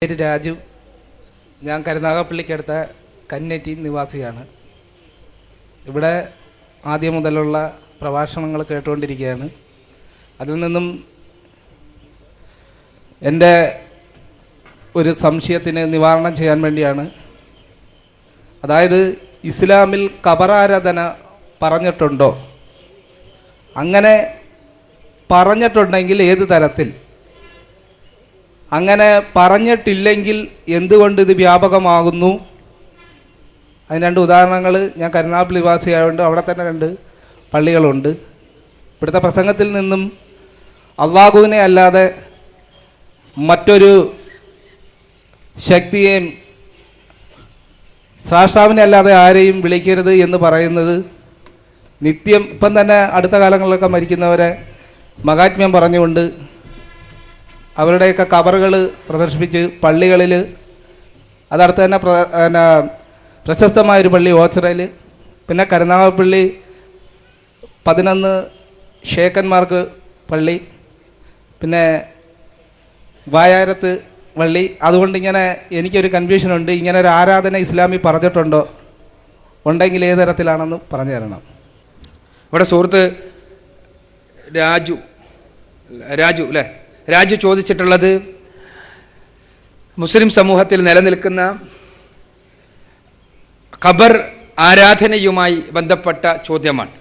പേര് രാജു. ഞാൻ കരുനാഗപ്പള്ളിക്കടുത്ത കന്നേറ്റി നിവാസിയാണ്. ഇവിടെ ആദ്യം മുതലുള്ള പ്രഭാഷണങ്ങൾ കേട്ടുകൊണ്ടിരിക്കുകയാണ്. അതിൽ നിന്നും എൻ്റെ ഒരു സംശയത്തിന് നിവാരണം ചെയ്യാൻ വേണ്ടിയാണ്. അതായത് ഇസ്ലാമിൽ ഖബറാരാധന പറഞ്ഞിട്ടുണ്ടോ? അങ്ങനെ പറഞ്ഞിട്ടുണ്ടെങ്കിൽ ഏത് തരത്തിൽ? അങ്ങനെ പറഞ്ഞിട്ടില്ലെങ്കിൽ എന്തുകൊണ്ട് ഇത് വ്യാപകമാകുന്നു? അതിന് രണ്ട് ഉദാഹരണങ്ങൾ. ഞാൻ കരുനാഗപ്പള്ളി നിവാസിയായതുകൊണ്ട് അവിടെ തന്നെ 2 പള്ളികളുണ്ട്. ഇവിടുത്തെ പ്രസംഗത്തിൽ നിന്നും അള്ളാഹുവിനെ അല്ലാതെ മറ്റൊരു ശക്തിയെയും സ്രഷ്ടാവിനെ അല്ലാതെ ആരെയും വിളിക്കരുത് എന്ന് പറയുന്നത് നിത്യം. ഇപ്പം തന്നെ അടുത്ത കാലങ്ങളിലൊക്കെ മരിക്കുന്നവരെ മഹാത്മ്യം പറഞ്ഞുകൊണ്ട് അവരുടെയൊക്കെ കബറുകൾ പ്രദർശിപ്പിച്ച് പള്ളികളിൽ, അതടുത്ത് തന്നെ പ്രശസ്തമായൊരു പള്ളി ഓച്ചിറയിൽ, പിന്നെ കരുനാഗപ്പള്ളി 11 ഷേഖന്മാർക്ക് പള്ളി, പിന്നെ വായാരത്ത് പള്ളി. അതുകൊണ്ട് ഇങ്ങനെ എനിക്കൊരു കൺഫ്യൂഷനുണ്ട്. ഇങ്ങനെ ഒരു ആരാധന ഇസ്ലാമിൽ പറഞ്ഞിട്ടുണ്ടോ? ഉണ്ടെങ്കിൽ ഏത് തരത്തിലാണെന്ന് പറഞ്ഞു തരണം. ഇവിടെ സുഹൃത്ത് രാജു അല്ലേ? രാജു ചോദിച്ചിട്ടുള്ളത് മുസ്ലിം സമൂഹത്തിൽ നിലനിൽക്കുന്ന ഖബർ ആരാധനയുമായി ബന്ധപ്പെട്ട ചോദ്യമാണ്.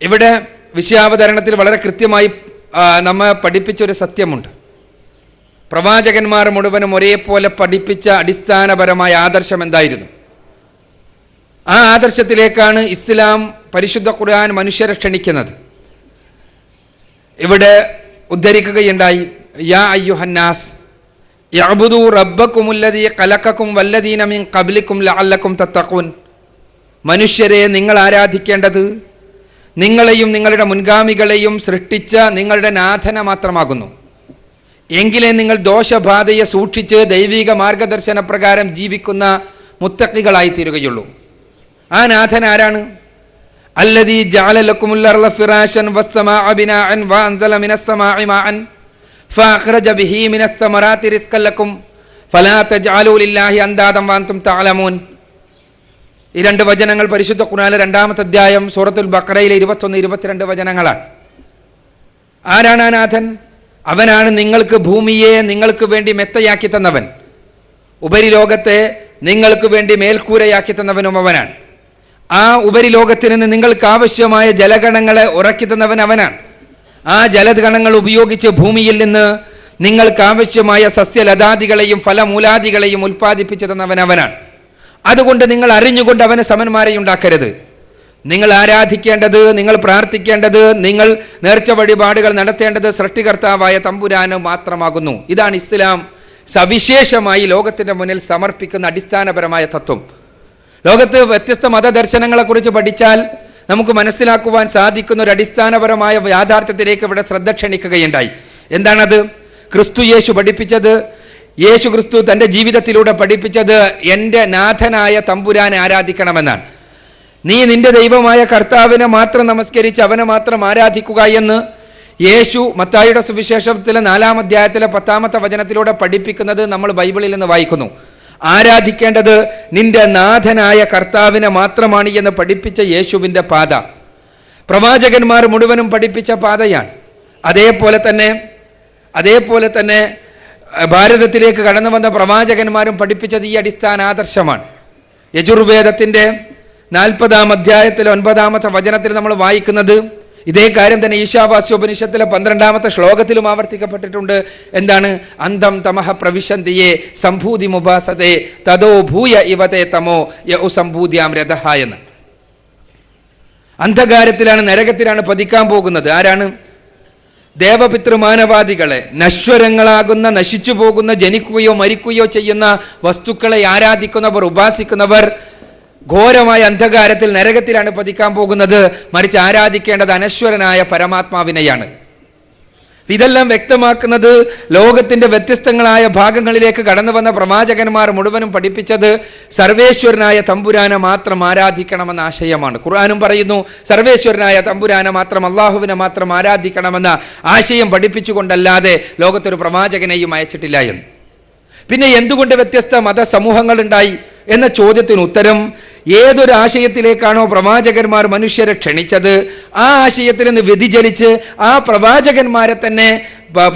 ഇവിടെ വിഷയാവതരണത്തിൽ വളരെ കൃത്യമായി നമ്മെ പഠിപ്പിച്ചൊരു സത്യമുണ്ട്. പ്രവാചകന്മാർ മുഴുവനും ഒരേപോലെ പഠിപ്പിച്ച അടിസ്ഥാനപരമായ ആദർശം എന്തായിരുന്നു? ആ ആദർശത്തിലേക്കാണ് ഇസ്ലാം, പരിശുദ്ധ ഖുർആൻ മനുഷ്യരെ ക്ഷണിക്കുന്നത്. ഇവിടെ ഉദ്ധരിക്കുകയുണ്ടായി, യാ അയ്യുഹന്നാസ് യഅ്ബുദൂ റബ്ബക്കുമുല്ലദീ ഖലഖക്കും വല്ലദീന മിൻ ഖബ്ലിക്കും ലഅല്ലക്കും തത്തഖൂൻ. മനുഷ്യരെ, നിങ്ങൾ ആരാധിക്കേണ്ടത് നിങ്ങളെയും നിങ്ങളുടെ മുൻഗാമികളെയും സൃഷ്ടിച്ച നിങ്ങളുടെ നാഥന മാത്രമാകുന്നു. എങ്കിലേ നിങ്ങൾ ദോഷബാധയെ സൂക്ഷിച്ച് ദൈവിക മാർഗദർശന പ്രകാരം ജീവിക്കുന്ന മുത്തഖികളായി തീരുകയുള്ളൂ. ആ നാഥൻ ആരാണ്? അല്ലദീ ജഅല ലക്കുമുൽ അർള ഫിറാശൻ വസ്സമാഅ ബിനാഅൻ വഅൻസല മിനസ് സമാഇ മാഅൻ ഫഅഖ്റജ ബിഹി മിനസ് സമറാത്തി റിസ്കൻ ലക്കും ഫലാ തജ്അലൂ ലില്ലാഹി അൻദാദൻ വഅൻതും തഅലമൂൻ. ഈ 2 വചനങ്ങൾ പരിശുദ്ധ ഖുർആനിലെ 2-ാമത്തെ അധ്യായം സൂറത്തുൽ ബഖറയിലെ 21-22 വചനങ്ങളാണ്. ആരാണ് ആ നാഥൻ? അവനാണ് നിങ്ങൾക്ക് ഭൂമിയെ നിങ്ങൾക്ക് വേണ്ടി മെത്തയാക്കി തന്നവൻ, ഉപരിലോകത്തെ നിങ്ങൾക്ക് വേണ്ടി മേൽക്കൂരയാക്കി തന്നവനും അവനാണ്. ആ ഉപരിലോകത്തിൽ നിന്ന് നിങ്ങൾക്ക് ആവശ്യമായ ജലഗണങ്ങളെ ഉറക്കി തന്നവൻ അവനാണ്. ആ ജലഗണങ്ങൾ ഉപയോഗിച്ച് ഭൂമിയിൽ നിന്ന് നിങ്ങൾക്ക് ആവശ്യമായ സസ്യലതാദികളെയും ഫലമൂലാദികളെയും ഉൽപ്പാദിപ്പിച്ചു തന്നവൻ അവനാണ്. അതുകൊണ്ട് നിങ്ങൾ അറിഞ്ഞുകൊണ്ട് അവന് സമന്മാരെ ഉണ്ടാക്കരുത്. നിങ്ങൾ ആരാധിക്കേണ്ടത്, നിങ്ങൾ പ്രാർത്ഥിക്കേണ്ടത്, നിങ്ങൾ നേർച്ച വഴിപാടുകൾ നടത്തേണ്ടത് സൃഷ്ടികർത്താവായ തമ്പുരാന് മാത്രമാകുന്നു. ഇതാണ് ഇസ്ലാം സവിശേഷമായി ലോകത്തിൻ്റെ മുന്നിൽ സമർപ്പിക്കുന്ന അടിസ്ഥാനപരമായ തത്വം. ലോകത്ത് വ്യത്യസ്ത മതദർശനങ്ങളെക്കുറിച്ച് പഠിച്ചാൽ നമുക്ക് മനസ്സിലാക്കുവാൻ സാധിക്കുന്ന ഒരു അടിസ്ഥാനപരമായ യാഥാർത്ഥ്യത്തിലേക്ക് ഇവിടെ ശ്രദ്ധ ക്ഷണിക്കുകയുണ്ടായി. എന്താണത്? ക്രിസ്തു യേശു പഠിപ്പിച്ചത്, യേശു ക്രിസ്തു തൻ്റെ ജീവിതത്തിലൂടെ പഠിപ്പിച്ചത് എൻ്റെ നാഥനായ തമ്പുരാനെ ആരാധിക്കണമെന്നാണ്. നീ നിന്റെ ദൈവമായ കർത്താവിനെ മാത്രം നമസ്കരിച്ച് അവനെ മാത്രം ആരാധിക്കുക എന്ന് യേശു മത്തായിയുടെ സുവിശേഷത്തിലെ 4-ാം അധ്യായത്തിലെ 10-ാമത്തെ വചനത്തിലൂടെ പഠിപ്പിക്കുന്നത് നമ്മൾ ബൈബിളിൽ നിന്ന് വായിക്കുന്നു. ആരാധിക്കേണ്ടത് നിന്റെ നാഥനായ കർത്താവിനെ മാത്രമാണ് എന്ന് പഠിപ്പിച്ച യേശുവിൻ്റെ പാത പ്രവാചകന്മാർ മുഴുവനും പഠിപ്പിച്ച പാതയാണ്. അതേപോലെ തന്നെ ഭാരതത്തിലേക്ക് കടന്നു വന്ന പ്രവാചകന്മാരും പഠിപ്പിച്ചത് ഈ അടിസ്ഥാന ആദർശമാണ്. യജുർവേദത്തിൻ്റെ 40-ാം അധ്യായത്തിലെ 9-ാമത്തെ വചനത്തിൽ നമ്മൾ വായിക്കുന്നത് ഇതേ കാര്യം തന്നെ ഈശാവാസ്യോപനിഷത്തിലെ 12-ാമത്തെ ശ്ലോകത്തിലും ആവർത്തിക്കപ്പെട്ടിട്ടുണ്ട്. എന്താണ്? അന്തം തമഹ പ്രവിശന്തിയെ സംഭൂതി മുഭാസതേ തതോ ഭൂയ ഇവതേ തമോ യഉ സംഭൂതിയാം രഥഃ എന്ന്. അന്ധകാരത്തിലാണ്, നരകത്തിലാണ് പതിക്കാൻ പോകുന്നത്. ആരാണ്? ദേവപിതൃമാനവാദികളെ, നശ്വരങ്ങളാകുന്ന, നശിച്ചു പോകുന്ന, ജനിക്കുകയോ മരിക്കുകയോ ചെയ്യുന്ന വസ്തുക്കളെ ആരാധിക്കുന്നവർ, ഉപാസിക്കുന്നവർ ഘോരമായ അന്ധകാരത്തിൽ, നരകത്തിലാണ് പതിക്കാൻ പോകുന്നത്. മറിച്ച് ആരാധിക്കേണ്ടത് അനശ്വരനായ പരമാത്മാവിനെയാണ്. ഇതെല്ലാം വ്യക്തമാക്കുന്നത് ലോകത്തിൻ്റെ വ്യത്യസ്തങ്ങളായ ഭാഗങ്ങളിലേക്ക് കടന്നു വന്ന പ്രവാചകന്മാർ മുഴുവനും പഠിപ്പിച്ചത് സർവേശ്വരനായ തമ്പുരാനെ മാത്രം ആരാധിക്കണമെന്ന ആശയമാണ്. ഖുർആനും പറയുന്നു സർവേശ്വരനായ തമ്പുരാനെ മാത്രം, അള്ളാഹുവിനെ മാത്രം ആരാധിക്കണമെന്ന ആശയം പഠിപ്പിച്ചുകൊണ്ടല്ലാതെ ലോകത്തൊരു പ്രവാചകനെയും അയച്ചിട്ടില്ല എന്ന്. പിന്നെ എന്തുകൊണ്ട് വ്യത്യസ്ത മതസമൂഹങ്ങൾ ഉണ്ടായി എന്ന ചോദ്യത്തിന് ഉത്തരം, ഏതൊരു ആശയത്തിലേക്കാണോ പ്രവാചകന്മാർ മനുഷ്യരെ ക്ഷണിച്ചത്, ആ ആശയത്തിൽ നിന്ന് വ്യതിചലിച്ച് ആ പ്രവാചകന്മാരെ തന്നെ,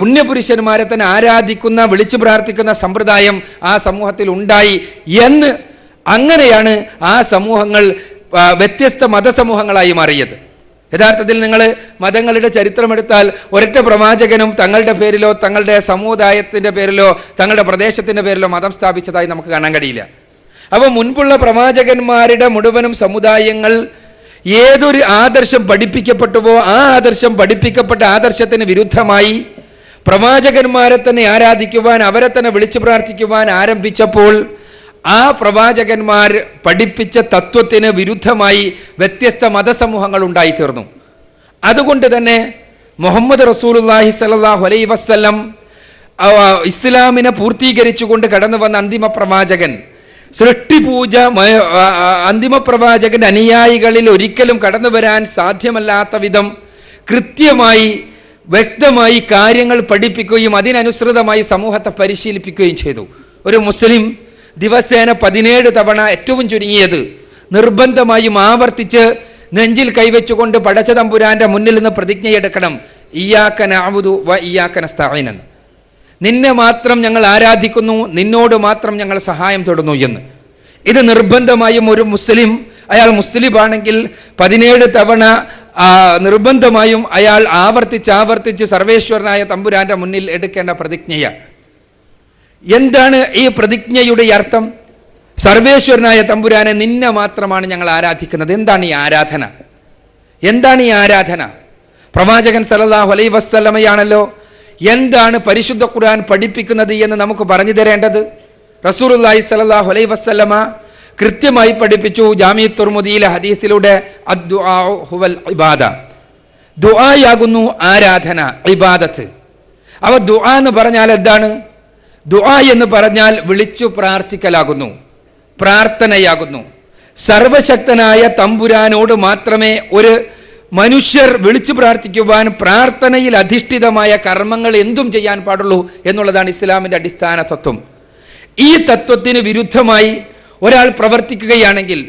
പുണ്യപുരുഷന്മാരെ തന്നെ ആരാധിക്കുന്ന, വിളിച്ചു പ്രാർത്ഥിക്കുന്ന സമ്പ്രദായം ആ സമൂഹത്തിൽ ഉണ്ടായി എന്ന്, അങ്ങനെയാണ് ആ സമൂഹങ്ങൾ വ്യത്യസ്ത മതസമൂഹങ്ങളായി മാറിയത്. യഥാർത്ഥത്തിൽ നിങ്ങൾ മതങ്ങളുടെ ചരിത്രമെടുത്താൽ ഒരൊറ്റ പ്രവാചകനും തങ്ങളുടെ പേരിലോ തങ്ങളുടെ സമുദായത്തിൻ്റെ പേരിലോ തങ്ങളുടെ പ്രദേശത്തിൻ്റെ പേരിലോ മതം സ്ഥാപിച്ചതായി നമുക്ക് കാണാൻ കഴിയില്ല. അപ്പോൾ മുൻപുള്ള പ്രവാചകന്മാരുടെ മുഴുവനും സമുദായങ്ങൾ ഏതൊരു ആദർശം പഠിപ്പിക്കപ്പെട്ടുവോ ആ ആദർശം പഠിപ്പിക്കപ്പെട്ട ആദർശത്തിന് വിരുദ്ധമായി പ്രവാചകന്മാരെ തന്നെ ആരാധിക്കുവാൻ, അവരെ തന്നെ വിളിച്ചു പ്രാർത്ഥിക്കുവാൻ ആരംഭിച്ചപ്പോൾ ആ പ്രവാചകന്മാർ പഠിപ്പിച്ച തത്വത്തിന് വിരുദ്ധമായി വ്യത്യസ്ത മതസമൂഹങ്ങൾ ഉണ്ടായിത്തീർന്നു. അതുകൊണ്ട് തന്നെ മുഹമ്മദ് റസൂലുള്ളാഹി സ്വല്ലല്ലാഹു അലൈഹി വസല്ലം ഇസ്ലാമിനെ പൂർത്തീകരിച്ചുകൊണ്ട് കടന്നു വന്ന അന്തിമ പ്രവാചകൻ, സൃഷ്ടിപൂജ അന്തിമ പ്രവാചകന്റെ അനുയായികളിൽ ഒരിക്കലും കടന്നു വരാൻ സാധ്യമല്ലാത്ത വിധം കൃത്യമായി വ്യക്തമായി കാര്യങ്ങൾ പഠിപ്പിക്കുകയും അതിനനുസൃതമായി സമൂഹത്തെ പരിശീലിപ്പിക്കുകയും ചെയ്തു. ഒരു മുസ്ലിം ദിവസേന 17 തവണ ഏറ്റവും ചുരുങ്ങിയത് നിർബന്ധമായും ആവർത്തിച്ച് നെഞ്ചിൽ കൈവച്ചുകൊണ്ട് പടച്ച തമ്പുരാന്റെ മുന്നിൽ നിന്ന് പ്രതിജ്ഞയെടുക്കണം, ഇയ്യാക നഅ്ബുദു വ ഇയ്യാക നസ്തഈൻ, നിന്നെ മാത്രം ഞങ്ങൾ ആരാധിക്കുന്നു, നിന്നോട് മാത്രം ഞങ്ങൾ സഹായം തേടുന്നു എന്ന്. ഇത് നിർബന്ധമായും ഒരു മുസ്ലിം, അയാൾ മുസ്ലിമാണെങ്കിൽ 17 തവണ നിർബന്ധമായും അയാൾ ആവർത്തിച്ച് സർവേശ്വരനായ തമ്പുരാന്റെ മുന്നിൽ എടുക്കേണ്ട പ്രതിജ്ഞയാണ്. എന്താണ് ഈ പ്രതിജ്ഞയുടെ അർത്ഥം? സർവേശ്വരനായ തമ്പുരാനെ നിന്നെ മാത്രമാണ് ഞങ്ങൾ ആരാധിക്കുന്നത്. എന്താണ് ഈ ആരാധന? എന്താണ് ഈ ആരാധന? പ്രവാചകൻ സല്ലല്ലാഹു അലൈഹി വസല്ലമയാണല്ലോ എന്താണ് പരിശുദ്ധ ഖുർആൻ പഠിപ്പിക്കുന്നത് എന്ന് നമുക്ക് പറഞ്ഞു തരേണ്ടത്. റസൂലുള്ളാഹി സ്വല്ലല്ലാഹു അലൈഹി വസല്ലമ കൃത്യമായി പഠിപ്പിച്ചു. ജാമിഉ തുർമുദിയിലെ ഹദീസിലൂടെ അദ്ദുആഉ ഹുവൽ ഇബാദ, ദുആയാകുന്നു ആരാധന, ഇബാദത്ത്. അവ ദുആ എന്ന് പറഞ്ഞാൽ എന്താണ്? ദുആ എന്ന് പറഞ്ഞാൽ വിളിച്ചു പ്രാർത്ഥിക്കലാകുന്നു, പ്രാർത്ഥനയാകുന്നു. സർവശക്തനായ തമ്പുരാനോട് മാത്രമേ ഒരു മനുഷ്യർ വിളിച്ചു പ്രാർത്ഥിക്കുവാൻ, പ്രാർത്ഥനയിൽ അധിഷ്ഠിതമായ കർമ്മങ്ങൾ എന്തും ചെയ്യാൻ പാടുള്ളൂ എന്നുള്ളതാണ് ഇസ്ലാമിൻ്റെ അടിസ്ഥാന തത്വം. ഈ തത്വത്തിന് വിരുദ്ധമായി ഒരാൾ പ്രവർത്തിക്കുകയാണെങ്കിൽ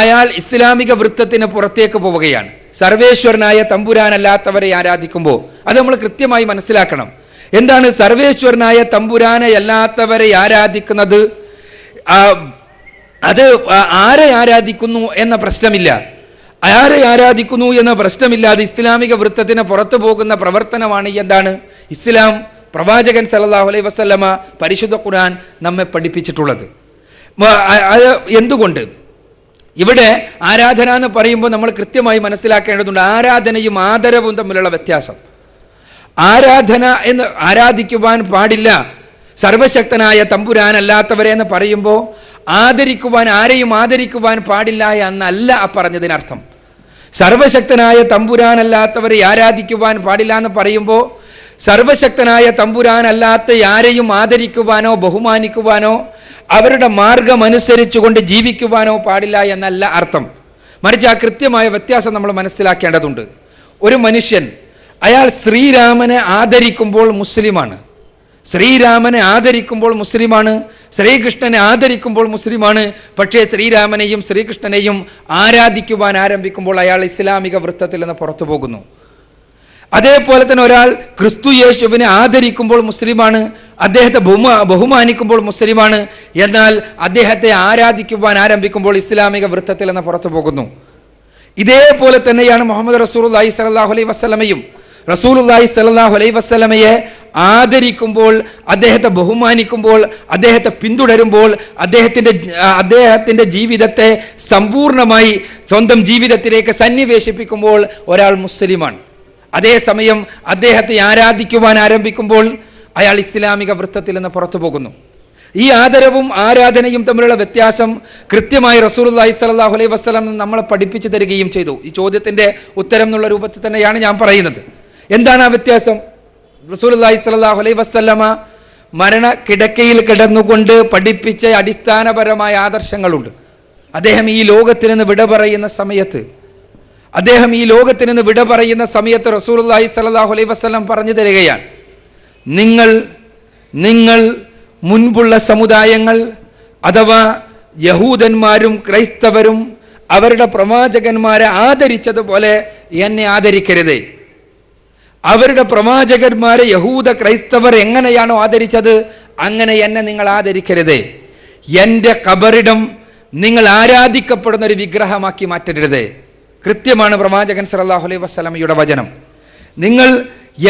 അയാൾ ഇസ്ലാമിക വൃത്തത്തിന് പുറത്തേക്ക് പോവുകയാണ്. സർവേശ്വരനായ തമ്പുരാനല്ലാത്തവരെ ആരാധിക്കുമ്പോൾ അത് നമ്മൾ കൃത്യമായി മനസ്സിലാക്കണം. എന്താണ് സർവേശ്വരനായ തമ്പുരാനെ അല്ലാത്തവരെ ആരാധിക്കുന്നത്? അത് ആരെ ആരാധിക്കുന്നു എന്ന പ്രശ്നമില്ല, ആരെ ആരാധിക്കുന്നു എന്ന പ്രശ്നമില്ലാതെ ഇസ്ലാമിക വൃത്തത്തിന് പുറത്തു പോകുന്ന പ്രവർത്തനമാണ് എന്താണ് ഇസ്ലാം, പ്രവാചകൻ സല്ലല്ലാഹു അലൈഹി വസല്ലമ, പരിശുദ്ധ ഖുർആൻ നമ്മെ പഠിപ്പിച്ചിട്ടുള്ളത്. എന്തുകൊണ്ട് ഇവിടെ ആരാധന എന്ന് പറയുമ്പോൾ നമ്മൾ കൃത്യമായി മനസ്സിലാക്കേണ്ടതുണ്ട് ആരാധനയും ആദരവും തമ്മിലുള്ള വ്യത്യാസം. ആരാധന എന്ന് ആരാധിക്കുവാൻ പാടില്ല സർവശക്തനായ തമ്പുരാനല്ലാത്തവരെ എന്ന് പറയുമ്പോൾ ആദരിക്കുവാൻ, ആരെയും ആദരിക്കുവാൻ പാടില്ല എന്നല്ല പറഞ്ഞതിനർത്ഥം. സർവശക്തനായ തമ്പുരാനല്ലാത്തവരെ ആരാധിക്കുവാൻ പാടില്ല എന്ന് പറയുമ്പോൾ സർവശക്തനായ തമ്പുരാനല്ലാത്ത ആരെയും ആദരിക്കുവാനോ ബഹുമാനിക്കുവാനോ അവരുടെ മാർഗമനുസരിച്ചുകൊണ്ട് ജീവിക്കുവാനോ പാടില്ല എന്നല്ല അർത്ഥം. മറിച്ച് ആ കൃത്യമായ വ്യത്യാസം നമ്മൾ മനസ്സിലാക്കേണ്ടതുണ്ട്. ഒരു മനുഷ്യൻ അയാൾ ശ്രീരാമനെ ആദരിക്കുമ്പോൾ മുസ്ലിമാണ്, ശ്രീരാമനെ ആദരിക്കുമ്പോൾ മുസ്ലിമാണ്, ശ്രീകൃഷ്ണനെ ആദരിക്കുമ്പോൾ മുസ്ലിമാണ്. പക്ഷേ ശ്രീരാമനെയും ശ്രീകൃഷ്ണനെയും ആരാധിക്കുവാൻ ആരംഭിക്കുമ്പോൾ അയാൾ ഇസ്ലാമിക വൃത്തത്തിൽ നിന്ന് പുറത്തു പോകുന്നു. അതേപോലെ തന്നെ ഒരാൾ ക്രിസ്തു യേശുവിനെ ആദരിക്കുമ്പോൾ മുസ്ലിമാണ്, അദ്ദേഹത്തെ ബഹുമാനിക്കുമ്പോൾ മുസ്ലിമാണ്. എന്നാൽ അദ്ദേഹത്തെ ആരാധിക്കുവാൻ ആരംഭിക്കുമ്പോൾ ഇസ്ലാമിക വൃത്തത്തിൽ നിന്ന് പുറത്തു പോകുന്നു. ഇതേപോലെ തന്നെയാണ് മുഹമ്മദ് റസൂലുള്ളാഹി സ്വല്ലല്ലാഹു അലൈഹി വസല്ലമയും. റസൂലുള്ളാഹി സ്വല്ലല്ലാഹു അലൈഹി വസല്ലമയെ ആദരിക്കുമ്പോൾ, അദ്ദേഹത്തെ ബഹുമാനിക്കുമ്പോൾ, അദ്ദേഹത്തെ പിന്തുടരുമ്പോൾ, അദ്ദേഹത്തിൻ്റെ ജീവിതത്തെ സമ്പൂർണമായി സ്വന്തം ജീവിതത്തിലേക്ക് സന്നിവേശിപ്പിക്കുമ്പോൾ ഒരാൾ മുസ്ലിമാണ്. അതേസമയം അദ്ദേഹത്തെ ആരാധിക്കുവാൻ ആരംഭിക്കുമ്പോൾ അയാൾ ഇസ്ലാമിക വൃത്തത്തിൽ നിന്ന് പുറത്തു പോകുന്നു. ഈ ആദരവും ആരാധനയും തമ്മിലുള്ള വ്യത്യാസം കൃത്യമായി റസൂലുള്ളാഹി സ്വല്ലല്ലാഹു അലൈഹി വസല്ലം നമ്മളെ പഠിപ്പിച്ചു തരികയും ചെയ്തു. ഈ ചോദ്യത്തിൻ്റെ ഉത്തരം എന്നുള്ള രൂപത്തിൽ തന്നെയാണ് ഞാൻ പറയുന്നത്. എന്താണ് ആ വ്യത്യാസം? റസൂലുള്ളാഹി സ്വല്ലല്ലാഹു അലൈഹി വസല്ലമ മരണക്കിടക്കയിൽ കിടന്നുകൊണ്ട് പഠിപ്പിച്ച അടിസ്ഥാനപരമായ ആദർശങ്ങളുണ്ട്. അദ്ദേഹം ഈ ലോകത്തിൽ നിന്ന് വിട പറയുന്ന സമയത്ത് റസൂലുള്ളാഹി സ്വല്ലല്ലാഹു അലൈഹി വസല്ലം പറഞ്ഞു തരികയാണ്, നിങ്ങൾ മുൻപുള്ള സമുദായങ്ങൾ അഥവാ യഹൂദന്മാരും ക്രൈസ്തവരും അവരുടെ പ്രവാചകന്മാരെ ആദരിച്ചതുപോലെ എന്നെ ആദരിക്കരുത്. അവരുടെ പ്രവാചകന്മാരെ യഹൂദ ക്രൈസ്തവർ എങ്ങനെയാണോ ആദരിച്ചത് അങ്ങനെ എന്നെ നിങ്ങൾ ആദരിക്കരുത്. എൻ്റെ ഖബറിടം നിങ്ങൾ ആരാധിക്കപ്പെടുന്ന ഒരു വിഗ്രഹമാക്കി മാറ്റരുത്. കൃത്യമാണ് പ്രവാചകൻ സല്ലല്ലാഹു അലൈഹി വസല്ലമയുടെ വചനം. നിങ്ങൾ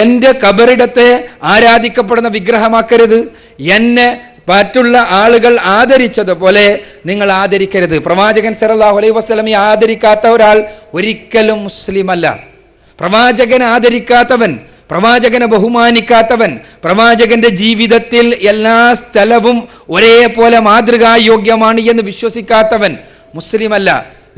എൻ്റെ ഖബറിടത്തെ ആരാധിക്കപ്പെടുന്ന വിഗ്രഹമാക്കരുത്. എന്നെ മറ്റുള്ള ആളുകൾ ആദരിച്ചതുപോലെ നിങ്ങൾ ആദരിക്കരുത്. പ്രവാചകൻ സല്ലല്ലാഹു അലൈഹി വസല്ലമയെ ആദരിക്കാത്ത ഒരാൾ ഒരിക്കലും മുസ്ലിം അല്ല. പ്രവാചകനെ ആദരിക്കാത്തവൻ, പ്രവാചകനെ ബഹുമാനിക്കാത്തവൻ, പ്രവാചകന്റെ ജീവിതത്തിൽ എല്ലാ സ്ഥലവും ഒരേപോലെ മാതൃകായോഗ്യമാണ് എന്ന് വിശ്വസിക്കാത്തവൻ മുസ്ലിം അല്ല.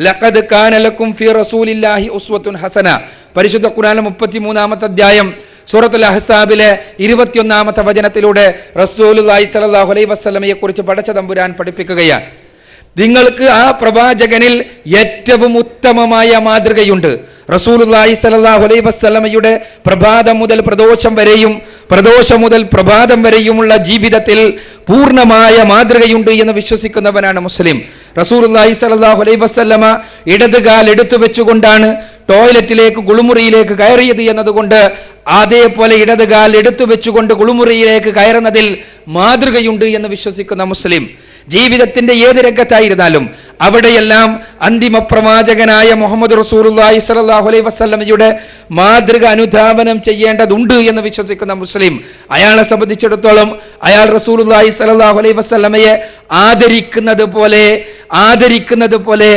ലഖദ് കാന ലക്കും ഫീ റസൂലില്ലാഹി ഉസ്വത്തുൻ ഹസന. പരിശുദ്ധ ഖുർആനിലെ 33-ാമത്തെ അധ്യായം സൂറത്തുൽ അഹ്സാബിലെ 21-ാമത്തെ വചനത്തിലൂടെ റസൂലുള്ളാഹി സ്വല്ലല്ലാഹു അലൈഹി വസല്ലമയെ കുറിച്ച് പടച്ച തമ്പുരാൻ പഠിപ്പിക്കുകയാണ്. നിങ്ങൾക്ക് ആ പ്രവാചകനിൽ ഏറ്റവും ഉത്തമമായ മാതൃകയുണ്ട്. റസൂലുള്ളാഹി സ്വല്ലല്ലാഹു അലൈഹി വസല്ലമയുടെ പ്രഭാതം മുതൽ പ്രദോഷം വരെയും പ്രദോഷം മുതൽ പ്രഭാതം വരെയുമുള്ള ജീവിതത്തിൽ പൂർണ്ണമായ മാതൃകയുണ്ട് എന്ന് വിശ്വസിക്കുന്നവനാണ് മുസ്ലിം. റസൂലുള്ളാഹി സ്വല്ലല്ലാഹു അലൈഹി വസല്ലമ ഇടതുകാൽ എടുത്തു വെച്ചുകൊണ്ടാണ് ടോയ്ലറ്റിലേക്ക് കുളിമുറിയിലേക്ക് കയറിയത് എന്നതുകൊണ്ട് അതേപോലെ ഇടതുകാൽ എടുത്തു വെച്ചുകൊണ്ട് കുളിമുറിയിലേക്ക് കയറുന്നതിൽ മാതൃകയുണ്ട് എന്ന് വിശ്വസിക്കുന്ന മുസ്ലിം ജീവിതത്തിന്റെ ഏത് രംഗത്തായിരുന്നാലും അവിടെയെല്ലാം അന്തിമ പ്രവാചകനായ മുഹമ്മദ് റസൂലുള്ളാഹി സ്വല്ലല്ലാഹു അലൈഹി വസല്ലമയുടെ മാതൃക അനുധാവനം ചെയ്യേണ്ടതുണ്ട് എന്ന് വിശ്വസിക്കുന്ന മുസ്ലിം അയാളെ സംബന്ധിച്ചിടത്തോളം അയാൾ റസൂലുള്ളാഹി സ്വല്ലല്ലാഹു അലൈഹി വസല്ലമയെ ആദരിക്കുന്നത് പോലെ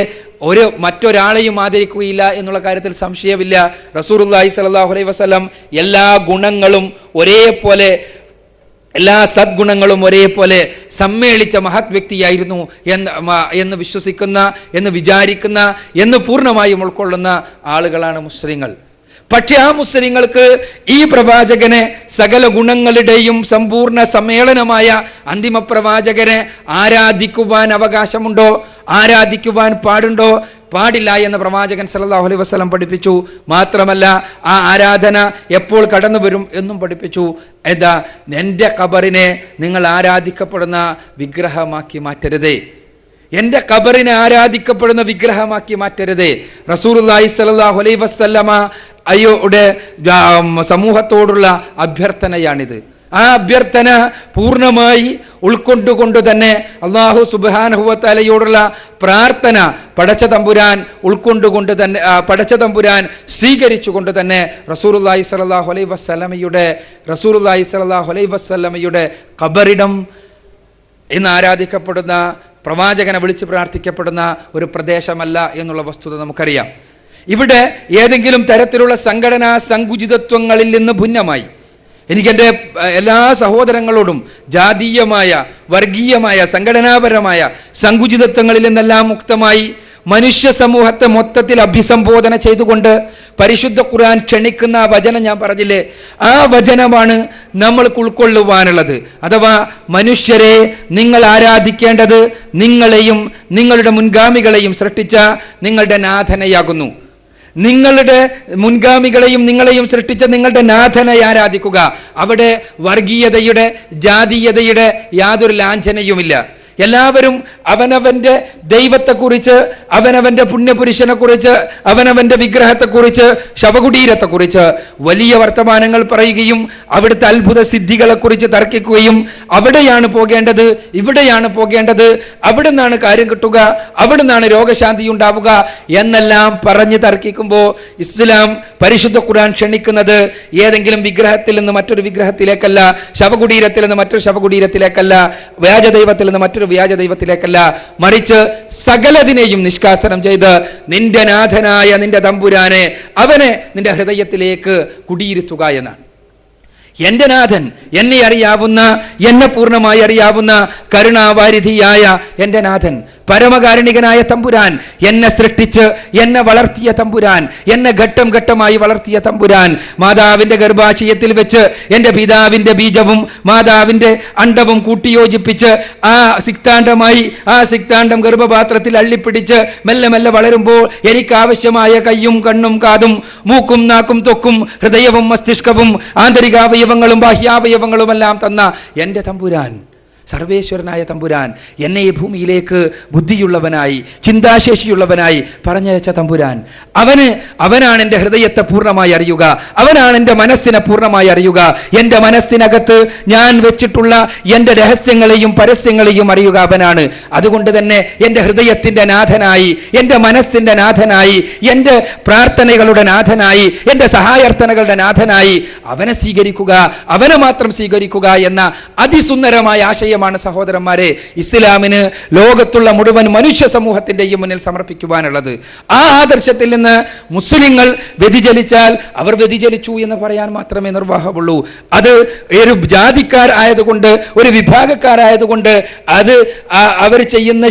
ഒരു മറ്റൊരാളെയും ആദരിക്കുകയില്ല എന്നുള്ള കാര്യത്തിൽ സംശയമില്ല. റസൂലുള്ളാഹി സ്വല്ലല്ലാഹു അലൈഹി വസല്ലം എല്ലാ ഗുണങ്ങളും ഒരേപോലെ, എല്ലാ സദ്ഗുണങ്ങളും ഒരേപോലെ സമ്മേളിച്ച മഹത് വ്യക്തിയായിരുന്നു എന്ന് വിശ്വസിക്കുന്ന, എന്ന് വിചാരിക്കുന്ന, എന്ന് പൂർണ്ണമായും ഉൾക്കൊള്ളുന്ന ആളുകളാണ് മുസ്ലിങ്ങൾ. പക്ഷെ ആ മുസ്ലിങ്ങൾക്ക് ഈ പ്രവാചകനെ സകല ഗുണങ്ങളുടെയും സമ്പൂർണ്ണ സമ്മേളനമായ അന്തിമ പ്രവാചകനെ ആരാധിക്കുവാൻ അവകാശമുണ്ടോ, ആരാധിക്കുവാൻ പാടുണ്ടോ? പാടില്ല എന്ന് പ്രവാചകൻ സല്ലല്ലാഹു അലൈഹി വസല്ലം പഠിപ്പിച്ചു. മാത്രമല്ല ആ ആരാധന എപ്പോൾ കടന്നു വരും എന്നും പഠിപ്പിച്ചു. എന്താ? എൻ്റെ ഖബറിനെ നിങ്ങൾ ആരാധിക്കപ്പെടുന്ന വിഗ്രഹമാക്കി മാറ്റരുതേ. എൻ്റെ ഖബറിനെ ആരാധിക്കപ്പെടുന്ന വിഗ്രഹമാക്കി മാറ്റരുതേ. റസൂലുള്ളാഹി സ്വല്ലല്ലാഹു അലൈഹി വസല്ലമ അയ്യോയുടെ സമൂഹത്തോടുള്ള അഭ്യർത്ഥനയാണിത്. ആ അഭ്യർത്ഥന പൂർണ്ണമായി ഉൾക്കൊണ്ടുകൊണ്ട് തന്നെ അല്ലാഹു സുബ്ഹാനഹു വ തആലയോടുള്ള പ്രാർത്ഥന പടച്ച തമ്പുരാൻ ഉൾക്കൊണ്ടുകൊണ്ട് തന്നെ പടച്ച തമ്പുരാൻ സ്വീകരിച്ചുകൊണ്ട് തന്നെ റസൂലുള്ളാഹി സ്വല്ലല്ലാഹു അലൈഹി വസല്ലമയുടെ ഖബറിടം എന്ന് ആരാധിക്കപ്പെടുന്ന, പ്രവാചകനെ വിളിച്ച് പ്രാർത്ഥിക്കപ്പെടുന്ന ഒരു പ്രദേശമല്ല എന്നുള്ള വസ്തുത നമുക്കറിയാം. ഇവിടെ ഏതെങ്കിലും തരത്തിലുള്ള സംഘടനാ സങ്കുചിതത്വങ്ങളിൽ നിന്ന് ഭിന്നമായി എനിക്കെൻ്റെ എല്ലാ സഹോദരങ്ങളോടും ജാതീയമായ, വർഗീയമായ, സംഘടനാപരമായ സങ്കുചിതത്വങ്ങളിൽ നിന്നെല്ലാം മുക്തമായി മനുഷ്യ സമൂഹത്തെ മൊത്തത്തിൽ അഭിസംബോധന ചെയ്തുകൊണ്ട് പരിശുദ്ധ ഖുർആൻ ക്ഷണിക്കുന്ന ആ വചനം ഞാൻ പറഞ്ഞില്ലേ, ആ വചനമാണ് നമ്മൾക്ക് ഉൾക്കൊള്ളുവാനുള്ളത്. അഥവാ മനുഷ്യരെ, നിങ്ങൾ ആരാധിക്കേണ്ടത് നിങ്ങളെയും നിങ്ങളുടെ മുൻഗാമികളെയും സൃഷ്ടിച്ച നിങ്ങളുടെ നാഥനെയാകുന്നു. നിങ്ങളുടെ മുൻഗാമികളെയും നിങ്ങളെയും സൃഷ്ടിച്ച നിങ്ങളുടെ നാഥനെ ആരാധിക്കുക. അവിടെ വർഗീയതയുടെ, ജാതീയതയുടെ യാതൊരു ലാഞ്ചനയുമില്ല. എല്ലാവരും അവനവൻ്റെ ദൈവത്തെക്കുറിച്ച്, അവനവൻ്റെ പുണ്യപുരുഷനെക്കുറിച്ച്, അവനവൻ്റെ വിഗ്രഹത്തെക്കുറിച്ച്, ശവകുടീരത്തെക്കുറിച്ച് വലിയ വർത്തമാനങ്ങൾ പറയുകയും അവിടുത്തെ അത്ഭുത സിദ്ധികളെക്കുറിച്ച് തർക്കിക്കുകയും അവിടെയാണ് പോകേണ്ടത്, ഇവിടെയാണ് പോകേണ്ടത്, അവിടെ നിന്നാണ് കാര്യം കിട്ടുക, അവിടെ നിന്നാണ് രോഗശാന്തി ഉണ്ടാവുക എന്നെല്ലാം പറഞ്ഞ് തർക്കിക്കുമ്പോൾ ഇസ്ലാം പരിശുദ്ധ ഖുർആൻ ക്ഷണിക്കുന്നത് ഏതെങ്കിലും വിഗ്രഹത്തിൽ നിന്ന് മറ്റൊരു വിഗ്രഹത്തിലേക്കല്ല, ശവകുടീരത്തിൽ നിന്ന് മറ്റൊരു ശവകുടീരത്തിലേക്കല്ല, വ്യാജദൈവത്തിൽ നിന്ന് മറ്റൊരു വ്യാജ ദൈവത്തിലേക്കല്ല, മറിച്ച് സകലതിനെയും നിഷ്കാസനം ചെയ്ത് നിന്റെ നാഥനായ നിന്റെ തമ്പുരാനെ, അവനെ നിന്റെ ഹൃദയത്തിലേക്ക് കുടിയിരുത്തുക എന്നാണ്. എൻ്റെ നാഥൻ, എന്നെ അറിയാവുന്ന, എന്നെ പൂർണ്ണമായി അറിയാവുന്ന കരുണാവാരിധിയായ എൻ്റെ നാഥൻ, പരമകാരുണികനായ തമ്പുരാൻ, എന്നെ സൃഷ്ടിച്ച് എന്നെ വളർത്തിയ തമ്പുരാൻ, എന്നെ ഘട്ടം ഘട്ടമായി വളർത്തിയ തമ്പുരാൻ, മാതാവിൻ്റെ ഗർഭാശയത്തിൽ വെച്ച് എൻ്റെ പിതാവിൻ്റെ ബീജവും മാതാവിൻ്റെ അണ്ഡവും കൂട്ടിയോജിപ്പിച്ച് ആ സിക്താണ്ഡം ഗർഭപാത്രത്തിൽ അള്ളിപ്പിടിച്ച് മെല്ലെ മെല്ലെ വളരുമ്പോൾ എനിക്ക് ആവശ്യമായ കയ്യും കണ്ണും കാതും മൂക്കും നാക്കും ത്വക്കും ഹൃദയവും മസ്തിഷ്കവും ആന്തരികാവയവങ്ങളും ബാഹ്യാവയവങ്ങളുമെല്ലാം തന്ന എൻ്റെ തമ്പുരാൻ, സർവേശ്വരനായ തമ്പുരാൻ എന്നെ ഈ ഭൂമിയിലേക്ക് ബുദ്ധിയുള്ളവനായി ചിന്താശേഷിയുള്ളവനായി പറഞ്ഞയച്ച തമ്പുരാൻ, അവനാണ് എൻ്റെ ഹൃദയത്തെ പൂർണ്ണമായി അറിയുക, അവനാണ് എൻ്റെ മനസ്സിനെ പൂർണ്ണമായി അറിയുക. എൻ്റെ മനസ്സിനകത്ത് ഞാൻ വെച്ചിട്ടുള്ള എൻ്റെ രഹസ്യങ്ങളെയും പരസ്യങ്ങളെയും അറിയുക അവനാണ്. അതുകൊണ്ട് തന്നെ എൻ്റെ ഹൃദയത്തിൻ്റെ നാഥനായി, എൻ്റെ മനസ്സിൻ്റെ നാഥനായി, എൻ്റെ പ്രാർത്ഥനകളുടെ നാഥനായി, എൻ്റെ സഹായാർത്ഥനകളുടെ നാഥനായി അവനെ സ്വീകരിക്കുക, അവനെ മാത്രം സ്വീകരിക്കുക എന്ന അതിസുന്ദരമായ ആശയമാണ് സഹോദരന്മാരെ ഇസ്ലാമിന് ലോകത്തുള്ള മുഴുവൻ മനുഷ്യ സമൂഹത്തിൻ്റെയും മുന്നിൽ സമർപ്പിക്കുവാനുള്ളത്. ആ ആദർശത്തിൽ നിന്ന് മുസ്ലിങ്ങൾ വ്യതിചലിച്ചാൽ അവർ വ്യതിചലിച്ചു എന്ന് പറയാൻ മാത്രമേ നിർവാഹമുള്ളൂ. അത് ഒരു ജാതിക്കാരായതുകൊണ്ട്, ഒരു വിഭാഗക്കാരായതുകൊണ്ട് അത് അവർ ചെയ്യുന്ന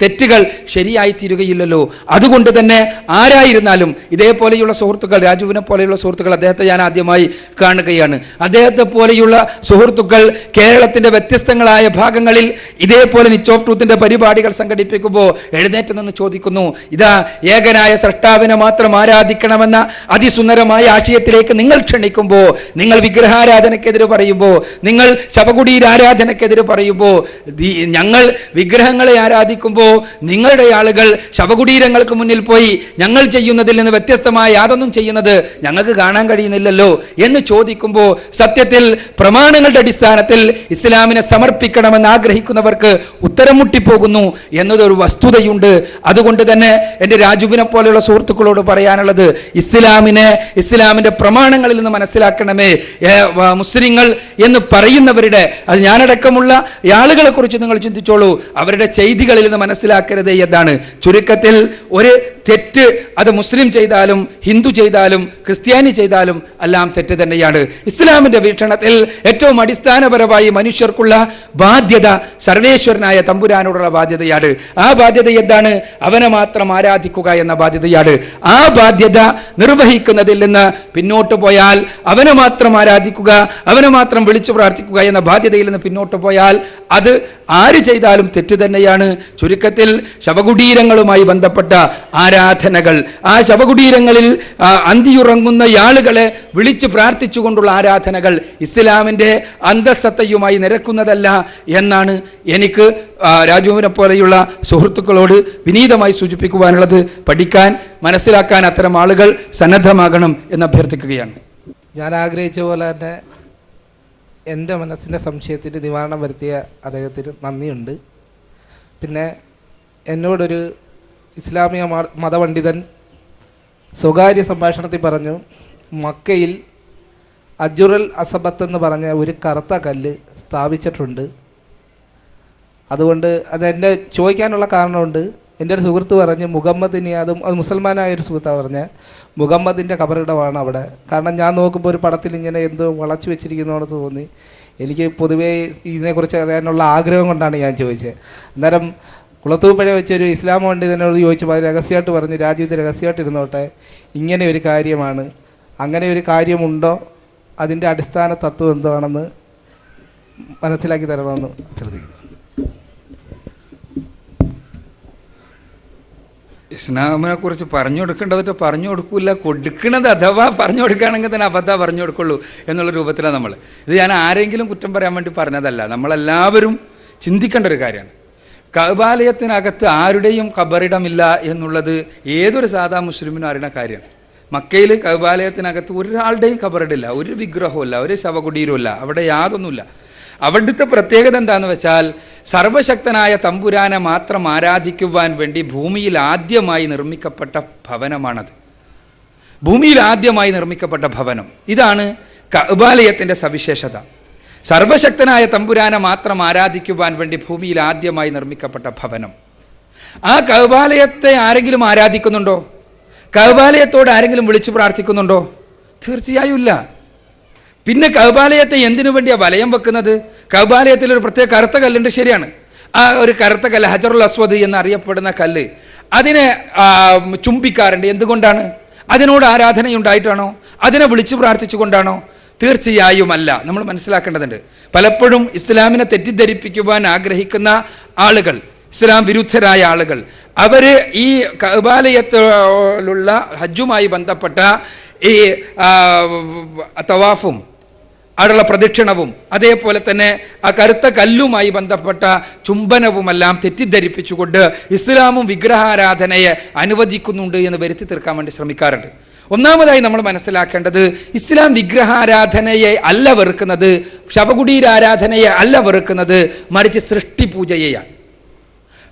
തെറ്റുകൾ ശരിയായി തീരുകയില്ലല്ലോ. അതുകൊണ്ട് തന്നെ ആരായിരുന്നാലും, ഇതേപോലെയുള്ള സുഹൃത്തുക്കൾ, രാജുവിനെ പോലെയുള്ള സുഹൃത്തുക്കൾ, അദ്ദേഹത്തെ ഞാൻ ആദ്യമായി കാണുകയാണ്. അദ്ദേഹത്തെ പോലെയുള്ള സുഹൃത്തുക്കൾ കേരളത്തിന്റെ വ്യത്യസ്തങ്ങളായ ഭാഗങ്ങളിൽ ഇതേപോലെ നിച്ച് ഓഫ് ട്രൂത്തിന്റെ പരിപാടികൾ സംഘടിപ്പിക്കുമ്പോൾ എഴുന്നേറ്റ് നിന്ന് ചോദിക്കുന്നു, ഇതാ ഏകനായ സ്രഷ്ടാവിനെ മാത്രം ആരാധിക്കണമെന്ന അതിസുന്ദരമായ ആശയത്തിലേക്ക് നിങ്ങൾ ക്ഷണിക്കുമ്പോൾ, നിങ്ങൾ വിഗ്രഹാരാധനക്കെതിരെ പറയുമ്പോൾ, നിങ്ങൾ ശവകുടീരാരാധനക്കെതിരെ പറയുമ്പോൾ, ഞങ്ങൾ വിഗ്രഹങ്ങളെ ആരാധിക്കുമ്പോൾ നിങ്ങളുടെ ആളുകൾ ശവകുടീരങ്ങൾക്ക് മുന്നിൽ പോയി ഞങ്ങൾ ചെയ്യുന്നതിൽ നിന്ന് വ്യത്യസ്തമായ യാതൊന്നും ചെയ്യുന്നത് ഞങ്ങൾക്ക് കാണാൻ കഴിയുന്നില്ലല്ലോ എന്ന് ചോദിക്കുമ്പോൾ, സത്യത്തിൽ പ്രമാണങ്ങളുടെ അടിസ്ഥാനത്തിൽ ഇസ്ലാമിനെ സമർപ്പിക്കണമെന്ന് ആഗ്രഹിക്കുന്നവർക്ക് ഉത്തരം മുട്ടിപ്പോകുന്നു എന്നതൊരു വസ്തുതയുണ്ട്. അതുകൊണ്ട് തന്നെ എൻ്റെ രാജുവിനെ പോലെയുള്ള സുഹൃത്തുക്കളോട് പറയാനുള്ളത്, ഇസ്ലാമിന്റെ പ്രമാണങ്ങളിൽ നിന്ന് മനസ്സിലാക്കണമേ. മുസ്ലിങ്ങൾ എന്ന് പറയുന്നവരുടെ, അത് ഞാനടക്കമുള്ള ആളുകളെ കുറിച്ച് നിങ്ങൾ ചിന്തിച്ചോളൂ, അവരുടെ ചെയ്തികളിൽ നിന്ന് മനസ്സിലാക്കരുത് എന്നാണ്. ചുരുക്കത്തിൽ ഒരു തെറ്റ് അത് മുസ്ലിം ചെയ്താലും ഹിന്ദു ചെയ്താലും ക്രിസ്ത്യാനി ചെയ്താലും എല്ലാം തെറ്റ് തന്നെയാണ്. ഇസ്ലാമിന്റെ വീക്ഷണത്തിൽ ഏറ്റവും അടിസ്ഥാനപരമായി മനുഷ്യർക്കുള്ള ബാധ്യത സർവേശ്വരനായ തമ്പുരാനോടുള്ള ബാധ്യതയാണ്. ആ ബാധ്യത എന്താണ്? അവനെ മാത്രം ആരാധിക്കുക എന്ന ബാധ്യതയാണ്. ആ ബാധ്യത നിർവഹിക്കുന്നതിൽ നിന്ന് പിന്നോട്ട് പോയാൽ, അവനെ മാത്രം ആരാധിക്കുക, അവനെ മാത്രം വിളിച്ചു പ്രാർത്ഥിക്കുക എന്ന ബാധ്യതയിൽ നിന്ന് പിന്നോട്ട് പോയാൽ അത് ആര് ചെയ്താലും തെറ്റ് തന്നെയാണ്. ചുരുക്കത്തിൽ ശവകുടീരങ്ങളുമായി ബന്ധപ്പെട്ട ആരാധനകൾ, ആ ശവകുടീരങ്ങളിൽ അന്തിയുറങ്ങുന്ന ആളുകളെ വിളിച്ചു പ്രാർത്ഥിച്ചുകൊണ്ടുള്ള ആരാധനകൾ ഇസ്ലാമിൻ്റെ അന്തസ്സത്തയുമായി നിരക്കുന്നതല്ല എന്നാണ് എനിക്ക് രാജുവിനെ പോലെയുള്ള സുഹൃത്തുക്കളോട് വിനീതമായി സൂചിപ്പിക്കുവാനുള്ളത്. പഠിക്കാൻ, മനസ്സിലാക്കാൻ അത്തരം ആളുകൾ സന്നദ്ധമാകണം എന്ന് അഭ്യർത്ഥിക്കുകയാണ്. ഞാൻ ആഗ്രഹിച്ച പോലെ തന്നെ എൻ്റെ മനസ്സിൻ്റെ സംശയത്തിന് നിവാരണം വരുത്തിയ അദ്ദേഹത്തിന് നന്ദിയുണ്ട്. പിന്നെ എന്നോടൊരു ഇസ്ലാമിക മതപണ്ഡിതൻ സ്വകാര്യ സംഭാഷണത്തിൽ പറഞ്ഞു, മക്കയിൽ അജുറൽ അസബത്ത് എന്ന് പറഞ്ഞ ഒരു കറുത്ത കല്ല് സ്ഥാപിച്ചിട്ടുണ്ട്. അതുകൊണ്ട് അതെൻ്റെ ചോദിക്കാനുള്ള കാരണമുണ്ട്. എൻ്റെ ഒരു സുഹൃത്ത് പറഞ്ഞ് മുഹമ്മദിനെ, അത് മുസൽമാനായ ഒരു സുഹൃത്താണ് പറഞ്ഞ മുഹമ്മദിൻ്റെ കബറിടമാണ് അവിടെ. കാരണം ഞാൻ നോക്കുമ്പോൾ ഒരു പടത്തിൽ ഇങ്ങനെ എന്തോ വളച്ചു വെച്ചിരിക്കുന്നതെന്ന് തോന്നി. എനിക്ക് പൊതുവേ ഇതിനെക്കുറിച്ച് അറിയാനുള്ള ആഗ്രഹം കൊണ്ടാണ് ഞാൻ ചോദിച്ചത്. അന്നേരം കുളത്തൂപ്പുഴ വെച്ചൊരു ഇസ്ലാം പണ്ഡിതനോട് ചോദിച്ചപ്പോൾ അത് രഹസ്യമായിട്ട് പറഞ്ഞ്, രാജ്യത്ത് രഹസ്യമായിട്ട് ഇരുന്നോട്ടെ, ഇങ്ങനെ ഒരു കാര്യമാണ്, അങ്ങനെ ഒരു കാര്യമുണ്ടോ, അതിൻ്റെ അടിസ്ഥാന തത്വം എന്താണെന്ന് മനസ്സിലാക്കി തരണമെന്ന് ശ്രദ്ധിക്കുന്നു. ഇസ്ലാമിനെ കുറിച്ച് പറഞ്ഞു കൊടുക്കേണ്ടതൊക്കെ പറഞ്ഞു കൊടുക്കില്ല, കൊടുക്കണത് അഥവാ പറഞ്ഞു കൊടുക്കുകയാണെങ്കിൽ തന്നെ അബദ്ധം പറഞ്ഞു കൊടുക്കുള്ളൂ എന്നുള്ള രൂപത്തിലാണ് നമ്മൾ. ഇത് ഞാൻ ആരെങ്കിലും കുറ്റം പറയാൻ വേണ്ടി പറഞ്ഞതല്ല, നമ്മളെല്ലാവരും ചിന്തിക്കേണ്ട ഒരു കാര്യമാണ്. കഅബാലയത്തിനകത്ത് ആരുടെയും ഖബറിടമില്ല എന്നുള്ളത് ഏതൊരു സാധാ മുസ്ലിമിനും അറിയുന്ന കാര്യമാണ്. മക്കയിൽ കഅബാലയത്തിനകത്ത് ഒരാളുടെയും ഖബറിടില്ല, ഒരു വിഗ്രഹമില്ല, ഒരു ശവകുടീരമില്ല, അവിടെ യാതൊന്നുമില്ല. അവിടുത്തെ പ്രത്യേകത എന്താണെന്ന് വെച്ചാൽ സർവശക്തനായ തമ്പുരാനെ മാത്രം ആരാധിക്കുവാൻ വേണ്ടി ഭൂമിയിൽ ആദ്യമായി നിർമ്മിക്കപ്പെട്ട ഭവനമാണത്. ഭൂമിയിൽ ആദ്യമായി നിർമ്മിക്കപ്പെട്ട ഭവനം, ഇതാണ് കഅബാലയത്തിൻ്റെ സവിശേഷത. സർവശക്തനായ തമ്പുരാനെ മാത്രം ആരാധിക്കുവാൻ വേണ്ടി ഭൂമിയിൽ ആദ്യമായി നിർമ്മിക്കപ്പെട്ട ഭവനം. ആ കഅബാലയത്തെ ആരെങ്കിലും ആരാധിക്കുന്നുണ്ടോ? കഅബാലയത്തോട് ആരെങ്കിലും വിളിച്ചു പ്രാർത്ഥിക്കുന്നുണ്ടോ? തീർച്ചയായും ഇല്ല. പിന്നെ കഅബാലയത്തെ എന്തിനു വേണ്ടിയാണ് വലയം വെക്കുന്നത്? കഅബാലയത്തിൽ ഒരു പ്രത്യേക കറുത്ത കല്ലുണ്ട്, ശരിയാണ്. ആ ഒരു കറുത്ത കല്ല്, ഹജറുൽ അസ്വദ് എന്നറിയപ്പെടുന്ന കല്ല്, അതിനെ ചുംബിക്കാറുണ്ട്. എന്തുകൊണ്ടാണ്? അതിനോട് ആരാധനയുണ്ടായിട്ടാണോ? അതിനെ വിളിച്ചു പ്രാർത്ഥിച്ചുകൊണ്ടാണോ? തീർച്ചയായും അല്ല. നമ്മൾ മനസ്സിലാക്കേണ്ടതുണ്ട്. പലപ്പോഴും ഇസ്ലാമിനെ തെറ്റിദ്ധരിപ്പിക്കുവാൻ ആഗ്രഹിക്കുന്ന ആളുകൾ, ഇസ്ലാം വിരുദ്ധരായ ആളുകൾ, അവർ ഈ കഅബാലയത്തിലുള്ള ഹജ്ജുമായി ബന്ധപ്പെട്ട ഈ തവാഫും അവിടെയുള്ള പ്രദക്ഷിണവും അതേപോലെ തന്നെ ആ കറുത്ത കല്ലുമായി ബന്ധപ്പെട്ട ചുംബനവുമെല്ലാം തെറ്റിദ്ധരിപ്പിച്ചുകൊണ്ട് ഇസ്ലാമും വിഗ്രഹാരാധനയെ അനുവദിക്കുന്നുണ്ട് എന്ന് വരുത്തി തീർക്കാൻ വേണ്ടി ശ്രമിക്കാറുണ്ട്. ഒന്നാമതായി നമ്മൾ മനസ്സിലാക്കേണ്ടത്, ഇസ്ലാം വിഗ്രഹാരാധനയെ അല്ല വെറുക്കുന്നത്, ശവകുടീരാരാധനയെ അല്ല വെറുക്കുന്നത്, മറിച്ച് സൃഷ്ടിപൂജയെയാണ്.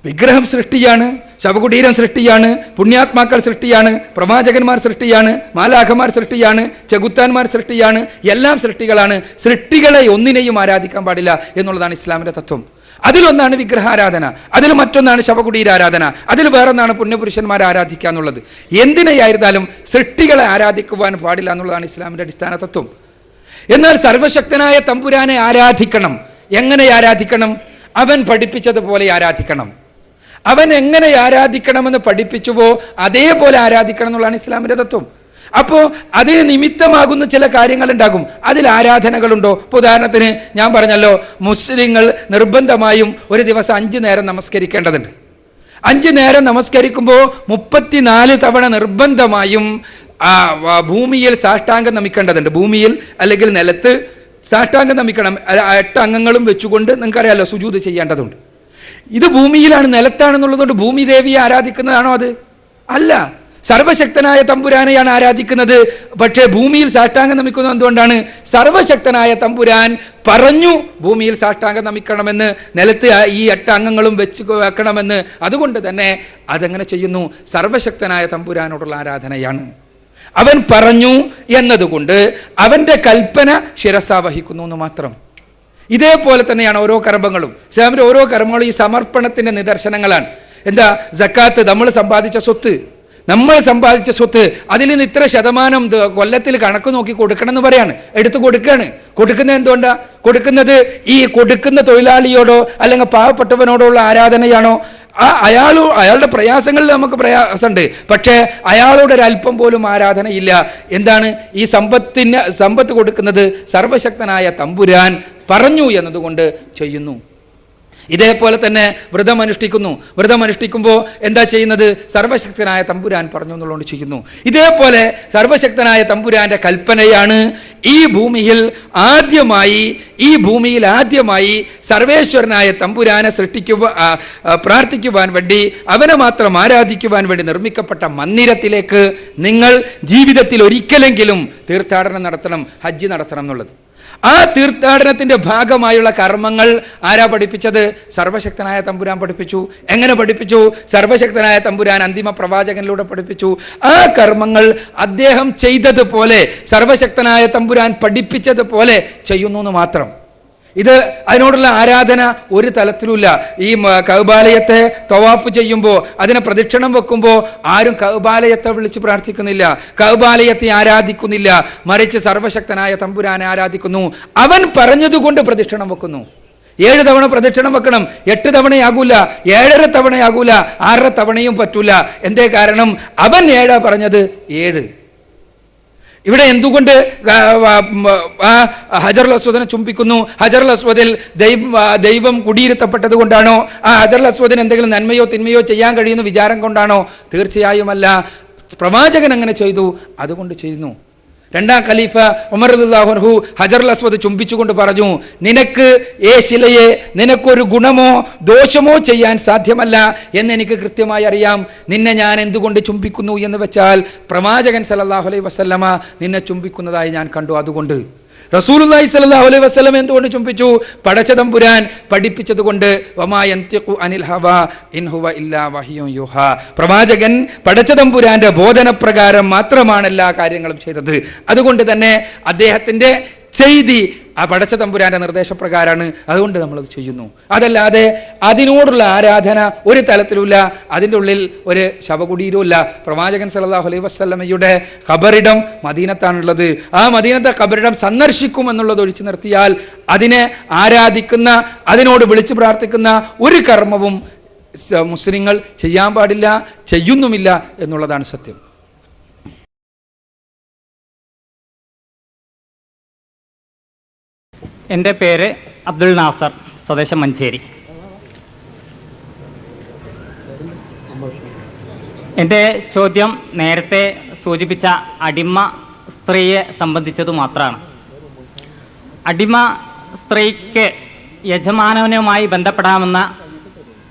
വിഗ്രഹം സൃഷ്ടിയാണ്, ശവകുടീരം സൃഷ്ടിയാണ്, പുണ്യാത്മാക്കൾ സൃഷ്ടിയാണ്, പ്രവാചകന്മാർ സൃഷ്ടിയാണ്, മാലാഖമാർ സൃഷ്ടിയാണ്, ചെകുത്താന്മാർ സൃഷ്ടിയാണ്, എല്ലാം സൃഷ്ടികളാണ്. സൃഷ്ടികളെ ഒന്നിനെയും ആരാധിക്കാൻ പാടില്ല എന്നുള്ളതാണ് ഇസ്ലാമിൻ്റെ തത്വം. അതിലൊന്നാണ് വിഗ്രഹാരാധന, അതിൽ മറ്റൊന്നാണ് ശവകുടീരാരാധന, അതിൽ വേറൊന്നാണ് പുണ്യപുരുഷന്മാരെ ആരാധിക്കുക എന്നുള്ളത്. എന്തിനെയായിരുന്നാലും സൃഷ്ടികളെ ആരാധിക്കുവാൻ പാടില്ല എന്നുള്ളതാണ് ഇസ്ലാമിൻ്റെ അടിസ്ഥാന തത്വം. എന്നാൽ സർവശക്തനായ തമ്പുരാനെ ആരാധിക്കണം. എങ്ങനെ ആരാധിക്കണം? അവൻ പഠിപ്പിച്ചതുപോലെ ആരാധിക്കണം. അവൻ എങ്ങനെ ആരാധിക്കണമെന്ന് പഠിപ്പിച്ചുവോ അതേപോലെ ആരാധിക്കണം എന്നുള്ളതാണ് ഇസ്ലാമിൻ്റെ തത്വം. അപ്പോൾ അതിന് നിമിത്തമാകുന്ന ചില കാര്യങ്ങൾ ഉണ്ടാകും. അതിൽ ആരാധനകളുണ്ടോ? ഇപ്പോൾ ഉദാഹരണത്തിന് ഞാൻ പറഞ്ഞല്ലോ, മുസ്ലിങ്ങൾ നിർബന്ധമായും ഒരു ദിവസം 5 നേരം നമസ്കരിക്കേണ്ടതുണ്ട്. 5 നേരം നമസ്കരിക്കുമ്പോൾ 34 തവണ നിർബന്ധമായും ഭൂമിയിൽ സാഷ്ടാംഗം നമിക്കേണ്ടതുണ്ട്. ഭൂമിയിൽ അല്ലെങ്കിൽ നിലത്ത് സാഷ്ടാംഗം നമിക്കണം. 8 അംഗങ്ങളും വെച്ചുകൊണ്ട് നിങ്ങൾക്കറിയാലോ സുജൂദ് ചെയ്യേണ്ടതുണ്ട്. ഇത് ഭൂമിയിലാണ്, നിലത്താണെന്നുള്ളതുകൊണ്ട് ഭൂമി ദേവിയെ ആരാധിക്കുന്നതാണോ? അത് അല്ല. സർവശക്തനായ തമ്പുരാനെയാണ് ആരാധിക്കുന്നത്. പക്ഷേ ഭൂമിയിൽ സാഷ്ടാംഗം നമിക്കുന്നത് എന്തുകൊണ്ടാണ്? സർവശക്തനായ തമ്പുരാൻ പറഞ്ഞു ഭൂമിയിൽ സാഷ്ടാംഗം നമിക്കണമെന്ന്, നിലത്ത് ഈ 8 അംഗങ്ങളും വെക്കണമെന്ന്. അതുകൊണ്ട് തന്നെ അതെങ്ങനെ ചെയ്യുന്നു? സർവശക്തനായ തമ്പുരാനോടുള്ള ആരാധനയാണ്. അവൻ പറഞ്ഞു എന്നതുകൊണ്ട് അവൻ്റെ കൽപ്പന ശിരസ വഹിക്കുന്നു എന്ന് മാത്രം. ഇതേപോലെ തന്നെയാണ് ഓരോ കർമ്മങ്ങളും. ഇസ്ലാമിൻ്റെ ഓരോ കർമ്മങ്ങളും ഈ സമർപ്പണത്തിൻ്റെ നിദർശനങ്ങളാണ്. എന്താ? സക്കാത്ത്, നമ്മൾ സമ്പാദിച്ച സ്വത്ത് അതിൽ നിന്ന് ഇത്ര ശതമാനം കൊല്ലത്തിൽ കണക്ക് നോക്കി കൊടുക്കണം എന്ന് പറയാണ്. എടുത്തു കൊടുക്കുകയാണ്. കൊടുക്കുന്നത് എന്തുകൊണ്ടാ? കൊടുക്കുന്നത് ഈ കൊടുക്കുന്ന തൊഴിലാളിയോടോ അല്ലെങ്കിൽ പാവപ്പെട്ടവനോടോ ഉള്ള ആരാധനയാണോ? അയാളുടെ പ്രയാസങ്ങളിൽ നമുക്ക് പ്രയാസമുണ്ട്, പക്ഷേ അയാളോട് ഒരല്പം പോലും ആരാധനയില്ല. എന്താണ്? ഈ സമ്പത്ത് കൊടുക്കുന്നത് സർവശക്തനായ തമ്പുരാൻ പറഞ്ഞു എന്നതുകൊണ്ട് ചെയ്യുന്നു. ഇതേപോലെ തന്നെ വ്രതമനുഷ്ഠിക്കുമ്പോൾ എന്താ ചെയ്യുന്നത്? സർവശക്തനായ തമ്പുരാൻ പറഞ്ഞു എന്നുള്ളതുകൊണ്ട് ചെയ്യുന്നു. ഇതേപോലെ സർവശക്തനായ തമ്പുരാന്റെ കൽപ്പനയാണ് ഈ ഭൂമിയിൽ ആദ്യമായി സർവേശ്വരനായ തമ്പുരാനെ പ്രാർത്ഥിക്കുവാൻ വേണ്ടി, അവനെ മാത്രം ആരാധിക്കുവാൻ വേണ്ടി നിർമ്മിക്കപ്പെട്ട മന്ദിരത്തിലേക്ക് നിങ്ങൾ ജീവിതത്തിൽ ഒരിക്കലെങ്കിലും തീർത്ഥാടനം നടത്തണം, ഹജ്ജ് നടത്തണം എന്നുള്ളത്. ആ തീർത്ഥാടനത്തിന്റെ ഭാഗമായുള്ള കർമ്മങ്ങൾ ആരാ പഠിപ്പിച്ചത്? സർവശക്തനായ തമ്പുരാൻ പഠിപ്പിച്ചു. എങ്ങനെ പഠിപ്പിച്ചു? സർവശക്തനായ തമ്പുരാൻ അന്തിമ പ്രവാചകനിലൂടെ പഠിപ്പിച്ചു. ആ കർമ്മങ്ങൾ അദ്ദേഹം ചെയ്തതുപോലെ, സർവശക്തനായ തമ്പുരാൻ പഠിപ്പിച്ചതുപോലെ ചെയ്യുന്നു എന്ന് മാത്രം. അതിനോടുള്ള ആരാധന ഒരു തലത്തിലുമില്ല. ഈ കഅബാലയത്തെ തവാഫ് ചെയ്യുമ്പോൾ, അതിനെ പ്രദക്ഷിണം വെക്കുമ്പോൾ ആരും കഅബാലയത്തെ വിളിച്ച് പ്രാർത്ഥിക്കുന്നില്ല, കഅബാലയത്തെ ആരാധിക്കുന്നില്ല. മറിച്ച് സർവശക്തനായ തമ്പുരാനെ ആരാധിക്കുന്നു. അവൻ പറഞ്ഞതുകൊണ്ട് പ്രദക്ഷിണം വെക്കുന്നു. 7 തവണ പ്രദക്ഷിണം വെക്കണം, 8 തവണയാകൂല, 7.5 തവണയാകൂല, 6 തവണയും പറ്റൂല. എന്തേ കാരണം? അവൻ 7 പറഞ്ഞത് 7. ഇവിടെ എന്തുകൊണ്ട് ഹജറുൽ അസ്വദിനെ ചുംബിക്കുന്നു? ഹജറുൽ അസ്വദിൽ ദൈവം കുടിയിരുത്തപ്പെട്ടത് കൊണ്ടാണോ? ആ ഹജറുൽ അസ്വദിന് എന്തെങ്കിലും നന്മയോ തിന്മയോ ചെയ്യാൻ കഴിയുന്ന വിചാരം കൊണ്ടാണോ? തീർച്ചയായുമല്ല. പ്രവാചകൻ അങ്ങനെ ചെയ്തു, അതുകൊണ്ട് ചെയ്യുന്നു. 2ാം ഖലീഫ ഉമർ റളിയല്ലാഹു അൻഹു ഹജറുൽ അസ്വദ് ചുംബിച്ചുകൊണ്ട് പറഞ്ഞു, നിനക്ക് ശിലയെ നിനക്കൊരു ഗുണമോ ദോഷമോ ചെയ്യാൻ സാധ്യമല്ല എന്നെനിക്ക് കൃത്യമായി അറിയാം. നിന്നെ ഞാൻ എന്തുകൊണ്ട് ചുംബിക്കുന്നു എന്ന് വെച്ചാൽ പ്രവാചകൻ സല്ലല്ലാഹു അലൈഹി വസല്ലമ നിന്നെ ചുംബിക്കുന്നതായി ഞാൻ കണ്ടു. അതുകൊണ്ട് റസൂലുള്ളാഹി സ്വല്ലല്ലാഹു അലൈഹി വസല്ലം എന്തുകൊണ്ട് ചുംബിച്ചു? പടച്ച തമ്പുരാൻ പഠിപ്പിച്ചതുകൊണ്ട്. വമാ യൻതിഖു അനിൽ ഹവാ ഇൻ ഹുവ ഇല്ലാ വഹ്യുൻ യുഹാ. പ്രവാചകൻ പടച്ച തമ്പുരാന്റെ ബോധനപ്രകാരം മാത്രമാണ് എല്ലാ കാര്യങ്ങളും ചെയ്തത്. അതുകൊണ്ട് തന്നെ അദ്ദേഹത്തിന്റെ ചെയ്തി ആ പടച്ച തമ്പുരാന്റെ നിർദ്ദേശപ്രകാരമാണ്. അതുകൊണ്ട് നമ്മളത് ചെയ്യുന്നു. അതല്ലാതെ അതിനോടുള്ള ആരാധന ഒരു തലത്തിലുമില്ല. അതിൻ്റെ ഉള്ളിൽ ഒരു ശവകുടീരവുമില്ല. പ്രവാചകൻ സല്ലല്ലാഹു അലൈഹി വസല്ലമയുടെ ഖബറിടം മദീനത്താണുള്ളത്. ആ മദീനത്തെ ഖബറിടം സന്ദർശിക്കും എന്നുള്ളത് ഒഴിച്ചു നിർത്തിയാൽ അതിനെ ആരാധിക്കുന്ന, അതിനോട് വിളിച്ചു പ്രാർത്ഥിക്കുന്ന ഒരു കർമ്മവും മുസ്ലിങ്ങൾ ചെയ്യാൻ പാടില്ല, ചെയ്യുന്നുമില്ല എന്നുള്ളതാണ് സത്യം. എൻ്റെ പേര് അബ്ദുൽ നാസർ, സ്വദേശം മഞ്ചേരി. എൻ്റെ ചോദ്യം നേരത്തെ സൂചിപ്പിച്ച അടിമ സ്ത്രീയെ സംബന്ധിച്ചത് മാത്രമാണ്. അടിമ സ്ത്രീക്ക് യജമാനനുമായി ബന്ധപ്പെടാമെന്ന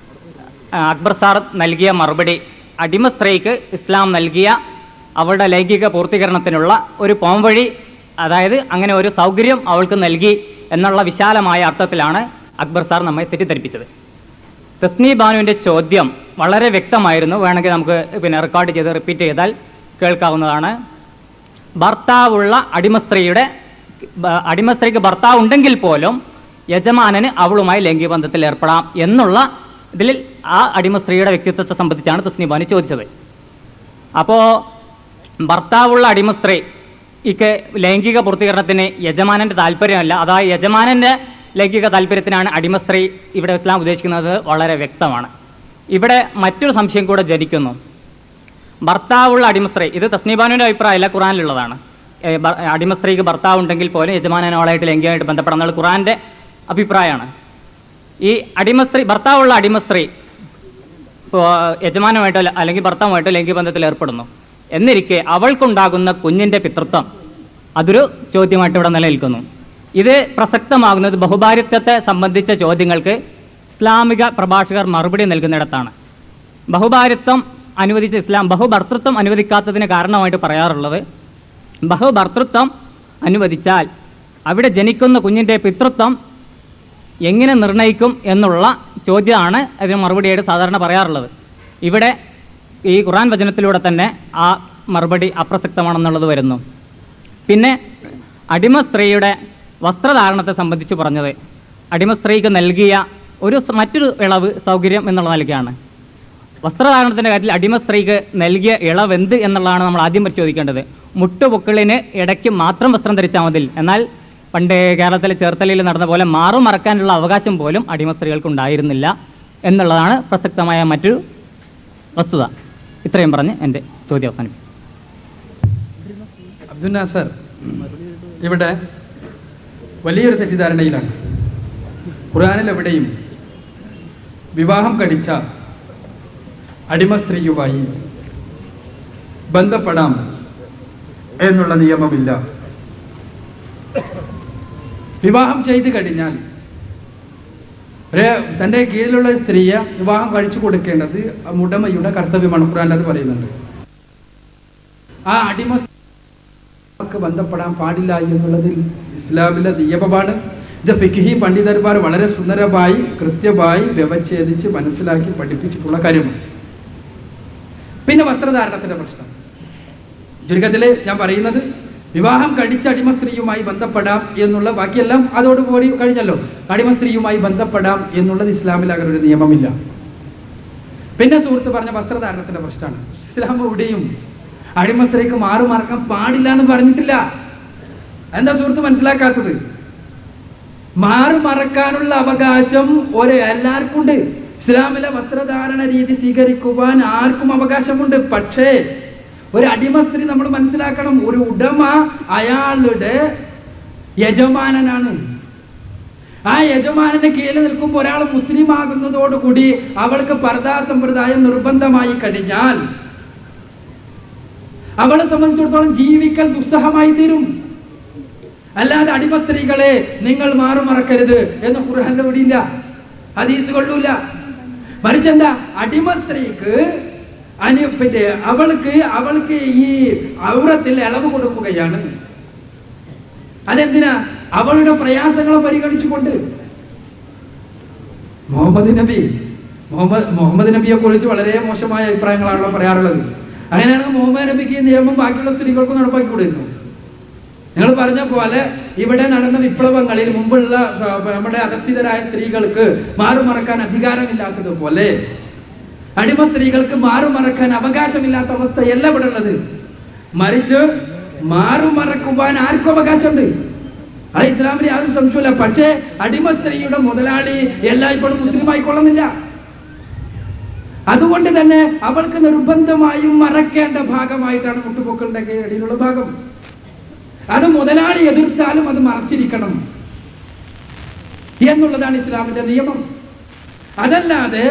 അക്ബർ സാർ നൽകിയ മറുപടി, അടിമ സ്ത്രീക്ക് ഇസ്ലാം നൽകിയ അവളുടെ ലൈംഗിക പൂർത്തീകരണത്തിനുള്ള ഒരു പോംവഴി, അതായത് അങ്ങനെ ഒരു സൗകര്യം അവൾക്ക് നൽകി എന്നുള്ള വിശാലമായ അർത്ഥത്തിലാണ് അക്ബർ സാർ നമ്മെ തെറ്റിദ്ധരിപ്പിച്ചത്. തസ്നി ബാനുവിൻ്റെ ചോദ്യം വളരെ വ്യക്തമായിരുന്നു. വേണമെങ്കിൽ നമുക്ക് റെക്കോർഡ് ചെയ്ത് റിപ്പീറ്റ് ചെയ്താൽ കേൾക്കാവുന്നതാണ്. ഭർത്താവുള്ള അടിമസ്ത്രീക്ക് ഭർത്താവ് ഉണ്ടെങ്കിൽ പോലും യജമാനന് അവളുമായി ലൈംഗിക ബന്ധത്തിൽ ഏർപ്പെടാം എന്നുള്ള ഇതിൽ ആ അടിമസ്ത്രീയുടെ വ്യക്തിത്വത്തെ സംബന്ധിച്ചാണ് തസ്നി ബാനു ചോദിച്ചത്. അപ്പോൾ ഭർത്താവുള്ള അടിമസ്ത്രീക്ക് ലൈംഗിക പൂർത്തീകരണത്തിന് യജമാനൻ്റെ താല്പര്യമല്ല, അതായത് യജമാനൻ്റെ ലൈംഗിക താല്പര്യത്തിനാണ് അടിമസ്ത്രീ ഇവിടെ ഇസ്ലാം ഉദ്ദേശിക്കുന്നത് വളരെ വ്യക്തമാണ്. ഇവിടെ മറ്റൊരു സംശയം കൂടെ ജനിക്കുന്നു. ഭർത്താവുള്ള അടിമസ്ത്രീ, ഇത് തസ്നീബാനുവിൻ്റെ അഭിപ്രായമല്ല, ഖുറാനിലുള്ളതാണ്. അടിമസ്ത്രീക്ക് ഭർത്താവ് ഉണ്ടെങ്കിൽ പോലും യജമാനോളായിട്ട് ലൈംഗികമായിട്ട് ബന്ധപ്പെടാം എന്നുള്ള ഖുറാൻ്റെ അഭിപ്രായമാണ്. ഈ ഭർത്താവുള്ള അടിമസ്ത്രീ യജമാനുമായിട്ടോ അല്ലെങ്കിൽ ഭർത്താവുമായിട്ടോ ലൈംഗിക ബന്ധത്തിൽ ഏർപ്പെടുന്നു എന്നിരിക്കെ അവൾക്കുണ്ടാകുന്ന കുഞ്ഞിൻ്റെ പിതൃത്വം അതൊരു ചോദ്യമായിട്ട് ഇവിടെ നിലനിൽക്കുന്നു. ഇത് പ്രസക്തമാകുന്നത് ബഹുഭാര്യത്വത്തെ സംബന്ധിച്ച ചോദ്യങ്ങൾക്ക് ഇസ്ലാമിക പ്രഭാഷകർ മറുപടി നൽകുന്നിടത്താണ്. ബഹുഭാര്യത്വം അനുവദിച്ച ഇസ്ലാം ബഹുഭർത്തൃത്വം അനുവദിക്കാത്തതിന് കാരണമായിട്ട് പറയാറുള്ളത്, ബഹുഭർത്തൃത്വം അനുവദിച്ചാൽ അവിടെ ജനിക്കുന്ന കുഞ്ഞിൻ്റെ പിതൃത്വം എങ്ങനെ നിർണ്ണയിക്കും എന്നുള്ള ചോദ്യമാണ് അതിന് മറുപടിയായിട്ട് സാധാരണ പറയാറുള്ളത്. ഇവിടെ ഈ ഖുർആൻ വചനത്തിലൂടെ തന്നെ ആ മറുപടി അപ്രസക്തമാണെന്നുള്ളത് വരുന്നു. പിന്നെ അടിമ സ്ത്രീയുടെ വസ്ത്രധാരണത്തെ സംബന്ധിച്ച് പറഞ്ഞത്, അടിമ സ്ത്രീക്ക് നൽകിയ മറ്റൊരു ഇളവ് സൗകര്യം എന്നുള്ള നിലയ്ക്കാണ്. വസ്ത്രധാരണത്തിൻ്റെ കാര്യത്തിൽ അടിമ സ്ത്രീക്ക് നൽകിയ ഇളവ് എന്ത് എന്നുള്ളതാണ് നമ്മൾ ആദ്യം പരിശോധിക്കേണ്ടത്. മുട്ടുപൊക്കിളിന് ഇടയ്ക്ക് മാത്രം വസ്ത്രം ധരിച്ചാൽ മതി. എന്നാൽ പണ്ട് കേരളത്തിലെ ചേർത്തലയിൽ നടന്ന പോലെ മറക്കാനുള്ള അവകാശം പോലും അടിമ സ്ത്രീകൾക്ക് ഉണ്ടായിരുന്നില്ല എന്നുള്ളതാണ് പ്രസക്തമായ മറ്റൊരു വസ്തുത. ഇത്രയും പറഞ്ഞ് എൻ്റെ ചോദ്യം അവസാനിപ്പിക്കും. അബ്ദുൽ നാസർ ഇവിടെ വലിയൊരു തെറ്റിദ്ധാരണയിലാണ്. ഖുർആനിൽ എവിടെയും വിവാഹം കഴിച്ച അടിമ സ്ത്രീയുമായി ബന്ധപ്പെടാം എന്നുള്ള നിയമമില്ല. വിവാഹം ചെയ്തു കഴിഞ്ഞാൽ തൻ്റെ കീഴിലുള്ള സ്ത്രീയെ വിവാഹം കഴിച്ചു കൊടുക്കേണ്ടത് ഉടമയുടെ കർത്തവ്യമാണ്. ഖുർആനിൽ അത് പറയുന്നുണ്ട്. ആ അടിമ ബന്ധപ്പെടാൻ പാടില്ല എന്നുള്ളതിൽ ഇസ്ലാമിലെ നിയമമാണ്. ഇത് ഫിഖ്ഹി പണ്ഡിതന്മാർ വളരെ സുന്ദരമായി കൃത്യമായി വ്യവച്ഛേദിച്ച് മനസ്സിലാക്കി പഠിപ്പിച്ചിട്ടുള്ള കാര്യമാണ്. പിന്നെ വസ്ത്രധാരണത്തിന്റെ പ്രശ്നം, ചുരുക്കത്തിൽ ഞാൻ പറയുന്നത്, വിവാഹം കഴിച്ച അടിമ സ്ത്രീയുമായി ബന്ധപ്പെടാം എന്നുള്ള, ബാക്കിയെല്ലാം അതോടുകൂടി കഴിഞ്ഞല്ലോ. അടിമ സ്ത്രീയുമായി ബന്ധപ്പെടാം എന്നുള്ളത് ഇസ്ലാമിൽ അങ്ങനെ ഒരു നിയമമില്ല. പിന്നെ സുഹൃത്ത് പറഞ്ഞ വസ്ത്രധാരണത്തിന്റെ പ്രശ്നമാണ്. ഇസ്ലാം എവിടെയും അടിമ സ്ത്രീക്ക് മറക്കാൻ പാടില്ല എന്ന് പറഞ്ഞിട്ടില്ല. എന്താ സുഹൃത്ത് മനസ്സിലാക്കാത്തത്? മറക്കാനുള്ള അവകാശം എല്ലാവർക്കും ഉണ്ട്. ഇസ്ലാമിലെ വസ്ത്രധാരണ രീതി സ്വീകരിക്കുവാൻ ആർക്കും അവകാശമുണ്ട്. പക്ഷേ ഒരു അടിമ സ്ത്രീ നമ്മൾ മനസ്സിലാക്കണം, ഒരു ഉടമ അയാളുടെ യജമാനനാണ്. ആ യജമാനന്റെ കീഴിൽ നിൽക്കുമ്പോൾ ഒരാൾ മുസ്ലിം ആകുന്നതോടുകൂടി അവൾക്ക് പർദാ സമ്പ്രദായം നിർബന്ധമായി കഴിഞ്ഞാൽ അവളെ സംബന്ധിച്ചിടത്തോളം ജീവിക്കൽ ദുസ്സഹമായി തീരും. അല്ലാതെ അടിമ സ്ത്രീകളെ നിങ്ങൾ മറക്കരുത് എന്ന് ഖുർആനിൽ എവിടെയില്ല, ഹദീസ് കൊള്ളൂല. മറിച്ചെന്താ, അടിമ സ്ത്രീക്ക് അവൾക്ക് ഈ ഔറത്തിൽ ഇളവ് കൊടുക്കുകയാണ്. അതെന്തിനാ? അവളുടെ പ്രയാസങ്ങളെ പരിഗണിച്ചുകൊണ്ട്. മുഹമ്മദ് നബിയെ കുറിച്ച് വളരെ മോശമായ അഭിപ്രായങ്ങളാണല്ലോ പറയാറുള്ളത്. അങ്ങനെയാണ് മുഹമ്മദ് നബിക്ക് നിയമം ബാക്കിയുള്ള സ്ത്രീകൾക്കും നടപ്പാക്കിക്കൊണ്ടിരുന്നു. നിങ്ങൾ പറഞ്ഞ പോലെ ഇവിടെ നടന്ന വിപ്ലവങ്ങളിൽ മുമ്പുള്ള നമ്മുടെ അധസ്ഥിതരായ സ്ത്രീകൾക്ക് മറക്കാൻ അധികാരമില്ലാത്തതുപോലെ അടിമ സ്ത്രീകൾക്ക് മറക്കാൻ അവകാശമില്ലാത്ത അവസ്ഥയല്ല ഇവിടെ ഉള്ളത്. മറിച്ച് മറക്കുവാൻ ആർക്കും അവകാശമുണ്ട്. അത് ഇസ്ലാമിൽ യാതൊരു സംശയമില്ല. പക്ഷേ അടിമ സ്ത്രീയുടെ മുതലാളി എല്ലായ്പ്പോഴും മുസ്ലിം ആയിക്കൊള്ളുന്നില്ല. അതുകൊണ്ട് തന്നെ അവൾക്ക് നിർബന്ധമായും മറക്കേണ്ട ഭാഗമായിട്ടാണ് മുട്ടുപൊക്കളുടെ ഇടയിലുള്ള ഭാഗം. അത് മുതലാളി എതിർത്താലും അത് മറച്ചിരിക്കണം എന്നുള്ളതാണ് ഇസ്ലാമിന്റെ നിയമം. അതല്ലാതെ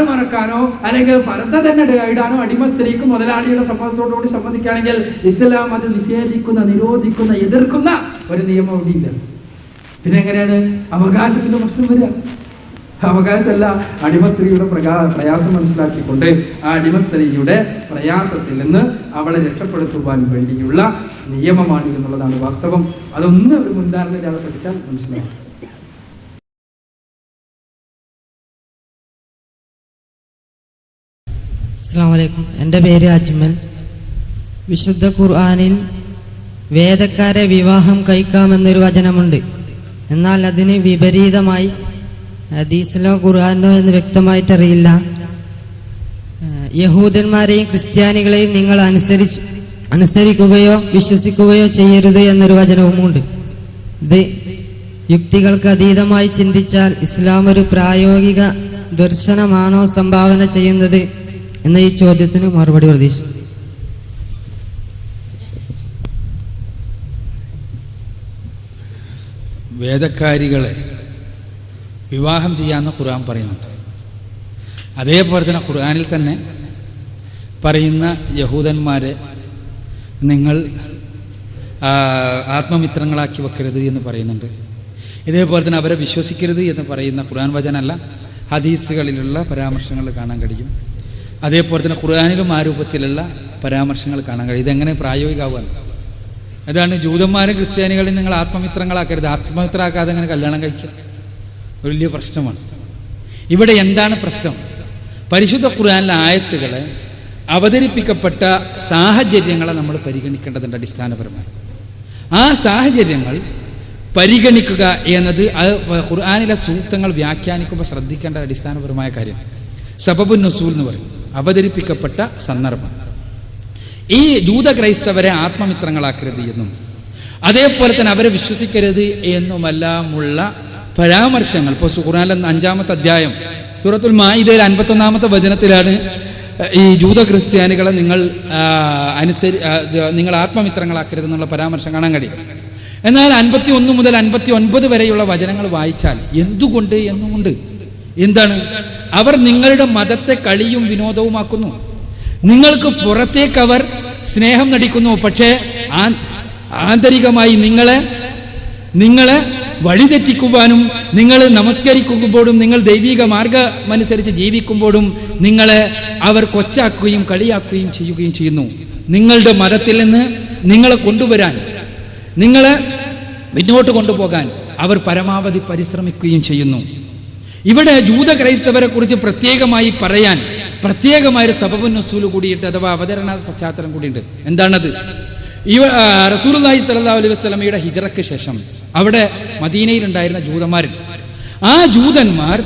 മറക്കാനോ അല്ലെങ്കിൽ പർദ്ദ തന്നെ ഇടാനോ അടിമ സ്ത്രീക്ക് മുതലാളിയുടെ സമ്മതത്തോടുകൂടി സമ്മതിക്കുകയാണെങ്കിൽ ഇസ്ലാം അത് നിരോധിക്കുന്ന എതിർക്കുന്ന ഒരു നിയമം ഇല്ല. പിന്നെ എങ്ങനെയാണ് അവകാശത്തിന്റെ പ്രശ്നം വരിക? അവകാശമല്ല, അടിമസ്ത്രീയുടെ പ്രയാസം മനസ്സിലാക്കിക്കൊണ്ട് ആ അടിമസ്ത്രീയുടെ പ്രയാസത്തിൽ നിന്ന് അവളെ രക്ഷപ്പെടുത്തുവാൻ വേണ്ടിയുള്ള നിയമമാണ് എന്നുള്ളതാണ് വാസ്തവം. അതൊന്ന് ഒരു മുൻധാരണയില്ലാതെ പഠിച്ചാൽ മനസ്സിലാവും. അസ്സലാമു അലൈക്കും. എൻ്റെ പേര് അജ്മൽ. വിശുദ്ധ ഖുർആനിൽ വേദക്കാരെ വിവാഹം കഴിക്കാമെന്നൊരു വചനമുണ്ട്. എന്നാൽ അതിന് വിപരീതമായി ഹദീസിലോ ഖുർആനിലോ എന്ന് വ്യക്തമായിട്ടറിയില്ല, യഹൂദന്മാരെയും ക്രിസ്ത്യാനികളെയും നിങ്ങൾ അനുസരിക്കുകയോ വിശ്വസിക്കുകയോ ചെയ്യരുത് എന്നൊരു വചനവുമുണ്ട്. ഇത് യുക്തികൾക്ക് അതീതമായി ചിന്തിച്ചാൽ ഇസ്ലാം ഒരു പ്രായോഗിക ദർശനമാണോ സംഭാവന ചെയ്യുന്നത് എന്ന ഈ ചോദ്യത്തിന് മറുപടി പ്രതീക്ഷിച്ചു. വേദക്കാരികളെ വിവാഹം ചെയ്യാമെന്ന് ഖുർആൻ പറയുന്നുണ്ട്. അതേപോലെ തന്നെ ഖുർആനിൽ തന്നെ പറയുന്ന യഹൂദന്മാരെ നിങ്ങൾ ആത്മമിത്രങ്ങളാക്കി വെക്കരുത് എന്ന് പറയുന്നുണ്ട്. ഇതേപോലെ തന്നെ അവരെ വിശ്വസിക്കരുത് എന്ന് പറയുന്ന ഖുർആൻ വചനമല്ല, ഹദീസുകളിലുള്ള പരാമർശങ്ങൾ കാണാൻ കഴിയും. അതേപോലെ തന്നെ ഖുർആനിലും ആ രൂപത്തിലുള്ള പരാമർശങ്ങൾ കാണാൻ കഴിയും. ഇതെങ്ങനെ പ്രായോഗികമാവുകയാണ്? അതാണ് ജൂതന്മാരും ക്രിസ്ത്യാനികളെയും നിങ്ങൾ ആത്മമിത്രങ്ങളാക്കരുത്. ആത്മമിത്രമാക്കാതെ അങ്ങനെ കല്യാണം കഴിക്കുക വലിയ പ്രശ്നമാണ്. ഇവിടെ എന്താണ് പ്രശ്നം? പരിശുദ്ധ ഖുർആനിലെ ആയത്തുകളെ അവതരിപ്പിക്കപ്പെട്ട സാഹചര്യങ്ങളെ നമ്മൾ പരിഗണിക്കേണ്ടതുണ്ട്. അടിസ്ഥാനപരമായി ആ സാഹചര്യങ്ങൾ പരിഗണിക്കുക എന്നത് അത് ഖുർആനിലെ സൂക്തങ്ങൾ വ്യാഖ്യാനിക്കുമ്പോൾ ശ്രദ്ധിക്കേണ്ട അടിസ്ഥാനപരമായ കാര്യം. സബബുൻ നുസൂൽ എന്ന് പറയും, അവതരിപ്പിക്കപ്പെട്ട സന്ദർഭം. ഈ ജൂത ക്രൈസ്തവരെ ആത്മമിത്രങ്ങളാക്കരുത് എന്നും അതേപോലെ തന്നെ അവരെ വിശ്വസിക്കരുത് എന്നുമെല്ലാമുള്ള പരാമർശങ്ങൾ ഇപ്പോൾ ഖുർആനിലെ 5-ാമത്തെ അധ്യായം സൂറത്തുൽ മാഇദയിൽ 51-ാമത്തെ വചനത്തിലാണ് ഈ ജൂത ക്രിസ്ത്യാനികളെ നിങ്ങൾ ആത്മമിത്രങ്ങളാക്കരുത് എന്നുള്ള പരാമർശം കാണാൻ കഴിയും. എന്നാൽ 51 മുതൽ 59 വരെയുള്ള വചനങ്ങൾ വായിച്ചാൽ എന്തുകൊണ്ട് എന്നുമുണ്ട്. എന്താണ്? അവർ നിങ്ങളുടെ മതത്തെ കളിയും വിനോദവുമാക്കുന്നു. നിങ്ങൾക്ക് പുറത്തേക്ക് അവർ സ്നേഹം നടിക്കുന്നു, പക്ഷേ ആന്തരികമായി നിങ്ങളെ വഴിതെറ്റിക്കുവാനും നിങ്ങൾ നമസ്കരിക്കുമ്പോഴും നിങ്ങൾ ദൈവിക മാർഗമനുസരിച്ച് ജീവിക്കുമ്പോഴും നിങ്ങളെ അവർ കൊച്ചാക്കുകയും കളിയാക്കുകയും ചെയ്യുന്നു. നിങ്ങളുടെ മതത്തിൽ നിന്ന് നിങ്ങളെ കൊണ്ടുവരാൻ, നിങ്ങളെ മുന്നോട്ട് കൊണ്ടുപോകാൻ അവർ പരമാവധി പരിശ്രമിക്കുകയും ചെയ്യുന്നു. ഇവിടെ ജൂത ക്രൈസ്തവരെ കുറിച്ച് പ്രത്യേകമായി പറയാൻ പ്രത്യേകമായൊരു സബബുൻ നുസൂൽ കൂടിയിട്ട് അഥവാ അവതരണ പശ്ചാത്തലം കൂടിയുണ്ട്. എന്താണത്? റസൂലുള്ളാഹി സ്വല്ലല്ലാഹു അലൈഹി വസല്ലമയുടെ ഹിജ്റയ്ക്ക് ശേഷം അവിടെ മദീനയിലുണ്ടായിരുന്ന ജൂതന്മാരുണ്ട്. ആ ജൂതന്മാർ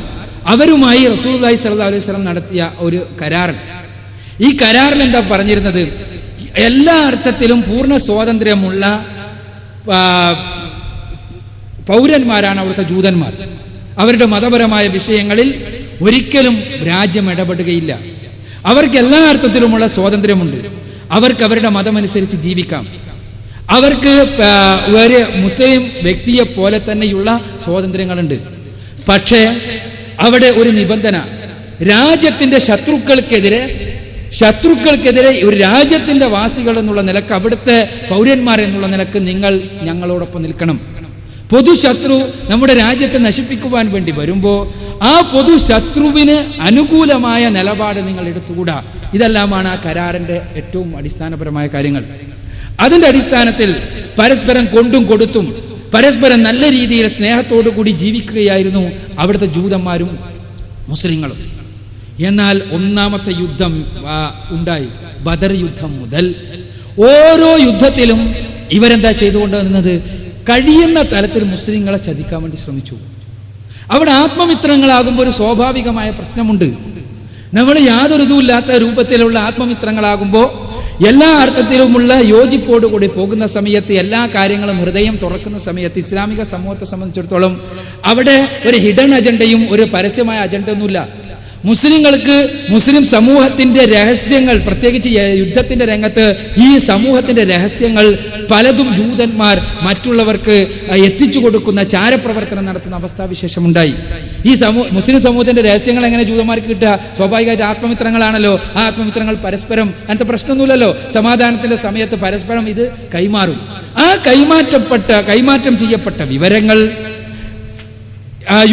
അവരുമായി റസൂലുള്ളാഹി സ്വല്ലല്ലാഹു അലൈഹി വസല്ലം നടത്തിയ ഒരു കരാറുണ്ട്. ഈ കരാറിൽ എന്താ പറഞ്ഞിരുന്നത്? എല്ലാ അർത്ഥത്തിലും പൂർണ്ണ സ്വാതന്ത്ര്യമുള്ള പൗരന്മാരാണ് അവിടുത്തെ ജൂതന്മാർ. അവരുടെ മതപരമായ വിഷയങ്ങളിൽ ഒരിക്കലും രാജ്യം ഇടപെടുകയില്ല. അവർക്ക് എല്ലാ അർത്ഥത്തിലുമുള്ള സ്വാതന്ത്ര്യമുണ്ട്. അവർക്ക് അവരുടെ മതമനുസരിച്ച് ജീവിക്കാം. അവർക്ക് ഒരു മുസ്ലിം വ്യക്തിയെ പോലെ തന്നെയുള്ള സ്വാതന്ത്ര്യങ്ങളുണ്ട്. പക്ഷേ അവിടെ ഒരു നിബന്ധന, രാജ്യത്തിന്റെ ശത്രുക്കൾക്കെതിരെ ഒരു രാജ്യത്തിന്റെ വാസികൾ എന്നുള്ള നിലക്ക്, അവിടുത്തെ പൗരന്മാർ എന്നുള്ള നിലക്ക് നിങ്ങൾ ഞങ്ങളോടൊപ്പം നിൽക്കണം. പൊതുശത്രു നമ്മുടെ രാജ്യത്തെ നശിപ്പിക്കുവാൻ വേണ്ടി വരുമ്പോൾ ആ പൊതുശത്രുവിന് അനുകൂലമായ നിലപാട് നിങ്ങൾ എടുത്തുകൂടാ. ഇതെല്ലാമാണ് ആ കരാറിന്റെ ഏറ്റവും അടിസ്ഥാനപരമായ കാര്യങ്ങൾ. അതിന്റെ അടിസ്ഥാനത്തിൽ പരസ്പരം കൊണ്ടും കൊടുത്തും പരസ്പരം നല്ല രീതിയിൽ സ്നേഹത്തോടു കൂടി ജീവിക്കുകയായിരുന്നു അവിടുത്തെ ജൂതന്മാരും മുസ്ലിങ്ങളും. എന്നാൽ ഒന്നാമത്തെ യുദ്ധം ഉണ്ടായി, ബദർ യുദ്ധം മുതൽ ഓരോ യുദ്ധത്തിലും ഇവരെന്താ ചെയ്തുകൊണ്ടിരുന്നത്? കഴിയുന്ന തലത്തിൽ മുസ്ലിങ്ങളെ ചതിക്കാൻ വേണ്ടി ശ്രമിച്ചു. അവിടെ ആത്മമിത്രങ്ങളാകുമ്പോൾ ഒരു സ്വാഭാവികമായ പ്രശ്നമുണ്ട്. നമ്മൾ യാതൊരു ഇതുമില്ലാത്ത രൂപത്തിലുള്ള ആത്മമിത്രങ്ങളാകുമ്പോൾ എല്ലാ അർത്ഥത്തിലുമുള്ള യോജിപ്പോടുകൂടി പോകുന്ന സമയത്ത്, എല്ലാ കാര്യങ്ങളും ഹൃദയം തുറക്കുന്ന സമയത്ത് ഇസ്ലാമിക സമൂഹത്തെ സംബന്ധിച്ചിടത്തോളം അവിടെ ഒരു ഹിഡൻ അജണ്ടയും ഒരു പരസ്യമായ അജണ്ട ഒന്നുമില്ല. മുസ്ലിങ്ങൾക്ക് മുസ്ലിം സമൂഹത്തിന്റെ രഹസ്യങ്ങൾ, പ്രത്യേകിച്ച് യുദ്ധത്തിന്റെ രംഗത്ത് ഈ സമൂഹത്തിന്റെ രഹസ്യങ്ങൾ പലതും ജൂതന്മാർ മറ്റുള്ളവർക്ക് എത്തിച്ചു കൊടുക്കുന്ന ചാരപ്രവർത്തനം നടത്തുന്ന അവസ്ഥാവിശേഷമുണ്ടായി. ഈ മുസ്ലിം സമൂഹത്തിന്റെ രഹസ്യങ്ങൾ എങ്ങനെ ജൂതന്മാർക്ക് കിട്ടുക? സ്വാഭാവികമായിട്ട് ആത്മമിത്രങ്ങളാണല്ലോ. ആ ആത്മമിത്രങ്ങൾ പരസ്പരം, അങ്ങനത്തെ പ്രശ്നമൊന്നുമില്ലല്ലോ, സമാധാനത്തിന്റെ സമയത്ത് പരസ്പരം ഇത് കൈമാറും. ആ കൈമാറ്റം ചെയ്യപ്പെട്ട വിവരങ്ങൾ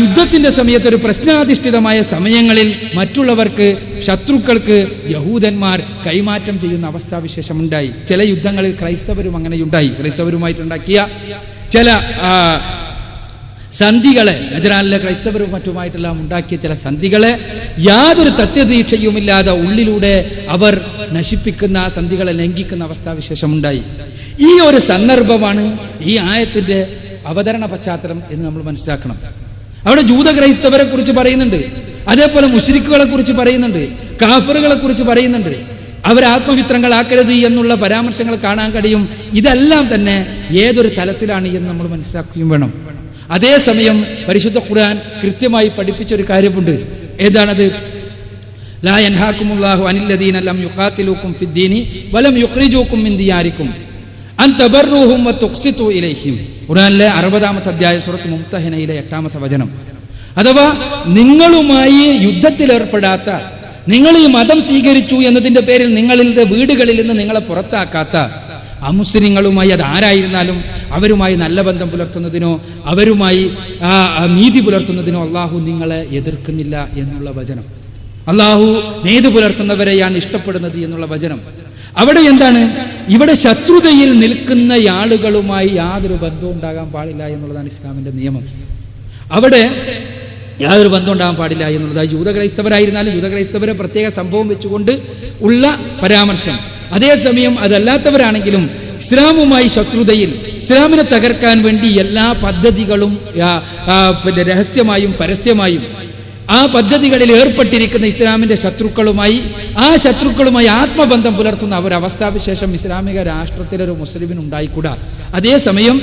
യുദ്ധത്തിന്റെ സമയത്ത് ഒരു പ്രശ്നാധിഷ്ഠിതമായ സമയങ്ങളിൽ മറ്റുള്ളവർക്ക്, ശത്രുക്കൾക്ക് യഹൂദന്മാർ കൈമാറ്റം ചെയ്യുന്ന അവസ്ഥാവിശേഷമുണ്ടായി. ചില യുദ്ധങ്ങളിൽ ക്രൈസ്തവരും അങ്ങനെയുണ്ടായി. ക്രൈസ്തവരുമായിട്ടുണ്ടാക്കിയ ചില സന്ധികളെ, നജറാനിലെ ക്രൈസ്തവരും മറ്റുമായിട്ടെല്ലാം ഉണ്ടാക്കിയ ചില സന്ധികളെ യാതൊരു തത്വദീക്ഷയുമില്ലാതെ ഉള്ളിലൂടെ അവർ നശിപ്പിക്കുന്ന, സന്ധികളെ ലംഘിക്കുന്ന അവസ്ഥാവിശേഷമുണ്ടായി. ഈ ഒരു സന്ദർഭമാണ് ഈ ആയത്തിന്റെ അവതരണ പശ്ചാത്തലം എന്ന് നമ്മൾ മനസ്സിലാക്കണം. അവിടെ ജൂത ക്രൈസ്തവരെ കുറിച്ച് പറയുന്നുണ്ട്, അതേപോലെ മുശ്രിക്കുകളെ കുറിച്ച് പറയുന്നുണ്ട്, കാഫറുകളെ കുറിച്ച് പറയുന്നുണ്ട്. അവരെ ആത്മമിത്രങ്ങളാക്കരുത് എന്നുള്ള പരാമർശങ്ങൾ കാണാൻ കഴിയും. ഇതെല്ലാം തന്നെ ഏതൊരു തലത്തിലാണ് എന്ന് നമ്മൾ മനസ്സിലാക്കുകയും വേണം. അതേസമയം പരിശുദ്ധ ഖുർആൻ കൃത്യമായി പഠിപ്പിച്ച ഒരു കാര്യമുണ്ട്. ഏതാണത്? ലാ യൻഹാകുമുല്ലാഹു അനില്ലദീന ലം യുഖാതിലൂകും ഫിദ്ദീനി വലം യുഖ്രിജൂകും മിൻ ദിയാരികും അൻ തബർറുഹും വതുഖ്സിതു ഇലൈഹിം. ഖുർആനിലെ 60-ാമത്തെ അധ്യായം സൂറത്ത് മുംതഹിനയിലെ 8-ാമത്തെ വചനം. അഥവാ നിങ്ങളുമായി യുദ്ധത്തിലേർപ്പെടാത്ത, നിങ്ങൾ ഈ മതം സ്വീകരിച്ചു എന്നതിന്റെ പേരിൽ നിങ്ങളുടെ വീടുകളിൽ നിന്ന് നിങ്ങളെ പുറത്താക്കാത്ത അമുസ്ലിങ്ങളുമായി, അത് ആരായിരുന്നാലും അവരുമായി നല്ല ബന്ധം പുലർത്തുന്നതിനോ അവരുമായി നീതി പുലർത്തുന്നതിനോ അള്ളാഹു നിങ്ങളെ എതിർക്കുന്നില്ല എന്നുള്ള വചനം. അള്ളാഹു നീതി പുലർത്തുന്നവരെയാണ് ഇഷ്ടപ്പെടുന്നത് എന്നുള്ള വചനം. അവിടെ എന്താണ്? ഇവിടെ ശത്രുതയിൽ നിൽക്കുന്ന ആളുകളുമായി യാതൊരു ബന്ധവും ഉണ്ടാകാൻ പാടില്ല എന്നുള്ളതാണ് ഇസ്ലാമിന്റെ നിയമം. അവിടെ യാതൊരു ബന്ധം ഉണ്ടാകാൻ പാടില്ല എന്നുള്ളതായി ജൂത ക്രൈസ്തവരായിരുന്നാലും ജൂത ക്രൈസ്തവരെ പ്രത്യേക സംഭവം വെച്ചുകൊണ്ട് ഉള്ള പരാമർശം. അതേസമയം അതല്ലാത്തവരാണെങ്കിലും ഇസ്ലാമുമായി ശത്രുതയിൽ, ഇസ്ലാമിനെ തകർക്കാൻ വേണ്ടി എല്ലാ പദ്ധതികളും രഹസ്യമായും പരസ്യമായും ആ പദ്ധതികളിൽ ഏർപ്പെട്ടിരിക്കുന്ന ഇസ്ലാമിന്റെ ശത്രുക്കളുമായി, ആ ശത്രുക്കളുമായി ആത്മബന്ധം പുലർത്തുന്ന ഒരവസ്ഥാവിശേഷം ഇസ്ലാമിക രാഷ്ട്രത്തിലൊരു മുസ്ലിമിന് ഉണ്ടായിക്കൂടാ. അതേസമയം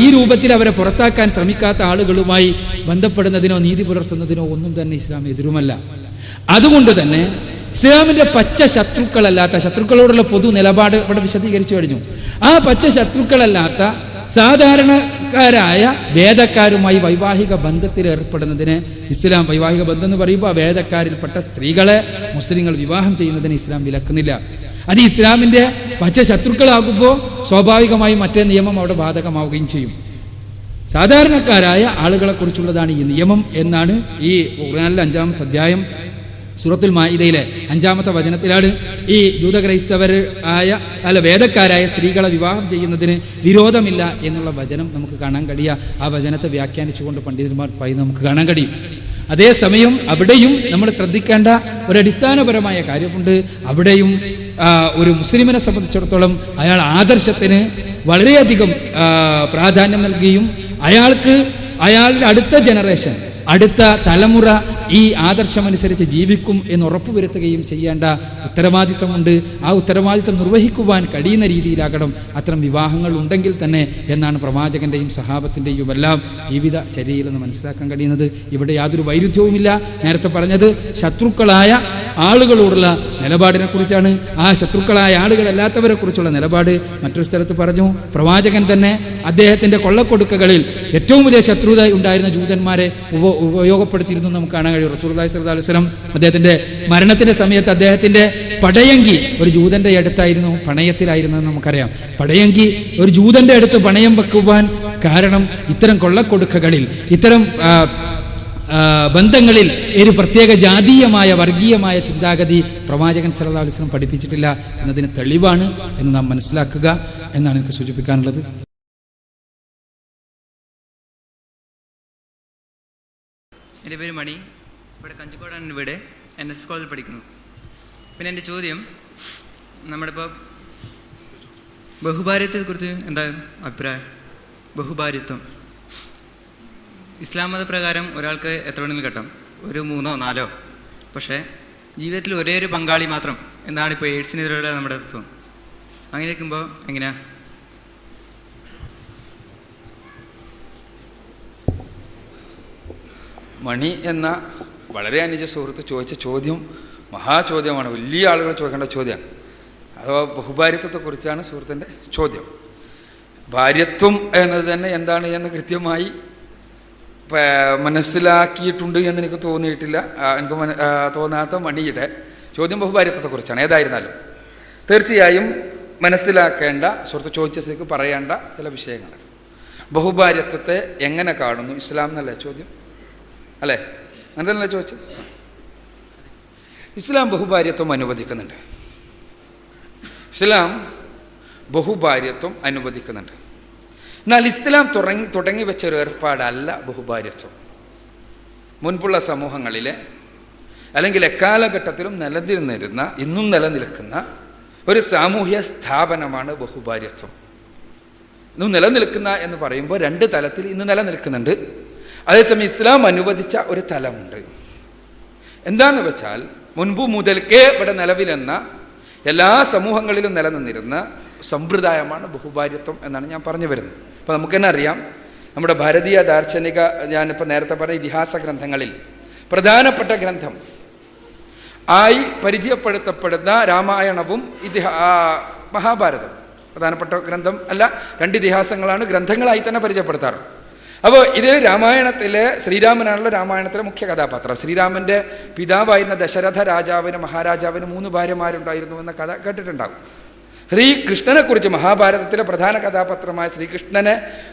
ഈ രൂപത്തിൽ അവരെ പുറത്താക്കാൻ ശ്രമിക്കാത്ത ആളുകളുമായി ബന്ധപ്പെടുന്നതിനോ നീതി പുലർത്തുന്നതിനോ ഒന്നും തന്നെ ഇസ്ലാം എതിരുമല്ല. അതുകൊണ്ട് തന്നെ ഇസ്ലാമിന്റെ പച്ച ശത്രുക്കളല്ലാത്ത, ശത്രുക്കളോടുള്ള പൊതു നിലപാട് ഇവിടെ വിശദീകരിച്ചു കഴിഞ്ഞു. ആ പച്ച ശത്രുക്കളല്ലാത്ത സാധാരണക്കാരായ വേദക്കാരുമായി വൈവാഹിക ബന്ധത്തിൽ ഏർപ്പെടുന്നതിന് ഇസ്ലാം, വൈവാഹിക ബന്ധം എന്ന് പറയുമ്പോൾ വേദക്കാരിൽപ്പെട്ട സ്ത്രീകളെ മുസ്ലിങ്ങൾ വിവാഹം ചെയ്യുന്നതിന് ഇസ്ലാം വിലക്കുന്നില്ല. അത് ഇസ്ലാമിന്റെ പച്ച ശത്രുക്കളാകുമ്പോൾ സ്വാഭാവികമായും മറ്റേ നിയമം അവിടെ ബാധകമാവുകയും ചെയ്യും. സാധാരണക്കാരായ ആളുകളെ കുറിച്ചുള്ളതാണ് ഈ നിയമം എന്നാണ് ഈ ഖുർആനിലെ 5-ാമത്തെ അധ്യായം സൂറത്തുൽ മാഇദയിലെ 5-ാമത്തെ വചനത്തിലാണ് ഈ ജൂത ക്രൈസ്തവരായ വേദക്കാരായ സ്ത്രീകളെ വിവാഹം ചെയ്യുന്നതിന് വിരോധമില്ല എന്നുള്ള വചനം നമുക്ക് കാണാൻ കഴിയുക. ആ വചനത്തെ വ്യാഖ്യാനിച്ചുകൊണ്ട് പണ്ഡിതന്മാർ പറയുന്നത് നമുക്ക് കാണാൻ കഴിയും. അതേസമയം അവിടെയും നമ്മൾ ശ്രദ്ധിക്കേണ്ട ഒരടിസ്ഥാനപരമായ കാര്യമുണ്ട്. അവിടെയും ഒരു മുസ്ലിമിനെ സംബന്ധിച്ചിടത്തോളം അയാൾ ആദർശത്തിന് വളരെയധികം പ്രാധാന്യം നൽകുകയും അയാളുടെ അടുത്ത ജനറേഷൻ, അടുത്ത തലമുറ ഈ ആദർശമനുസരിച്ച് ജീവിക്കും എന്ന് ഉറപ്പുവരുത്തുകയും ചെയ്യേണ്ട ഉത്തരവാദിത്തമുണ്ട്. ആ ഉത്തരവാദിത്തം നിർവഹിക്കുവാൻ കഴിയുന്ന രീതിയിലാകണം അത്തരം വിവാഹങ്ങൾ ഉണ്ടെങ്കിൽ തന്നെ എന്നാണ് പ്രവാചകന്റെയും സഹാബത്തിൻ്റെയും എല്ലാം ജീവിത ചര്യയിൽ നിന്ന് മനസ്സിലാക്കാൻ കഴിയുന്നത്. ഇവിടെ യാതൊരു വൈരുദ്ധ്യവുമില്ല. നേരത്തെ പറഞ്ഞത് ശത്രുക്കളായ ആളുകളോടുള്ള നിലപാടിനെ കുറിച്ചാണ്. ആ ശത്രുക്കളായ ആളുകളല്ലാത്തവരെ കുറിച്ചുള്ള നിലപാട് മറ്റൊരു സ്ഥലത്ത് പറഞ്ഞു. പ്രവാചകൻ തന്നെ അദ്ദേഹത്തിന്റെ കൊള്ളക്കൊടുക്കകളിൽ ഏറ്റവും വലിയ ശത്രുത ഉണ്ടായിരുന്ന ജൂതന്മാരെ ഉപയോഗപ്പെടുത്തിയിരുന്നു നമുക്ക് കാണാൻ കഴിയും. റസൂലുള്ളാഹി സ്വല്ലല്ലാഹു അലൈഹി വസല്ലം അദ്ദേഹത്തിന്റെ മരണത്തിന്റെ സമയത്ത് അദ്ദേഹത്തിന്റെ പടയങ്കി ഒരു ജൂതന്റെ അടുത്തായിരുന്നു, പണയത്തിലായിരുന്നു എന്ന് നമുക്കറിയാം. പടയങ്കി ഒരു ജൂതന്റെ അടുത്ത് പണയം വെക്കുവാൻ കാരണം ഇത്തരം കൊള്ളക്കൊടുക്കകളിൽ, ഇത്തരം ബന്ധങ്ങളിൽ ഒരു പ്രത്യേക ജാതീയമായ വർഗീയമായ ചിന്താഗതി പ്രവാചകൻ സല്ലല്ലാഹു അലൈഹി വസല്ലം പഠിപ്പിച്ചിട്ടില്ല എന്നതിന് തെളിവാണ് എന്ന് നാം മനസ്സിലാക്കുക എന്നാണ് എനിക്ക് സൂചിപ്പിക്കാനുള്ളത്. എൻ്റെ പേര് മണി, ഇവിടെ കഞ്ചിക്കോടാണ് വീട്, NS കോളേജിൽ പഠിക്കുന്നു. പിന്നെ എൻ്റെ ചോദ്യം, നമ്മളിപ്പോൾ ബഹുഭാര്യത്വത്തെക്കുറിച്ച് എന്താ അഭിപ്രായം? ബഹുഭാര്യത്വം ഇസ്ലാം മതപ്രകാരം ഒരാൾക്ക് എത്ര വേണമെങ്കിലും കെട്ടാം, ഒരു 3 or 4. പക്ഷേ ജീവിതത്തിൽ ഒരേ ഒരു പങ്കാളി മാത്രം എന്നാണ് ഇപ്പോൾ എയ്ഡ്സിനെതിരെയുള്ള നമ്മുടെ തത്വം. അങ്ങനെ ഇരിക്കുമ്പോൾ എങ്ങനെയാ? മണി എന്ന വളരെ അനുജ സുഹൃത്ത് ചോദിച്ച ചോദ്യം മഹാചോദ്യമാണ്. വലിയ ആളുകൾ ചോദിക്കേണ്ട ചോദ്യമാണ്. അഥവാ ബഹുഭാര്യത്വത്തെക്കുറിച്ചാണ് സുഹൃത്തിൻ്റെ ചോദ്യം. ഭാര്യത്വം എന്നത് തന്നെ എന്താണ് എന്ന് കൃത്യമായി മനസ്സിലാക്കിയിട്ടുണ്ട് എന്ന് എനിക്ക് തോന്നിയിട്ടില്ല. എനിക്ക് തോന്നാത്ത മണിയുടെ ചോദ്യം ബഹുഭാര്യത്വത്തെക്കുറിച്ചാണ്. ഏതായിരുന്നാലും തീർച്ചയായും മനസ്സിലാക്കേണ്ട, സുഹൃത്ത് ചോദിച്ചതിലേക്ക് പറയേണ്ട ചില വിഷയങ്ങൾ. ബഹുഭാര്യത്വത്തെ എങ്ങനെ കാണുന്നു ഇസ്ലാം എന്നല്ലേ ചോദ്യം, അല്ലേ? അങ്ങനെ തന്നെയല്ലേ ചോദിച്ചത്? ഇസ്ലാം ബഹുഭാര്യത്വം അനുവദിക്കുന്നുണ്ട്. ഇസ്ലാം ബഹുഭാര്യത്വം അനുവദിക്കുന്നുണ്ട്. എന്നാൽ ഇസ്ലാം തുടങ്ങി വെച്ച ഒരു ഏർപ്പാടല്ല ബഹുഭാര്യത്വം. മുൻപുള്ള സമൂഹങ്ങളിലെ അല്ലെങ്കിൽ എക്കാലഘട്ടത്തിലും നിലനിന്നിരുന്ന, ഇന്നും നിലനിൽക്കുന്ന ഒരു സാമൂഹ്യ സ്ഥാപനമാണ് ബഹുഭാര്യത്വം. ഇന്നും നിലനിൽക്കുന്ന എന്ന് പറയുമ്പോൾ രണ്ട് തലത്തിൽ ഇന്ന് നിലനിൽക്കുന്നുണ്ട്. അതേസമയം ഇസ്ലാം അനുവദിച്ച ഒരു തലമുണ്ട്. എന്താണെന്ന് വെച്ചാൽ മുൻപ് മുതൽക്കേ ഇവിടെ നിലവിലെന്ന എല്ലാ സമൂഹങ്ങളിലും നിലനിന്നിരുന്ന സമ്പ്രദായമാണ് ബഹുഭാര്യത്വം എന്നാണ് ഞാൻ പറഞ്ഞു വരുന്നത്. അപ്പോൾ നമുക്ക് തന്നെ അറിയാം, നമ്മുടെ ഭാരതീയ ദാർശനിക, ഞാനിപ്പോൾ നേരത്തെ പറഞ്ഞ ഇതിഹാസ ഗ്രന്ഥങ്ങളിൽ പ്രധാനപ്പെട്ട ഗ്രന്ഥം ആയി പരിചയപ്പെടുത്തപ്പെടുന്ന രാമായണവും മഹാഭാരതം പ്രധാനപ്പെട്ട ഗ്രന്ഥം അല്ല, രണ്ട് ഇതിഹാസങ്ങളാണ്, ഗ്രന്ഥങ്ങളായി തന്നെ പരിചയപ്പെടുത്താറ്. അപ്പോൾ ഇതിൽ രാമായണത്തിലെ ശ്രീരാമനാണല്ലോ രാമായണത്തിലെ മുഖ്യ കഥാപാത്രം. ശ്രീരാമൻ്റെ പിതാവായിരുന്ന ദശരഥ രാജാവിന്, മഹാരാജാവിന് 3 ഭാര്യമാരുണ്ടായിരുന്നു എന്ന കഥ കേട്ടിട്ടുണ്ടാകും. ശ്രീകൃഷ്ണനെക്കുറിച്ച് മഹാഭാരതത്തിലെ പ്രധാന കഥാപാത്രമായ ശ്രീകൃഷ്ണനെ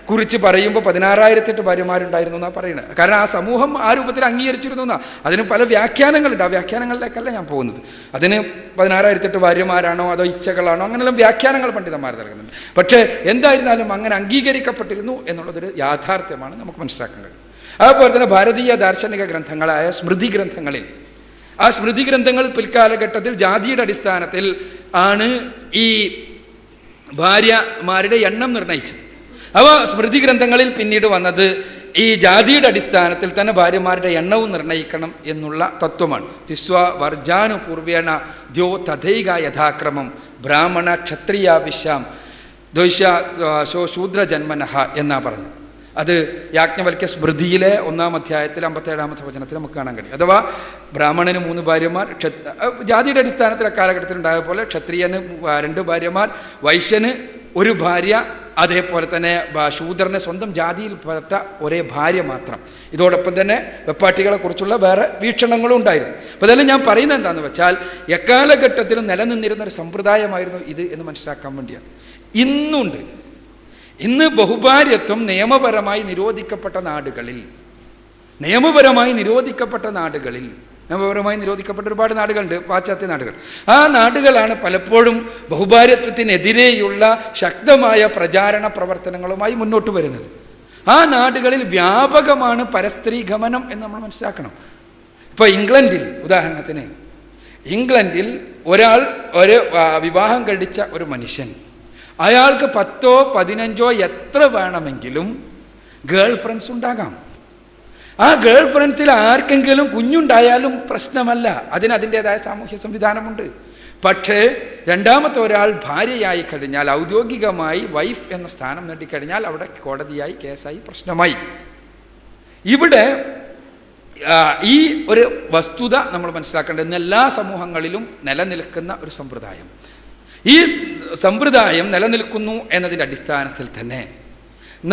കുറിച്ച് പറയുമ്പോൾ 16,008 ഭാര്യമാരുണ്ടായിരുന്നു എന്നാണ് പറയുന്നത്. കാരണം ആ സമൂഹം ആ രൂപത്തിൽ അംഗീകരിച്ചിരുന്നു എന്നാണ്. അതിന് പല വ്യാഖ്യാനങ്ങളുണ്ട്. ആ വ്യാഖ്യാനങ്ങളിലേക്കല്ല ഞാൻ പോകുന്നത്. അതിന് 16,008 ഭാര്യമാരാണോ അതോ ഇച്ഛകളാണോ, അങ്ങനെല്ലാം വ്യാഖ്യാനങ്ങൾ പണ്ഡിതന്മാർ നൽകുന്നുണ്ട്. പക്ഷേ എന്തായിരുന്നാലും അങ്ങനെ അംഗീകരിക്കപ്പെട്ടിരുന്നു എന്നുള്ളതൊരു യാഥാർത്ഥ്യമാണ് നമുക്ക് മനസ്സിലാക്കാൻ കഴിയും. അതുപോലെ തന്നെ ഭാരതീയ ദാർശനിക ഗ്രന്ഥങ്ങളായ സ്മൃതി ഗ്രന്ഥങ്ങളിൽ, ആ സ്മൃതി ഗ്രന്ഥങ്ങൾ പിൽക്കാലഘട്ടത്തിൽ ജാതിയുടെ അടിസ്ഥാനത്തിൽ ആണ് ഈ ഭാര്യമാരുടെ എണ്ണം നിർണയിച്ചത്. അവ സ്മൃതി ഗ്രന്ഥങ്ങളിൽ പിന്നീട് വന്നത് ഈ ജാതിയുടെ അടിസ്ഥാനത്തിൽ തന്നെ ഭാര്യമാരുടെ എണ്ണവും നിർണയിക്കണം എന്നുള്ള തത്വമാണ്. തിസ്വ വർജാനു പൂർവേണ ദ്യോ തഥൈക യഥാക്രമം ബ്രാഹ്മണ ക്ഷത്രിയ വിശ്യാം ദ്വൈഷ ശൂദ്ര ജന്മനഹ എന്നാ പറഞ്ഞത്. അത് യാജ്ഞവൽക്യ സ്മൃതിയിലെ 1-ാം അധ്യായത്തിൽ 57-ാമത്തെ വചനത്തിൽ നമുക്ക് കാണാൻ കഴിയും. അഥവാ ബ്രാഹ്മണന് 3 ഭാര്യമാർ, ജാതിയുടെ അടിസ്ഥാനത്തിൽ അക്കാലഘട്ടത്തിൽ ഉണ്ടായ പോലെ ക്ഷത്രിയന് 2 ഭാര്യമാർ, വൈശ്യന് 1 ഭാര്യ, അതേപോലെ തന്നെ ശൂദ്രന് സ്വന്തം ജാതിയിൽപ്പെട്ട ഒരേ ഭാര്യ മാത്രം. ഇതോടൊപ്പം തന്നെ വെപ്പാട്ടികളെ കുറിച്ചുള്ള വേറെ വീക്ഷണങ്ങളും ഉണ്ടായിരുന്നു. അപ്പോൾ അതെല്ലാം ഞാൻ പറയുന്നത് എന്താണെന്ന് വെച്ചാൽ എക്കാലഘട്ടത്തിലും നിലനിന്നിരുന്ന ഒരു സമ്പ്രദായമായിരുന്നു ഇത് എന്ന് മനസ്സിലാക്കാൻ വേണ്ടിയാണ്. ഇന്നുണ്ട്. ഇന്ന് ബഹുഭാര്യത്വം നിയമപരമായി നിരോധിക്കപ്പെട്ട നാടുകളിൽ നിയമപരമായി നിരോധിക്കപ്പെട്ട ഒരുപാട് നാടുകളുണ്ട്, പാശ്ചാത്യ നാടുകൾ. ആ നാടുകളാണ് പലപ്പോഴും ബഹുഭാര്യത്വത്തിനെതിരെയുള്ള ശക്തമായ പ്രചാരണ പ്രവർത്തനങ്ങളുമായി മുന്നോട്ട് വരുന്നത്. ആ നാടുകളിൽ വ്യാപകമാണ് പരസ്ത്രീ ഗമനം എന്ന് നമ്മൾ മനസ്സിലാക്കണം. ഇപ്പോൾ ഇംഗ്ലണ്ടിൽ, ഉദാഹരണത്തിന് ഇംഗ്ലണ്ടിൽ ഒരു വിവാഹം കഴിച്ച ഒരു മനുഷ്യൻ, അയാൾക്ക് 10ഓ 15ഓ എത്ര വേണമെങ്കിലും ഗേൾ ഫ്രണ്ട്സ് ഉണ്ടാകാം. ആ ഗേൾ ഫ്രണ്ട്സിൽ ആർക്കെങ്കിലും കുഞ്ഞുണ്ടായാലും പ്രശ്നമല്ല, അതിൻ്റേതായ സാമൂഹ്യ സംവിധാനമുണ്ട്. പക്ഷേ രണ്ടാമത്തെ ഒരാൾ ഭാര്യയായി കഴിഞ്ഞാൽ, ഔദ്യോഗികമായി വൈഫ് എന്ന സ്ഥാനം നേടിക്കഴിഞ്ഞാൽ അവിടെ കോടതിയായി, കേസായി, പ്രശ്നമായി. ഇവിടെ ഈ ഒരു വസ്തുത നമ്മൾ മനസ്സിലാക്കേണ്ടത് ഇന്ന് എല്ലാ സമൂഹങ്ങളിലും നിലനിൽക്കുന്ന ഒരു സമ്പ്രദായം. ഈ സമ്പ്രദായം നിലനിൽക്കുന്നു എന്നതിൻ്റെ അടിസ്ഥാനത്തിൽ തന്നെ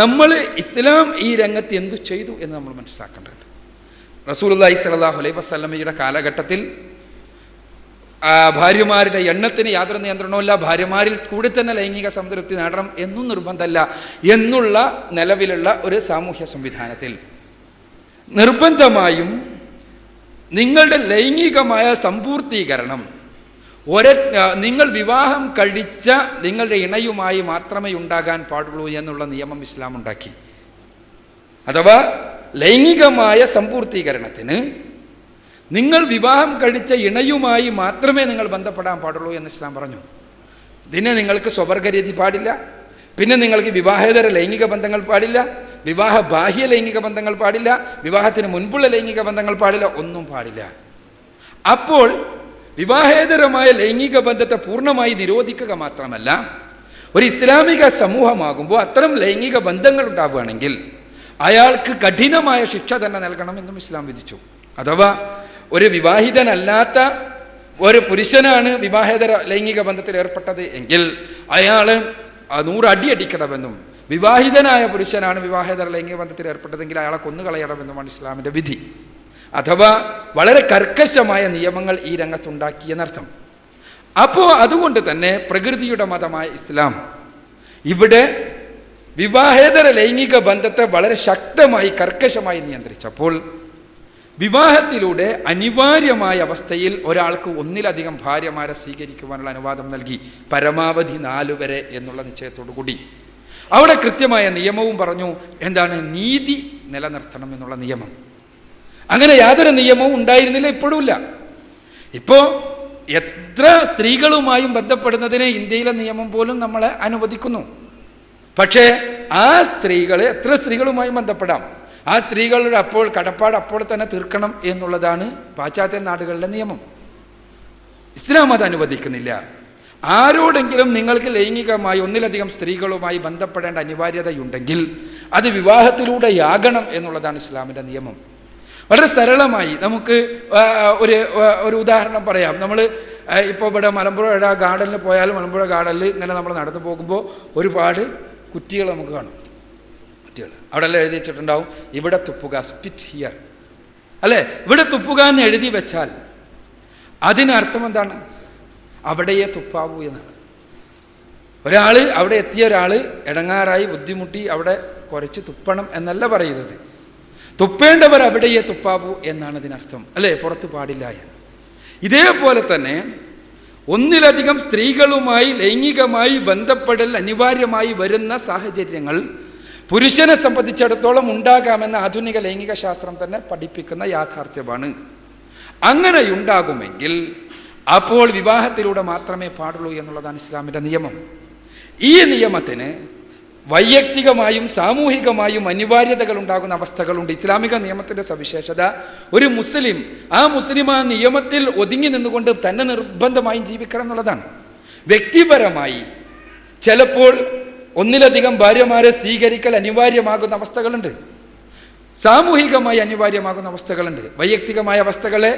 നമ്മൾ ഇസ്ലാം ഈ രംഗത്ത് എന്തു ചെയ്തു എന്ന് നമ്മൾ മനസ്സിലാക്കേണ്ടതുണ്ട്. റസൂലുള്ളാഹി സ്വല്ലല്ലാഹു അലൈഹി വസല്ലമയുടെ കാലഘട്ടത്തിൽ ഭാര്യമാരുടെ എണ്ണത്തിന് യാതൊരു നിയന്ത്രണവുമില്ല. ഭാര്യമാരിൽ കൂടി തന്നെ ലൈംഗിക സംതൃപ്തി നേടണം എന്നും നിർബന്ധമല്ല എന്നുള്ള നിലവിലുള്ള ഒരു സാമൂഹ്യ സംവിധാനത്തിൽ നിർബന്ധമായും നിങ്ങളുടെ ലൈംഗികമായ സമ്പൂർത്തീകരണം നിങ്ങൾ വിവാഹം കഴിച്ച നിങ്ങളുടെ ഇണയുമായി മാത്രമേ ഉണ്ടാകാൻ പാടുള്ളൂ എന്നുള്ള നിയമം ഇസ്ലാം ഉണ്ടാക്കി. അഥവാ ലൈംഗികമായ സമ്പൂർത്തീകരണത്തിന് നിങ്ങൾ വിവാഹം കഴിച്ച ഇണയുമായി മാത്രമേ നിങ്ങൾ ബന്ധപ്പെടാൻ പാടുള്ളൂ എന്ന് ഇസ്ലാം പറഞ്ഞു. ഇതിന് നിങ്ങൾക്ക് സ്വവർഗരീതി പാടില്ല, പിന്നെ നിങ്ങൾക്ക് വിവാഹേതര ലൈംഗിക ബന്ധങ്ങൾ പാടില്ല, വിവാഹ ബാഹ്യ ലൈംഗിക ബന്ധങ്ങൾ പാടില്ല, വിവാഹത്തിന് മുൻപുള്ള ലൈംഗിക ബന്ധങ്ങൾ പാടില്ല, ഒന്നും പാടില്ല. അപ്പോൾ വിവാഹേതരമായ ലൈംഗിക ബന്ധത്തെ പൂർണ്ണമായി നിരോധിക്കുക മാത്രമല്ല, ഒരു ഇസ്ലാമിക സമൂഹമാകുമ്പോൾ അത്തരം ലൈംഗിക ബന്ധങ്ങൾ ഉണ്ടാവുകയാണെങ്കിൽ അയാൾക്ക് കഠിനമായ ശിക്ഷ തന്നെ നൽകണമെന്നും ഇസ്ലാം വിധിച്ചു. അഥവാ ഒരു വിവാഹിതനല്ലാത്ത ഒരു പുരുഷനാണ് വിവാഹേതര ലൈംഗിക ബന്ധത്തിൽ ഏർപ്പെട്ടത് എങ്കിൽ അയാൾ 100 അടി അടിക്കണമെന്നും, വിവാഹിതനായ പുരുഷനാണ് വിവാഹേതര ലൈംഗിക ബന്ധത്തിൽ ഏർപ്പെട്ടതെങ്കിൽ അയാളെ കൊന്നുകളയണമെന്നുമാണ് ഇസ്ലാമിൻ്റെ വിധി. അഥവാ വളരെ കർക്കശമായ നിയമങ്ങൾ ഈ രംഗത്തുണ്ടാക്കി എന്നർത്ഥം. അപ്പോൾ അതുകൊണ്ട് തന്നെ പ്രകൃതിയുടെ മതമായ ഇസ്ലാം ഇവിടെ വിവാഹേതര ലൈംഗിക ബന്ധത്തെ വളരെ ശക്തമായി കർക്കശമായി നിയന്ത്രിച്ചപ്പോൾ വിവാഹത്തിലൂടെ അനിവാര്യമായ അവസ്ഥയിൽ ഒരാൾക്ക് ഒന്നിലധികം ഭാര്യമാരെ സ്വീകരിക്കുവാനുള്ള അനുവാദം നൽകി, പരമാവധി 4 വരെ എന്നുള്ള നിശ്ചയത്തോടു കൂടി. അവിടെ കൃത്യമായ നിയമവും പറഞ്ഞു. എന്താണ്? നീതി നിലനിർത്തണം എന്നുള്ള നിയമം. അങ്ങനെ യാതൊരു നിയമവും ഉണ്ടായിരുന്നില്ല, ഇപ്പോഴുമില്ല. ഇപ്പോൾ എത്ര സ്ത്രീകളുമായും ബന്ധപ്പെടുന്നതിന് ഇന്ത്യയിലെ നിയമം പോലും നമ്മളെ അനുവദിക്കുന്നു. പക്ഷേ ആ സ്ത്രീകളെ എത്ര സ്ത്രീകളുമായും ബന്ധപ്പെടാം, ആ സ്ത്രീകളുടെ അപ്പോൾ കടപ്പാട് അപ്പോൾ തന്നെ തീർക്കണം എന്നുള്ളതാണ് പാശ്ചാത്യ നാടുകളിലെ നിയമം. ഇസ്ലാം അത് അനുവദിക്കുന്നില്ല. ആരോടെങ്കിലും നിങ്ങൾക്ക് ലൈംഗികമായി ഒന്നിലധികം സ്ത്രീകളുമായി ബന്ധപ്പെടേണ്ട അനിവാര്യതയുണ്ടെങ്കിൽ അത് വിവാഹത്തിലൂടെയാകണം എന്നുള്ളതാണ് ഇസ്ലാമിൻ്റെ നിയമം. വളരെ സരളമായി നമുക്ക് ഒരു ഉദാഹരണം പറയാം. നമ്മൾ ഇപ്പോൾ ഇവിടെ മലമ്പുഴ ഗാർഡനിൽ പോയാൽ മലമ്പുഴ ഗാർഡനിൽ ഇങ്ങനെ നമ്മൾ നടന്നു പോകുമ്പോൾ ഒരുപാട് കുറ്റികൾ നമുക്ക് കാണും. കുറ്റികൾ അവിടെ എല്ലാം എഴുതി വെച്ചിട്ടുണ്ടാവും, ഇവിടെ തുപ്പുക, സ്പിറ്റ് ഹിയർ, അല്ലേ? ഇവിടെ തുപ്പുക എന്ന് എഴുതി വെച്ചാൽ അതിനർത്ഥം എന്താണ്? അവിടെയേ തുപ്പാവൂ എന്നാണ്. അവിടെ എത്തിയ ഒരാൾ ഇടങ്ങാറായി ബുദ്ധിമുട്ടി അവിടെ കുറച്ച് തുപ്പണം എന്നല്ല പറയുന്നത്. തുപ്പേണ്ടവർ അവിടെയേ തുപ്പാവൂ എന്നാണ് ഇതിനർത്ഥം, അല്ലേ? പുറത്ത് പാടില്ല എന്ന്. ഇതേപോലെ തന്നെ ഒന്നിലധികം സ്ത്രീകളുമായി ലൈംഗികമായി ബന്ധപ്പെടൽ അനിവാര്യമായി വരുന്ന സാഹചര്യങ്ങൾ പുരുഷനെ സംബന്ധിച്ചിടത്തോളം ഉണ്ടാകാമെന്ന ആധുനിക ലൈംഗിക ശാസ്ത്രം തന്നെ പഠിപ്പിക്കുന്ന യാഥാർത്ഥ്യമാണ്. അങ്ങനെയുണ്ടാകുമെങ്കിൽ അപ്പോൾ വിവാഹത്തിലൂടെ മാത്രമേ പാടുള്ളൂ എന്നുള്ളതാണ് ഇസ്ലാമിൻ്റെ നിയമം. ഈ നിയമത്തിന് വൈയക്തികമായും സാമൂഹികമായും അനിവാര്യതകൾ ഉണ്ടാകുന്ന അവസ്ഥകളുണ്ട്. ഇസ്ലാമിക നിയമത്തിൻ്റെ സവിശേഷത ഒരു മുസ്ലിം ആ നിയമത്തിൽ ഒതുങ്ങി നിന്നുകൊണ്ട് തന്നെ നിർബന്ധമായും ജീവിക്കണം എന്നുള്ളതാണ്. വ്യക്തിപരമായി ചിലപ്പോൾ ഒന്നിലധികം ഭാര്യമാരെ സ്വീകരിക്കൽ അനിവാര്യമാകുന്ന അവസ്ഥകളുണ്ട്, സാമൂഹികമായി അനിവാര്യമാകുന്ന അവസ്ഥകളുണ്ട്. വൈയക്തികമായ അവസ്ഥകളെ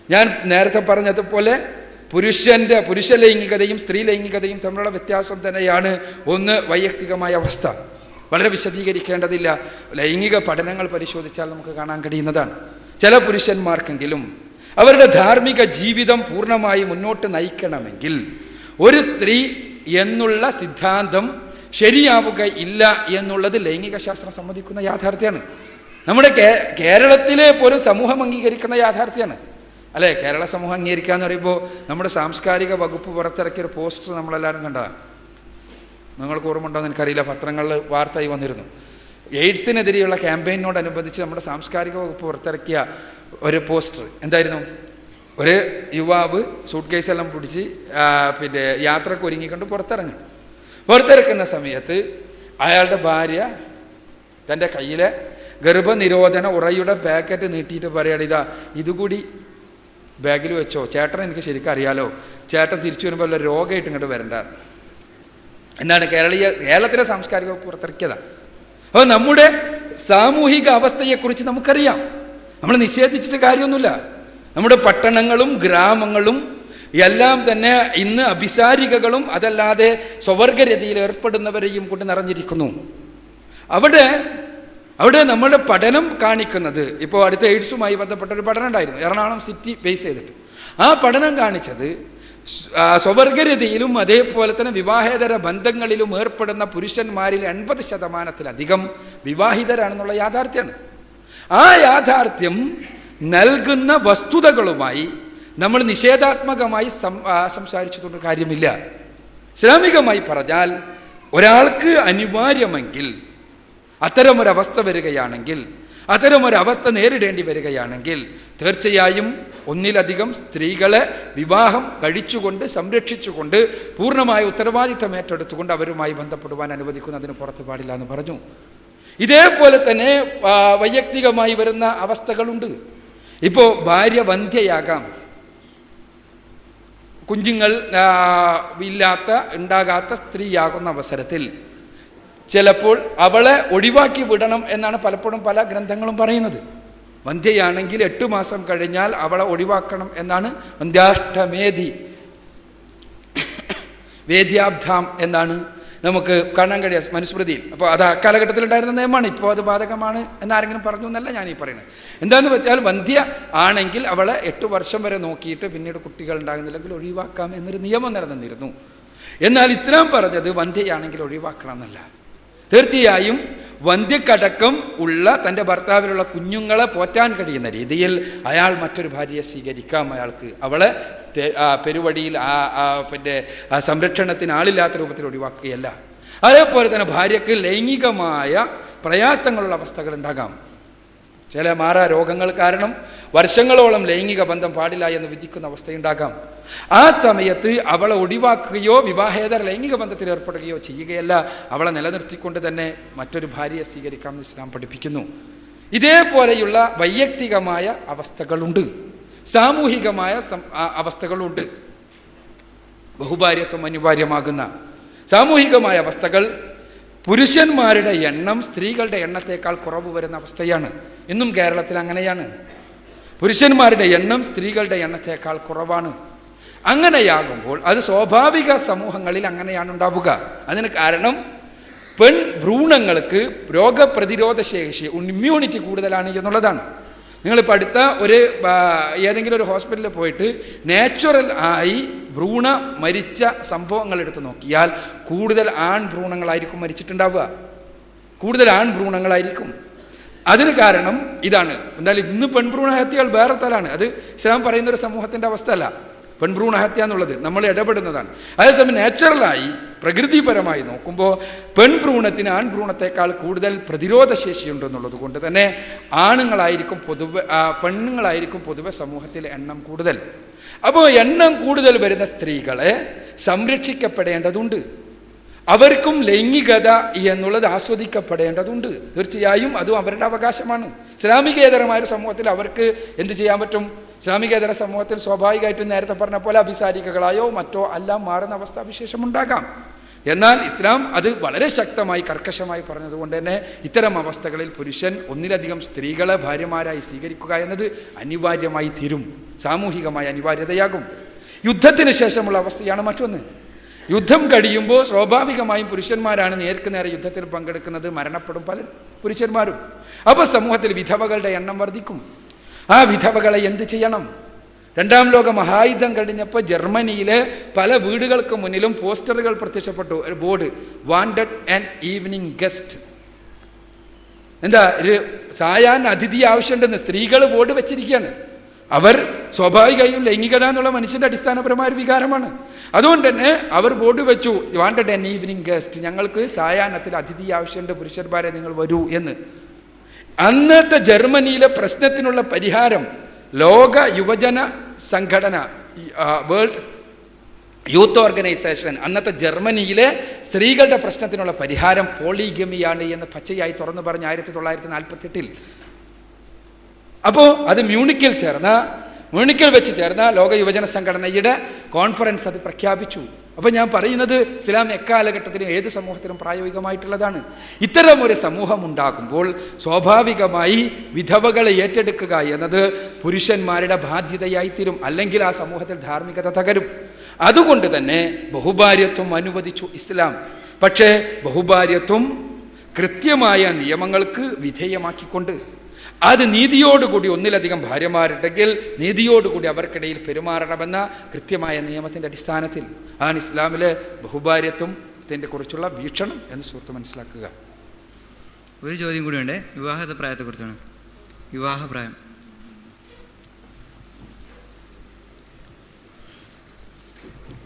ഞാൻ നേരത്തെ പറഞ്ഞതുപോലെ പുരുഷ ലൈംഗികതയും സ്ത്രീ ലൈംഗികതയും തമ്മിലുള്ള വ്യത്യാസം തന്നെയാണ്. ഒന്ന് വൈയക്തികമായ അവസ്ഥ, വളരെ വിശദീകരിക്കേണ്ടതില്ല. ലൈംഗിക പഠനങ്ങൾ പരിശോധിച്ചാൽ നമുക്ക് കാണാൻ കഴിയുന്നതാണ്. ചില പുരുഷന്മാർക്കെങ്കിലും അവരുടെ ധാർമ്മിക ജീവിതം പൂർണ്ണമായി മുന്നോട്ട് നയിക്കണമെങ്കിൽ ഒരു സ്ത്രീ എന്നുള്ള സിദ്ധാന്തം ശരിയാവുകയില്ല എന്നുള്ളത് ലൈംഗിക ശാസ്ത്രം സമ്മതിക്കുന്ന യാഥാർത്ഥ്യമാണ്. നമ്മുടെ കേരളത്തിലെ പോലും സമൂഹം അംഗീകരിക്കുന്ന യാഥാർത്ഥ്യമാണ്, അല്ലേ? കേരള സമൂഹം അംഗീകരിക്കുക എന്ന് പറയുമ്പോൾ നമ്മുടെ സാംസ്കാരിക വകുപ്പ് പുറത്തിറക്കിയൊരു പോസ്റ്റർ നമ്മളെല്ലാവരും കണ്ടതാണ്. നിങ്ങൾക്ക് ഓർമ്മ ഉണ്ടോ എന്ന് എനിക്കറിയില്ല, പത്രങ്ങളിൽ വാർത്തയായി വന്നിരുന്നു. എയ്ഡ്സിനെതിരെയുള്ള ക്യാമ്പയിനോടനുബന്ധിച്ച് നമ്മുടെ സാംസ്കാരിക വകുപ്പ് പുറത്തിറക്കിയ ഒരു പോസ്റ്റർ എന്തായിരുന്നു? ഒരു യുവാവ് സൂട്ട് കേസെല്ലാം പിടിച്ച് യാത്രക്ക് ഒരുങ്ങിക്കൊണ്ട് പുറത്തിറക്കുന്ന സമയത്ത് അയാളുടെ ഭാര്യ തൻ്റെ കയ്യിലെ ഗർഭനിരോധന ഉറയുടെ പാക്കറ്റ് നീട്ടിയിട്ട് പറയുകയാണ്, ഇതുകൂടി ബാഗിൽ വെച്ചോ, ചേട്ടൻ എനിക്ക് ശരിക്കും അറിയാലോ, ചേട്ടൻ തിരിച്ചു വരുമ്പോൾ വല്ല രോഗമായിട്ട് ഇങ്ങോട്ട് വരണ്ട എന്നാണ് കേരളത്തിലെ സാംസ്കാരിക വകുപ്പ് പുറത്തിറക്കിയതാണ്. അപ്പോൾ നമ്മുടെ സാമൂഹിക അവസ്ഥയെക്കുറിച്ച് നമുക്കറിയാം, നമ്മൾ നിഷേധിച്ചിട്ട് കാര്യമൊന്നുമില്ല. നമ്മുടെ പട്ടണങ്ങളും ഗ്രാമങ്ങളും എല്ലാം തന്നെ ഇന്ന് അഭിസാരികകളും അതല്ലാതെ സ്വവർഗരതിയിൽ ഏർപ്പെടുന്നവരെയും കൊണ്ട് നിറഞ്ഞിരിക്കുന്നു. അവിടെ നമ്മുടെ പഠനം കാണിക്കുന്നത്, ഇപ്പോൾ അടുത്ത എയ്ഡ്സുമായി ബന്ധപ്പെട്ട ഒരു പഠനം ഉണ്ടായിരുന്നു എറണാകുളം സിറ്റി ബേസ് ചെയ്തിട്ട്. ആ പഠനം കാണിച്ചത് സ്വവർഗരതിയിലും അതേപോലെ തന്നെ വിവാഹേതര ബന്ധങ്ങളിലും ഏർപ്പെടുന്ന പുരുഷന്മാരിൽ 80% വിവാഹിതരാണെന്നുള്ള യാഥാർത്ഥ്യമാണ്. ആ യാഥാർത്ഥ്യം നൽകുന്ന വസ്തുതകളുമായി നമ്മൾ നിഷേധാത്മകമായി സംസാരിച്ചതുകൊണ്ട് കാര്യമില്ല. ഇസ്ലാമികമായി പറഞ്ഞാൽ ഒരാൾക്ക് അനിവാര്യമെങ്കിൽ അത്തരമൊരവസ്ഥ വരികയാണെങ്കിൽ, അത്തരമൊരവസ്ഥ നേരിടേണ്ടി വരികയാണെങ്കിൽ തീർച്ചയായും ഒന്നിലധികം സ്ത്രീകളെ വിവാഹം കഴിച്ചുകൊണ്ട് സംരക്ഷിച്ചുകൊണ്ട് പൂർണ്ണമായ ഉത്തരവാദിത്തം ഏറ്റെടുത്തുകൊണ്ട് അവരുമായി ബന്ധപ്പെടുവാൻ അനുവദിക്കുന്നതിന് പുറത്ത് പാടില്ല എന്ന് പറഞ്ഞു. ഇതേപോലെ തന്നെ വൈയക്തികമായി വരുന്ന അവസ്ഥകളുണ്ട്. ഇപ്പോൾ ഭാര്യ വന്ധ്യയാകാം, കുഞ്ഞുങ്ങൾ ഉണ്ടാകാത്ത സ്ത്രീയാകുന്ന അവസരത്തിൽ ചിലപ്പോൾ അവളെ ഒഴിവാക്കി വിടണം എന്നാണ് പലപ്പോഴും പല ഗ്രന്ഥങ്ങളും പറയുന്നത്. വന്ധ്യയാണെങ്കിൽ 8 മാസം കഴിഞ്ഞാൽ അവളെ ഒഴിവാക്കണം എന്നാണ് വന്ധ്യാഷ്ടമേധി വേദ്യാബ്ധാം എന്നാണ് നമുക്ക് കാണാൻ കഴിയാം മനുസ്മൃതിയിൽ. അപ്പോൾ അത് ആ കാലഘട്ടത്തിലുണ്ടായിരുന്ന നിയമമാണ്, ഇപ്പോൾ അത് ബാധകമാണ് എന്നാരെങ്കിലും പറഞ്ഞു എന്നല്ല ഞാൻ ഈ പറയുന്നത്. എന്താണെന്ന് വെച്ചാൽ വന്ധ്യ ആണെങ്കിൽ അവളെ 8 വർഷം വരെ നോക്കിയിട്ട് പിന്നീട് കുട്ടികൾ ഉണ്ടാകുന്നില്ലെങ്കിൽ ഒഴിവാക്കാം എന്നൊരു നിയമം നിലനിന്നിരുന്നു. എന്നാൽ ഇസ്ലാം പറഞ്ഞത് വന്ധ്യയാണെങ്കിൽ ഒഴിവാക്കണം എന്നല്ല. തീർച്ചയായും വന്ധ്യക്കടക്കം ഉള്ള തൻ്റെ ഭർത്താവിലുള്ള കുഞ്ഞുങ്ങളെ പോറ്റാൻ കഴിയുന്ന രീതിയിൽ അയാൾ മറ്റൊരു ഭാര്യയെ സ്വീകരിക്കാം. അയാൾക്ക് അവളെ പെരുവഴിയിൽ പിന്നെ സംരക്ഷണത്തിന് ആളില്ലാത്ത രൂപത്തിൽ ഒഴിവാക്കുകയല്ല. അതേപോലെ തന്നെ ഭാര്യയ്ക്ക് ലൈംഗികമായ പ്രയാസങ്ങളുള്ള അവസ്ഥകൾ ഉണ്ടാകാം. ചില മാറാ രോഗങ്ങൾ കാരണം വർഷങ്ങളോളം ലൈംഗിക ബന്ധം പാടില്ല എന്ന് വിധിക്കുന്ന അവസ്ഥയുണ്ടാകാം. ആ സമയത്ത് അവളെ ഒഴിവാക്കുകയോ വിവാഹേതര ലൈംഗിക ബന്ധത്തിൽ ഏർപ്പെടുകയോ ചെയ്യുകയല്ല, അവളെ നിലനിർത്തിക്കൊണ്ട് തന്നെ മറ്റൊരു ഭാര്യയെ സ്വീകരിക്കാമെന്ന് ഇസ്ലാം പഠിപ്പിക്കുന്നു. ഇതേപോലെയുള്ള വൈയക്തികമായ അവസ്ഥകളുണ്ട്, സാമൂഹികമായ അവസ്ഥകളുണ്ട്. ബഹുഭാര്യത്വം അനിവാര്യമാകുന്ന സാമൂഹികമായ അവസ്ഥകൾ പുരുഷന്മാരുടെ എണ്ണം സ്ത്രീകളുടെ എണ്ണത്തേക്കാൾ കുറവ് വരുന്ന അവസ്ഥയാണ്. ഇന്നും കേരളത്തിൽ അങ്ങനെയാണ്. പുരുഷന്മാരുടെ എണ്ണം സ്ത്രീകളുടെ എണ്ണത്തേക്കാൾ കുറവാണ്. അങ്ങനെയാകുമ്പോൾ അത് സ്വാഭാവിക സമൂഹങ്ങളിൽ അങ്ങനെയാണ് ഉണ്ടാവുക. അതിന് കാരണം ഭ്രൂണങ്ങൾക്ക് രോഗപ്രതിരോധ ശേഷി, ഇമ്മ്യൂണിറ്റി കൂടുതലാണ് എന്നുള്ളതാണ്. നിങ്ങളിപ്പോൾ അടുത്ത ഏതെങ്കിലും ഒരു ഹോസ്പിറ്റലിൽ പോയിട്ട് നാച്ചുറൽ ആയി ഭ്രൂണ മരിച്ച സംഭവങ്ങൾ എടുത്ത് നോക്കിയാൽ കൂടുതൽ ഭ്രൂണങ്ങളായിരിക്കും മരിച്ചിട്ടുണ്ടാവുക, കൂടുതൽ ഭ്രൂണങ്ങളായിരിക്കും. അതിന് കാരണം ഇതാണ്. എന്തായാലും ഇന്ന് പെൺഭ്രൂണഹത്യകൾ വേറെ തലാണ്. അത് ഇസ്ലാം പറയുന്ന ഒരു സമൂഹത്തിൻ്റെ അവസ്ഥ അല്ല. പെൺഭ്രൂണഹത്യ എന്നുള്ളത് നമ്മൾ ഇടപെടുന്നതാണ്. അതേസമയം നാച്ചുറലായി പ്രകൃതിപരമായി നോക്കുമ്പോൾ പെൺഭ്രൂണത്തിന് ആൺഭ്രൂണത്തെക്കാൾ കൂടുതൽ പ്രതിരോധ ശേഷിയുണ്ടെന്നുള്ളത് കൊണ്ട് തന്നെ പെണ്ണുങ്ങളായിരിക്കും പൊതുവെ സമൂഹത്തിൽ എണ്ണം കൂടുതൽ. അപ്പോൾ എണ്ണം കൂടുതൽ വരുന്ന സ്ത്രീകളെ സംരക്ഷിക്കപ്പെടേണ്ടതുണ്ട്. അവർക്കും ലൈംഗികത എന്നുള്ളത് ആസ്വദിക്കപ്പെടേണ്ടതുണ്ട്. തീർച്ചയായും അതും അവരുടെ അവകാശമാണ്. ഇസ്ലാമികേതരമായ സമൂഹത്തിൽ അവർക്ക് എന്ത് ചെയ്യാൻ പറ്റും? ഇസ്ലാമികേതര സമൂഹത്തിൽ സ്വാഭാവികമായിട്ടും നേരത്തെ പറഞ്ഞ പോലെ അഭിസാരികകളായോ മറ്റോ എല്ലാം മാറുന്ന അവസ്ഥാവിശേഷമുണ്ടാകാം. എന്നാൽ ഇസ്ലാം അത് വളരെ ശക്തമായി കർക്കശമായി പറഞ്ഞതുകൊണ്ട് തന്നെ ഇത്തരം അവസ്ഥകളിൽ പുരുഷൻ ഒന്നിലധികം സ്ത്രീകളെ ഭാര്യമാരായി സ്വീകരിക്കുക എന്നത് അനിവാര്യമായി തീരും, സാമൂഹികമായ അനിവാര്യതയാകും. യുദ്ധത്തിന് ശേഷമുള്ള അവസ്ഥയാണ് മറ്റൊന്ന്. യുദ്ധം കഴിയുമ്പോൾ സ്വാഭാവികമായും പുരുഷന്മാരാണ് നേർക്ക് നേരെ യുദ്ധത്തിൽ പങ്കെടുക്കുന്നത്, മരണപ്പെടും പല പുരുഷന്മാരും. അപ്പോൾ സമൂഹത്തിൽ വിധവകളുടെ എണ്ണം വർദ്ധിക്കും. ആ വിധവകളെ എന്ത് ചെയ്യണം? രണ്ടാം ലോക മഹായുദ്ധം കഴിഞ്ഞപ്പോൾ ജർമ്മനിയിലെ പല വീടുകൾക്ക് മുന്നിലും പോസ്റ്ററുകൾ പ്രത്യക്ഷപ്പെട്ടു. ഒരു board, wanted and evening guest. എന്താ, ഒരു സായാഹ്ന അതിഥി ആവശ്യമുണ്ടെന്ന് സ്ത്രീകൾ ബോർഡ് വെച്ചിരിക്കുകയാണ്. അവർ സ്വാഭാവികമായും ലൈംഗികത എന്നുള്ള മനുഷ്യൻ്റെ അടിസ്ഥാനപരമായ ഒരു വികാരമാണ്. അതുകൊണ്ട് തന്നെ അവർ ബോർഡ് വെച്ചു, വാണ്ടഡ് ആൻ ഈവനിങ് ഗസ്റ്റ്, ഞങ്ങൾക്ക് സായാഹ്നത്തിൽ അതിഥി ആവശ്യമുണ്ട്, പുരുഷന്മാരെ നിങ്ങൾ വരൂ എന്ന്. അന്നത്തെ ജർമ്മനിയിലെ പ്രശ്നത്തിനുള്ള പരിഹാരം ലോക യുവജന സംഘടന, വേൾഡ് യൂത്ത് ഓർഗനൈസേഷൻ, അന്നത്തെ ജർമ്മനിയിലെ സ്ത്രീകളുടെ പ്രശ്നത്തിനുള്ള പരിഹാരം പോളിഗമിയാണ് എന്ന് പച്ചയായി തുറന്നു പറഞ്ഞ 1948. അപ്പോൾ അത് മ്യൂണിക്കിൽ വെച്ച് ചേർന്ന ലോക യുവജന സംഘടനയുടെ കോൺഫറൻസ് അത് പ്രഖ്യാപിച്ചു. അപ്പോൾ ഞാൻ പറയുന്നത് ഇസ്ലാം എക്കാലഘട്ടത്തിലും ഏത് സമൂഹത്തിലും പ്രായോഗികമായിട്ടുള്ളതാണ്. ഇത്തരം ഒരു സമൂഹം ഉണ്ടാകുമ്പോൾ സ്വാഭാവികമായി വിധവകളെ ഏറ്റെടുക്കുക എന്നത് പുരുഷന്മാരുടെ ബാധ്യതയായി തീരും, അല്ലെങ്കിൽ ആ സമൂഹത്തിൽ ധാർമ്മികത തകരും. അതുകൊണ്ട് തന്നെ ബഹുഭാര്യത്വം അനുവദിച്ചു ഇസ്ലാം. പക്ഷേ ബഹുഭാര്യത്വം കൃത്യമായ നിയമങ്ങൾക്ക് വിധേയമാക്കിക്കൊണ്ട്, അത് നീതിയോടുകൂടി ഒന്നിലധികം ഭാര്യമാരുണ്ടെങ്കിൽ നീതിയോടുകൂടി അവർക്കിടയിൽ പെരുമാറണമെന്ന കൃത്യമായ നിയമത്തിൻ്റെ അടിസ്ഥാനത്തിൽ ആണ് ഇസ്ലാമിലെ ബഹുഭാര്യത്വത്തിൻ്റെ കുറിച്ചുള്ള വീക്ഷണം എന്ന് സുഹൃത്ത് മനസ്സിലാക്കുക. ഒരു ചോദ്യം കൂടിയുണ്ട്, വിവാഹപ്രായത്തെക്കുറിച്ചാണ്. വിവാഹപ്രായം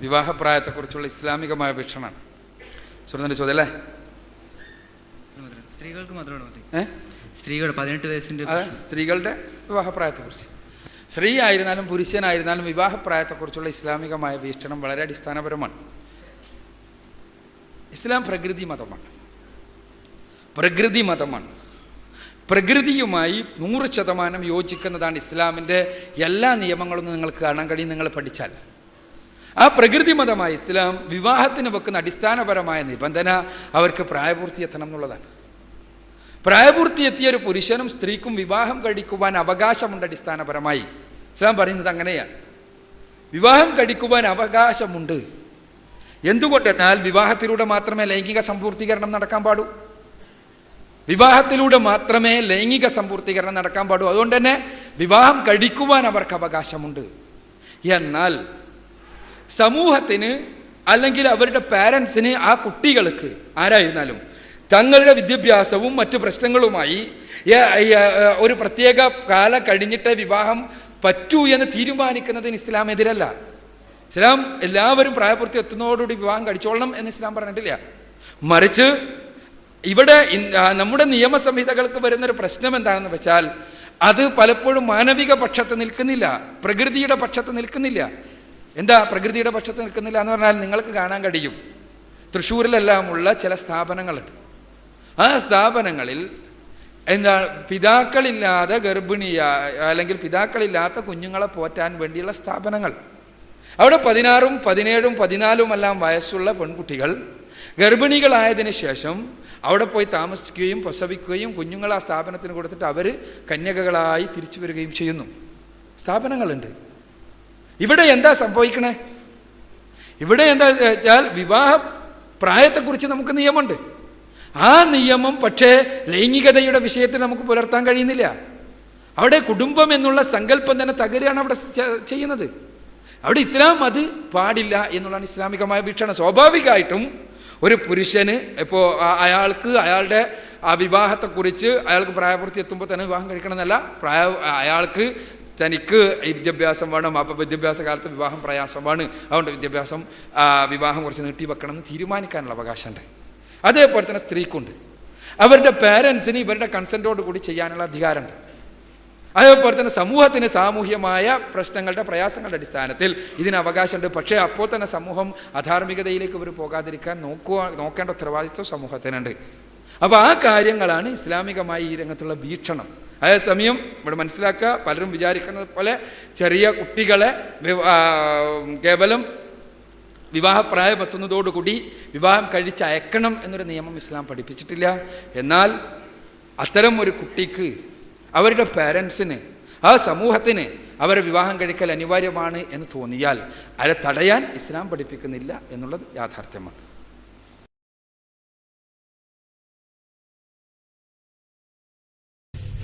വിവാഹപ്രായത്തെക്കുറിച്ചുള്ള ഇസ്ലാമികമായ വീക്ഷണമാണ് സുഹൃത്തിൻ്റെ ചോദ്യം അല്ലേ? സ്ത്രീകൾക്ക് മാത്രമാണ് സ്ത്രീകൾ 18 വയസ്സിൻ്റെ സ്ത്രീകളുടെ വിവാഹപ്രായത്തെക്കുറിച്ച്, സ്ത്രീ ആയിരുന്നാലും പുരുഷനായിരുന്നാലും വിവാഹപ്രായത്തെക്കുറിച്ചുള്ള ഇസ്ലാമികമായ വീക്ഷണം വളരെ അടിസ്ഥാനപരമാണ്. ഇസ്ലാം പ്രകൃതി മതമാണ്. പ്രകൃതിയുമായി 100% യോജിക്കുന്നതാണ് ഇസ്ലാമിൻ്റെ എല്ലാ നിയമങ്ങളും നിങ്ങൾക്ക് കാണാൻ കഴിയും നിങ്ങൾ പഠിച്ചാൽ. ആ പ്രകൃതി മതമായ ഇസ്ലാം വിവാഹത്തിന് വെക്കുന്ന അടിസ്ഥാനപരമായ നിബന്ധന അവർക്ക് പ്രായപൂർത്തി എത്തണം എന്നുള്ളതാണ്. പ്രായപൂർത്തി എത്തിയ ഒരു പുരുഷനും സ്ത്രീക്കും വിവാഹം കഴിക്കുവാൻ അവകാശമുണ്ട്. അടിസ്ഥാനപരമായി ഇസ്ലാം പറയുന്നത് അങ്ങനെയാണ്. വിവാഹം കഴിക്കുവാൻ അവകാശമുണ്ട്. എന്തുകൊണ്ടെന്നാൽ വിവാഹത്തിലൂടെ മാത്രമേ ലൈംഗിക സമ്പൂർത്തീകരണം നടക്കാൻ പാടൂ. അതുകൊണ്ട് തന്നെ വിവാഹം കഴിക്കുവാൻ അവർക്ക് അവകാശമുണ്ട്. എന്നാൽ സമൂഹത്തിന് അല്ലെങ്കിൽ അവരുടെ പാരൻസിന് ആ കുട്ടികൾക്ക് ആരായിരുന്നാലും തങ്ങളുടെ വിദ്യാഭ്യാസവും മറ്റു പ്രശ്നങ്ങളുമായി ഒരു പ്രത്യേക കാലം കഴിഞ്ഞിട്ട് വിവാഹം പറ്റൂ എന്ന് തീരുമാനിക്കുന്നതിന് ഇസ്ലാം എതിരല്ല. ഇസ്ലാം എല്ലാവരും പ്രായപൂർത്തി എത്തുന്നതോടുകൂടി വിവാഹം കഴിച്ചോളണം എന്ന് ഇസ്ലാം പറഞ്ഞിട്ടില്ല. മറിച്ച് ഇവിടെ നമ്മുടെ നിയമസംഹിതകൾക്ക് വരുന്നൊരു പ്രശ്നം എന്താണെന്ന് വെച്ചാൽ അത് പലപ്പോഴും മാനവിക പക്ഷത്ത് നിൽക്കുന്നില്ല, പ്രകൃതിയുടെ പക്ഷത്ത് നിൽക്കുന്നില്ല. എന്താ പ്രകൃതിയുടെ പക്ഷത്ത് നിൽക്കുന്നില്ല എന്ന് പറഞ്ഞാൽ നിങ്ങൾക്ക് കാണാൻ കഴിയും, തൃശ്ശൂരിലെല്ലാമുള്ള ചില സ്ഥാപനങ്ങളുണ്ട്. ആ സ്ഥാപനങ്ങളിൽ പിതാക്കളില്ലാതെ അല്ലെങ്കിൽ പിതാക്കളില്ലാത്ത കുഞ്ഞുങ്ങളെ പോറ്റാൻ വേണ്ടിയുള്ള സ്ഥാപനങ്ങൾ. അവിടെ 16, 17, 14 വയസ്സുള്ള പെൺകുട്ടികൾ ഗർഭിണികളായതിനു ശേഷം അവിടെ പോയി താമസിക്കുകയും പ്രസവിക്കുകയും കുഞ്ഞുങ്ങൾ ആ സ്ഥാപനത്തിന് കൊടുത്തിട്ട് അവർ കന്യകകളായി തിരിച്ചു വരികയും ചെയ്യുന്നു. സ്ഥാപനങ്ങളുണ്ട്. ഇവിടെ എന്താ സംഭവിക്കണേ? ഇവിടെ എന്താ വെച്ചാൽ വിവാഹ പ്രായത്തെക്കുറിച്ച് നമുക്ക് നിയമമുണ്ട്. ആ നിയമം പക്ഷേ ലൈംഗികതയുടെ വിഷയത്തിൽ നമുക്ക് പുലർത്താൻ കഴിയുന്നില്ല. അവിടെ കുടുംബം എന്നുള്ള സങ്കല്പം തന്നെ തകരുകയാണ് അവിടെ ചെയ്യുന്നത്. അവിടെ ഇസ്ലാം അത് പാടില്ല എന്നുള്ളതാണ് ഇസ്ലാമികമായ വീക്ഷണം. സ്വാഭാവികമായിട്ടും ഒരു പുരുഷന് ഇപ്പോൾ അയാളുടെ ആ വിവാഹത്തെക്കുറിച്ച് അയാൾക്ക് പ്രായപൂർത്തി എത്തുമ്പോൾ തന്നെ വിവാഹം കഴിക്കണമെന്നല്ല, അയാൾക്ക് തനിക്ക് വിദ്യാഭ്യാസം വേണം, അപ്പോൾ വിദ്യാഭ്യാസ കാലത്ത് വിവാഹം പ്രയാസമാണ്, അതുകൊണ്ട് വിവാഹം കുറച്ച് നീട്ടി വെക്കണം എന്ന് തീരുമാനിക്കാനുള്ള അവകാശമുണ്ട്. അതേപോലെ തന്നെ സ്ത്രീക്കുണ്ട്. അവരുടെ പേരൻസിന് ഇവരുടെ കൺസെൻറ്റോട് കൂടി ചെയ്യാനുള്ള അധികാരമുണ്ട്. അതേപോലെ തന്നെ സമൂഹത്തിന് സാമൂഹ്യമായ പ്രശ്നങ്ങളുടെ പ്രയാസങ്ങളുടെ അടിസ്ഥാനത്തിൽ ഇതിന് അവകാശമുണ്ട്. പക്ഷേ അപ്പോൾ തന്നെ സമൂഹം അധാർമികതയിലേക്ക് ഇവർ പോകാതിരിക്കാൻ നോക്കേണ്ട ഉത്തരവാദിത്വം സമൂഹത്തിനുണ്ട്. അപ്പോൾ ആ കാര്യങ്ങളാണ് ഇസ്ലാമികമായി ഈ രംഗത്തുള്ള വീക്ഷണം. അതേസമയം ഇവിടെ മനസ്സിലാക്കുക, പലരും വിചാരിക്കുന്നത് പോലെ ചെറിയ കുട്ടികളെ കേവലം വിവാഹപ്രായം എത്തുന്നതോടുകൂടി വിവാഹം കഴിച്ചയക്കണം എന്നൊരു നിയമം ഇസ്ലാം പഠിപ്പിച്ചിട്ടില്ല. എന്നാൽ അത്തരം ഒരു കുട്ടിക്ക് അവരുടെ പേരൻസിന് ആ സമൂഹത്തിന് അവരെ വിവാഹം കഴിക്കൽ അനിവാര്യമാണ് എന്ന് തോന്നിയാൽ അവരെ തടയാൻ ഇസ്ലാം പഠിപ്പിക്കുന്നില്ല എന്നുള്ളത് യാഥാർത്ഥ്യമാണ്.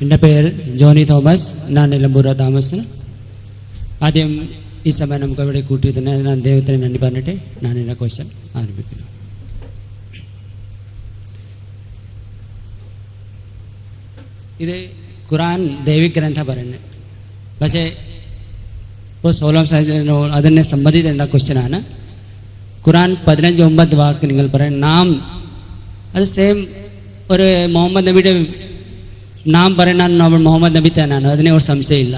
എൻ്റെ പേര് ജോണി തോമസ്, ഞാൻ നിലമ്പൂർ താമസം. ആദ്യം ഈ സമയം നമുക്ക് ഇവിടെ കൂട്ടിയതിന് ഞാൻ ദൈവത്തിന് നന്ദി പറഞ്ഞിട്ട് ഞാൻ എൻ്റെ ക്വസ്റ്റ്യൻ ആരംഭിക്കുന്നു. ഇത് ഖുറാൻ ദൈവിക ഗ്രന്ഥം പറയുന്നത്, പക്ഷേ ഇപ്പോൾ 16 അതിനെ സംബന്ധിച്ച എൻ്റെ ക്വസ്റ്റ്യനാണ്. ഖുറാൻ 15:9 വാക്ക് നിങ്ങൾ പറയും നാം, അത് സെയിം ഒരു മുഹമ്മദ് നബിയുടെ നാം പറയുന്ന മുഹമ്മദ് നബി തന്നെയാണ്, അതിനെ ഒരു സംശയമില്ല.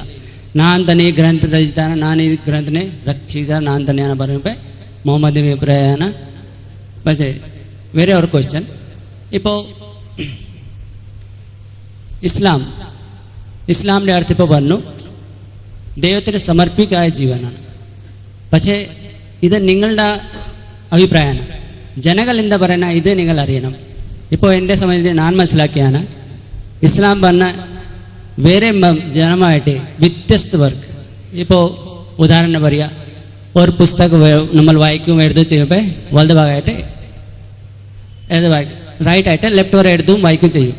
ഞാൻ തന്നെ ഈ ഗ്രന്ഥ രചിതാണ്, ഞാൻ ഈ ഗ്രന്ഥനെ രക്ഷിച്ച ഞാൻ തന്നെയാണ് പറയുമ്പോൾ മുഹമ്മദ് നബി അഭിപ്രായമാണ്. പക്ഷേ വേറെ ഒരു ക്വസ്റ്റ്യൻ, ഇപ്പോൾ ഇസ്ലാമിൻ്റെ അർത്ഥം ഇപ്പോൾ പറഞ്ഞു ദൈവത്തിന് സമർപ്പിക്കായ ജീവനാണ്. പക്ഷേ ഇത് നിങ്ങളുടെ അഭിപ്രായമാണ്, ജനങ്ങൾ എന്താ പറയുന്ന ഇത് നിങ്ങൾ അറിയണം. ഇപ്പോൾ എൻ്റെ സമയത്ത് ഞാൻ മനസ്സിലാക്കിയാണ് ഇസ്ലാം പറഞ്ഞ വേറെ ജനമായിട്ട് വ്യത്യസ്തവർക്ക്, ഇപ്പോൾ ഉദാഹരണം പറയുക, ഒരു പുസ്തകം നമ്മൾ വായിക്കും എടുത്ത് ചെയ്യുമ്പോൾ വലത് ഭാഗമായിട്ട് റൈറ്റ് ആയിട്ട് ലെഫ്റ്റ് വരെ എടുത്തും വായിക്കും ചെയ്യും.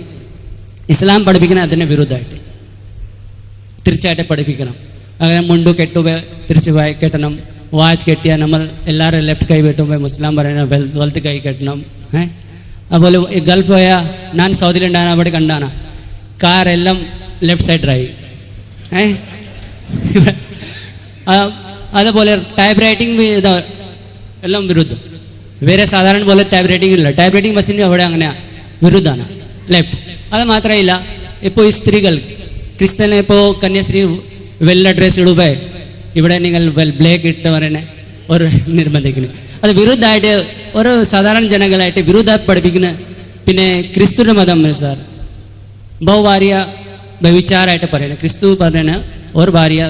ഇസ്ലാം പഠിപ്പിക്കുന്ന അതിന് വിരുദ്ധമായിട്ട് തിരിച്ചായിട്ട് പഠിപ്പിക്കണം. അങ്ങനെ മുണ്ടു കെട്ടുമ്പോൾ തിരിച്ച് കെട്ടണം, വാച്ച് കെട്ടിയാൽ നമ്മൾ എല്ലാവരും ലെഫ്റ്റ് കൈ വെട്ടുമ്പോൾ മുസ്ലാം പറയണം വലത്ത് കൈ കെട്ടണം. അതുപോലെ ഗൾഫ് പോയാൽ ഞാൻ സൗദിയിലുണ്ടാണ്, അവിടെ കണ്ടാണ് കാറെല്ലാം ലെഫ്റ്റ് സൈഡ് ഡ്രൈവ്. അതുപോലെ ടൈപ്പ് റൈറ്റിംഗ് ഇത് എല്ലാം വിരുദ്ധം. വേറെ സാധാരണ പോലെ ടൈപ്പ് റൈറ്റിംഗ് ഇല്ല, ടൈപ്പ് റൈറ്റിംഗ് മെഷീനും അവിടെ അങ്ങനെ വിരുദ്ധമാണ് ലെഫ്റ്റ്. അത് മാത്രമല്ല, ഇപ്പോൾ ഈ സ്ത്രീകൾ ക്രിസ്ത്യനെ ഇപ്പോൾ കന്യാസ്ത്രീ വെള്ള ഡ്രസ് ഇടുമ്പോൾ ഇവിടെ നിങ്ങൾ ബ്ലാക്ക് ഇട്ട് പറയുന്ന ഒരു നിർബന്ധിക്കുന്നു. അത് വിരുദ്ധമായിട്ട് ഒരു സാധാരണ ജനങ്ങളായിട്ട് വിരുദ്ധമായിട്ട് പഠിപ്പിക്കുന്ന. പിന്നെ ക്രിസ്തുവിൻ്റെ മതം സാർ ബഹുഭാര്യ വ്യഭിചാരമായിട്ട് പറയുന്നത്. ക്രിസ്തു പറയുന്ന ഒരു ഭാര്യ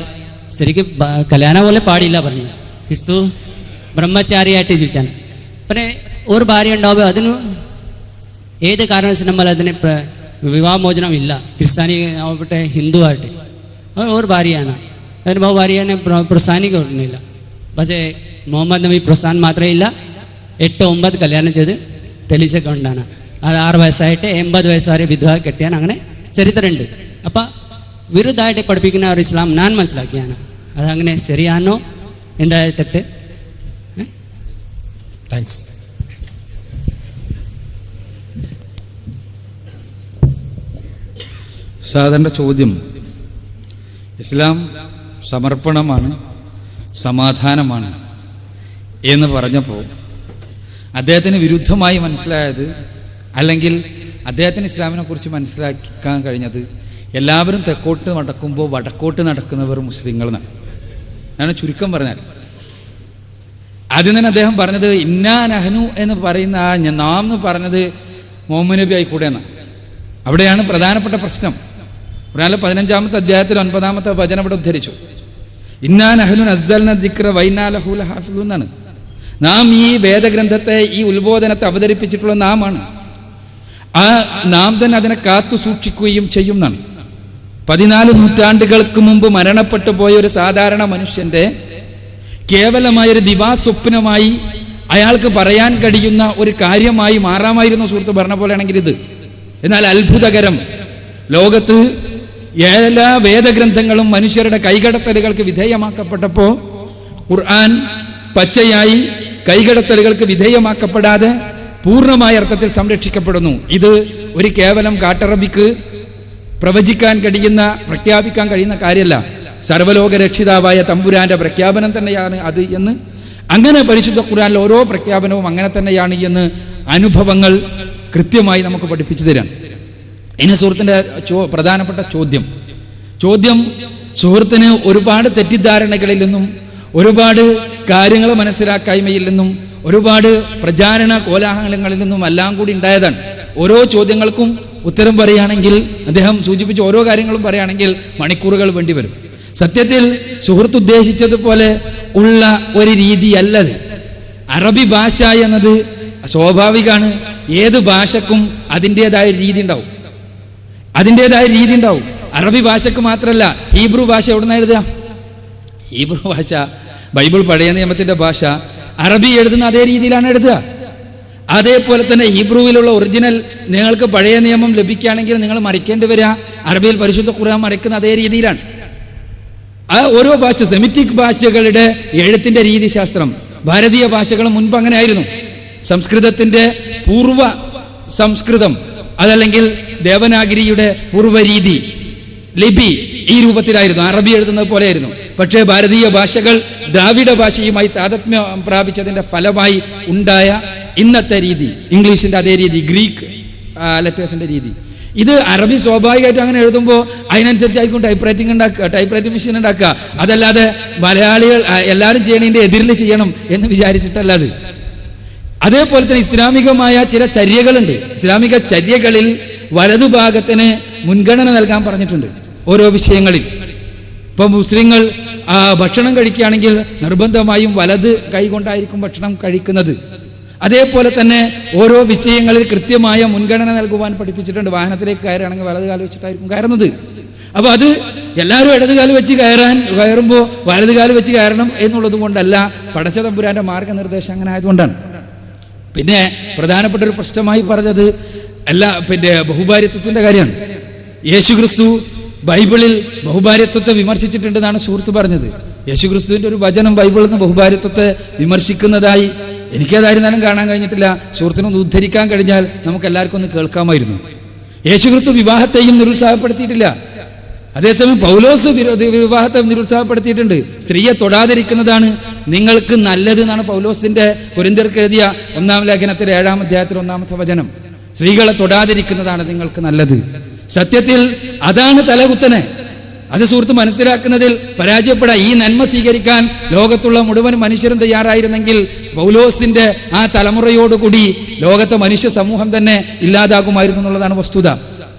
ശരിക്കും കല്യാണം പോലെ പാടില്ല പറഞ്ഞു. ക്രിസ്തു ബ്രഹ്മചാരിയായിട്ട് ജീവിച്ചാണ്. പിന്നെ ഒരു ഭാര്യ ഉണ്ടാവുമ്പോൾ അതിന് ഏത് കാരണവശാലും നമ്മൾ അതിന് വിവാഹമോചനം ഇല്ല. ക്രിസ്ത്യാനി ആവട്ടെ ഹിന്ദു ആവട്ടെ ഒരു ഭാര്യയാണ്, അതിന് ബഹുഭാര്യനെ പ്രോത്സാഹിക്കുന്നില്ല. പക്ഷേ മുഹമ്മദ് നബി പ്രോത്സാഹനം മാത്രമേ ഇല്ല, 8-9 കല്യാണം ചെയ്ത് തെളിയിച്ചൊക്കെ ഉണ്ടാണ്. അത് 6 വയസ്സായിട്ട് 80 വയസ്സ് വരെ വിധവ കെട്ടിയാൻ അങ്ങനെ ചരിത്രമുണ്ട്. അപ്പം വിരുദ്ധമായിട്ട് പഠിപ്പിക്കുന്ന ഒരു ഇസ്ലാം ഞാൻ മനസ്സിലാക്കിയാണ്. അതങ്ങനെ ശരിയാണോ എൻ്റെ തെറ്റ്? താങ്ക്സ്. സാധാരണ ചോദ്യം, ഇസ്ലാം സമർപ്പണമാണ്, സമാധാനമാണ് എന്ന് പറഞ്ഞപ്പോൾ അദ്ദേഹത്തിന് വിരുദ്ധമായി മനസ്സിലായത്, അല്ലെങ്കിൽ അദ്ദേഹത്തിന് ഇസ്ലാമിനെ കുറിച്ച് മനസ്സിലാക്കാൻ കഴിഞ്ഞത്, എല്ലാവരും തെക്കോട്ട് നടക്കുമ്പോൾ വടക്കോട്ട് നടക്കുന്നവർ മുസ്ലിങ്ങൾ എന്നാണ്. അതാണ് ചുരുക്കം പറഞ്ഞാൽ. ആദ്യം തന്നെ അദ്ദേഹം പറഞ്ഞത് ഇന്നാ നഹ്നു എന്ന് പറയുന്ന ആ നാം എന്ന് പറഞ്ഞത് മുഹമ്മദ് നബി ആയിക്കൂടെ എന്നാണ്. അവിടെയാണ് പ്രധാനപ്പെട്ട പ്രശ്നം. ഖുർആനിലെ 15-ാമത്തെ അധ്യായത്തിൽ 9-ാമത്തെ വചനം ഇവിടെ ഉദ്ധരിച്ചു. ഇന്നാ നഹ്നു നസ്സൽന ദിക്ര വഇന്നാ ലഹു ലഹാഫിളൂൻ എന്നാണ്. നാം ഈ വേദഗ്രന്ഥത്തെ, ഈ ഉത്ബോധനത്തെ അവതരിപ്പിച്ചിട്ടുള്ള നാമാണ്. ആ നാം തന്നെ അതിനെ കാത്തു സൂക്ഷിക്കുകയും ചെയ്യും എന്നാണ്. 14 നൂറ്റാണ്ടുകൾക്ക് മുമ്പ് മരണപ്പെട്ടു പോയ ഒരു സാധാരണ മനുഷ്യന്റെ കേവലമായൊരു ദിവാസ്വപ്നമായി അയാൾക്ക് പറയാൻ കഴിയുന്ന ഒരു കാര്യമായി മാറാമായിരുന്നു സുഹൃത്ത് പറഞ്ഞ പോലെയാണെങ്കിൽ ഇത്. എന്നാൽ അത്ഭുതകരം, ലോകത്ത് എല്ലാ വേദഗ്രന്ഥങ്ങളും മനുഷ്യരുടെ കൈകടത്തലുകൾക്ക് വിധേയമാക്കപ്പെട്ടപ്പോൾ ഖുർആൻ പച്ചയായി കൈകടത്തലുകൾക്ക് വിധേയമാക്കപ്പെടാതെ പൂർണ്ണമായ അർത്ഥത്തിൽ സംരക്ഷിക്കപ്പെടുന്നു. ഇത് ഒരു കേവലം കാട്ടറബിക്ക് പ്രവചിക്കാൻ കഴിയുന്ന, പ്രഖ്യാപിക്കാൻ കഴിയുന്ന കാര്യമല്ല. സർവ്വലോക രക്ഷിതാവായ തമ്പുരാന്റെ പ്രഖ്യാപനം തന്നെയാണ് അത് എന്ന്, അങ്ങനെ പരിശുദ്ധ ഖുർആനിലെ ഓരോ പ്രഖ്യാപനവും അങ്ങനെ തന്നെയാണ് എന്ന് അനുഭവങ്ങൾ കൃത്യമായി നമുക്ക് പഠിപ്പിച്ചു തരാം. ഇനി സുഹൃത്തിൻ്റെ പ്രധാനപ്പെട്ട ചോദ്യം സുഹൃത്തിന് ഒരുപാട് തെറ്റിദ്ധാരണകളിൽ നിന്നും, ഒരുപാട് കാര്യങ്ങൾ മനസ്സിലാക്കായ്മയിൽ നിന്നും, ഒരുപാട് പ്രചാരണ കോലാഹലങ്ങളിൽ നിന്നും എല്ലാം കൂടി ഉണ്ടായതാണ്. ഓരോ ചോദ്യങ്ങൾക്കും ഉത്തരം പറയുകയാണെങ്കിൽ, അദ്ദേഹം സൂചിപ്പിച്ച ഓരോ കാര്യങ്ങളും പറയുകയാണെങ്കിൽ മണിക്കൂറുകൾ വേണ്ടി വരും. സത്യത്തിൽ സുഹൃത്ത് ഉദ്ദേശിച്ചതുപോലെ ഉള്ള ഒരു രീതിയല്ലത്. അറബി ഭാഷ എന്നത് സ്വാഭാവികമാണ്. ഏത് ഭാഷക്കും അതിൻ്റെതായ രീതി ഉണ്ടാവും. അറബി ഭാഷക്ക് മാത്രമല്ല, ഹീബ്രു ഭാഷ എവിടെ നിന്ന് എഴുതുക? ഹീബ്രു ഭാഷ, ബൈബിൾ പഴയ നിയമത്തിന്റെ ഭാഷ, അറബി എഴുതുന്ന അതേ രീതിയിലാണ് എഴുതുക. അതേപോലെ തന്നെ ഹീബ്രുവിലുള്ള ഒറിജിനൽ നിങ്ങൾക്ക് പഴയ നിയമം ലഭിക്കുകയാണെങ്കിൽ നിങ്ങൾ മറിക്കേണ്ടി വരിക അറബിയിൽ പരിശുദ്ധ ഖുർആൻ മറിക്കുന്ന അതേ രീതിയിലാണ്. ആ ഓരോ ഭാഷ, സെമിറ്റിക് ഭാഷകളുടെ എഴുത്തിന്റെ രീതിശാസ്ത്രം, ഭാരതീയ ഭാഷകൾ മുൻപ് അങ്ങനെ ആയിരുന്നു. സംസ്കൃതത്തിന്റെ പൂർവ്വ സംസ്കൃതം, അതല്ലെങ്കിൽ ദേവനാഗരിയുടെ പൂർവ്വ രീതി, ലിപി ഈ രൂപത്തിലായിരുന്നു, അറബി എഴുതുന്നത് പോലെയായിരുന്നു. പക്ഷേ ഭാരതീയ ഭാഷകൾ ദ്രാവിഡ ഭാഷയുമായി താദത്മ്യം പ്രാപിച്ചതിന്റെ ഫലമായി ഉണ്ടായ ഇന്നത്തെ രീതി, ഇംഗ്ലീഷിന്റെ അതേ രീതി, ഗ്രീക്ക് ലെറ്റേഴ്സിന്റെ രീതി, ഇത് അറബി സ്വാഭാവികമായിട്ട് അങ്ങനെ എഴുതുമ്പോൾ അതിനനുസരിച്ചായിരിക്കും ടൈപ്പ് റൈറ്റിംഗ് മെഷീൻ ഉണ്ടാക്കുക. അതല്ലാതെ മലയാളികൾ എല്ലാവരും ചെയ്യണതിന്റെ എതിരിൽ ചെയ്യണം എന്ന് വിചാരിച്ചിട്ടല്ലാതെ. അതേപോലെ തന്നെ ഇസ്ലാമികമായ ചില ചര്യകളുണ്ട്. ഇസ്ലാമിക ചര്യകളിൽ വലതുഭാഗത്തിന് മുൻഗണന നൽകാൻ പറഞ്ഞിട്ടുണ്ട് ഓരോ വിഷയങ്ങളിൽ. ഇപ്പോൾ മുസ്ലിങ്ങൾ ഭക്ഷണം കഴിക്കുകയാണെങ്കിൽ നിർബന്ധമായും വലത് കൈകൊണ്ടായിരിക്കും ഭക്ഷണം കഴിക്കുന്നത്. അതേപോലെ തന്നെ ഓരോ വിഷയങ്ങളിൽ കൃത്യമായ മുൻഗണന നൽകുവാൻ പഠിപ്പിച്ചിട്ടുണ്ട്. വാഹനത്തിലേക്ക് കയറുകയാണെങ്കിൽ വലത് കാല് വെച്ചിട്ടായിരിക്കും കയറുന്നത്. അപ്പോൾ അത് എല്ലാവരും ഇടതുകാല് വെച്ച് കയറുമ്പോൾ വലത് കാല് വെച്ച് കയറണം എന്നുള്ളത് കൊണ്ടല്ല, പടച്ച തമ്പുരാന്റെ മാർഗനിർദ്ദേശം അങ്ങനെ ആയതുകൊണ്ടാണ്. പിന്നെ പ്രധാനപ്പെട്ട ഒരു പ്രശ്നമായി പറഞ്ഞത് ബഹുഭാര്യത്വത്തിന്റെ കാര്യമാണ്. യേശുക്രിസ്തു ബൈബിളിൽ ബഹുഭാര്യത്വത്തെ വിമർശിച്ചിട്ടുണ്ടെന്നാണ് സുഹൃത്ത് പറഞ്ഞത്. യേശുക്രിസ്തുവിന്റെ ഒരു വചനം ബൈബിളിൽ നിന്ന് ബഹുഭാര്യത്വത്തെ വിമർശിക്കുന്നതായി എനിക്കേതായിരുന്നാലും കാണാൻ കഴിഞ്ഞിട്ടില്ല. സുഹൃത്തിനൊന്ന് ഉദ്ധരിക്കാൻ കഴിഞ്ഞാൽ നമുക്ക് എല്ലാവർക്കും ഒന്ന് കേൾക്കാമായിരുന്നു. യേശുക്രിസ്തു വിവാഹത്തെയും നിരുത്സാഹപ്പെടുത്തിയിട്ടില്ല. അതേസമയം പൗലോസ് വിവാഹത്തെ നിരുത്സാഹപ്പെടുത്തിയിട്ടുണ്ട്. സ്ത്രീയെ തൊടാതിരിക്കുന്നതാണ് നിങ്ങൾക്ക് നല്ലത് എന്നാണ് പൗലോസിന്റെ കൊരിന്ത്യർക്ക് എഴുതിയ 1-ാം ലേഖനത്തിലെ 7-ാം അധ്യായത്തിൽ 1-ാമത്തെ വചനം. സ്ത്രീകളെ തൊടാതിരിക്കുന്നതാണ് നിങ്ങൾക്ക് നല്ലത്. സത്യത്തിൽ അതാണ് തലകുത്തനെ. അത് സുഹൃത്ത് മനസ്സിലാക്കുന്നതിൽ പരാജയപ്പെടാം. ഈ നന്മ സ്വീകരിക്കാൻ ലോകത്തുള്ള മുഴുവൻ മനുഷ്യരും തയ്യാറായിരുന്നെങ്കിൽ പൗലോസിന്റെ ആ തലമുറയോടുകൂടി ലോകത്തെ മനുഷ്യ സമൂഹം തന്നെ ഇല്ലാതാകുമായിരുന്നു എന്നുള്ളതാണ് വസ്തുത.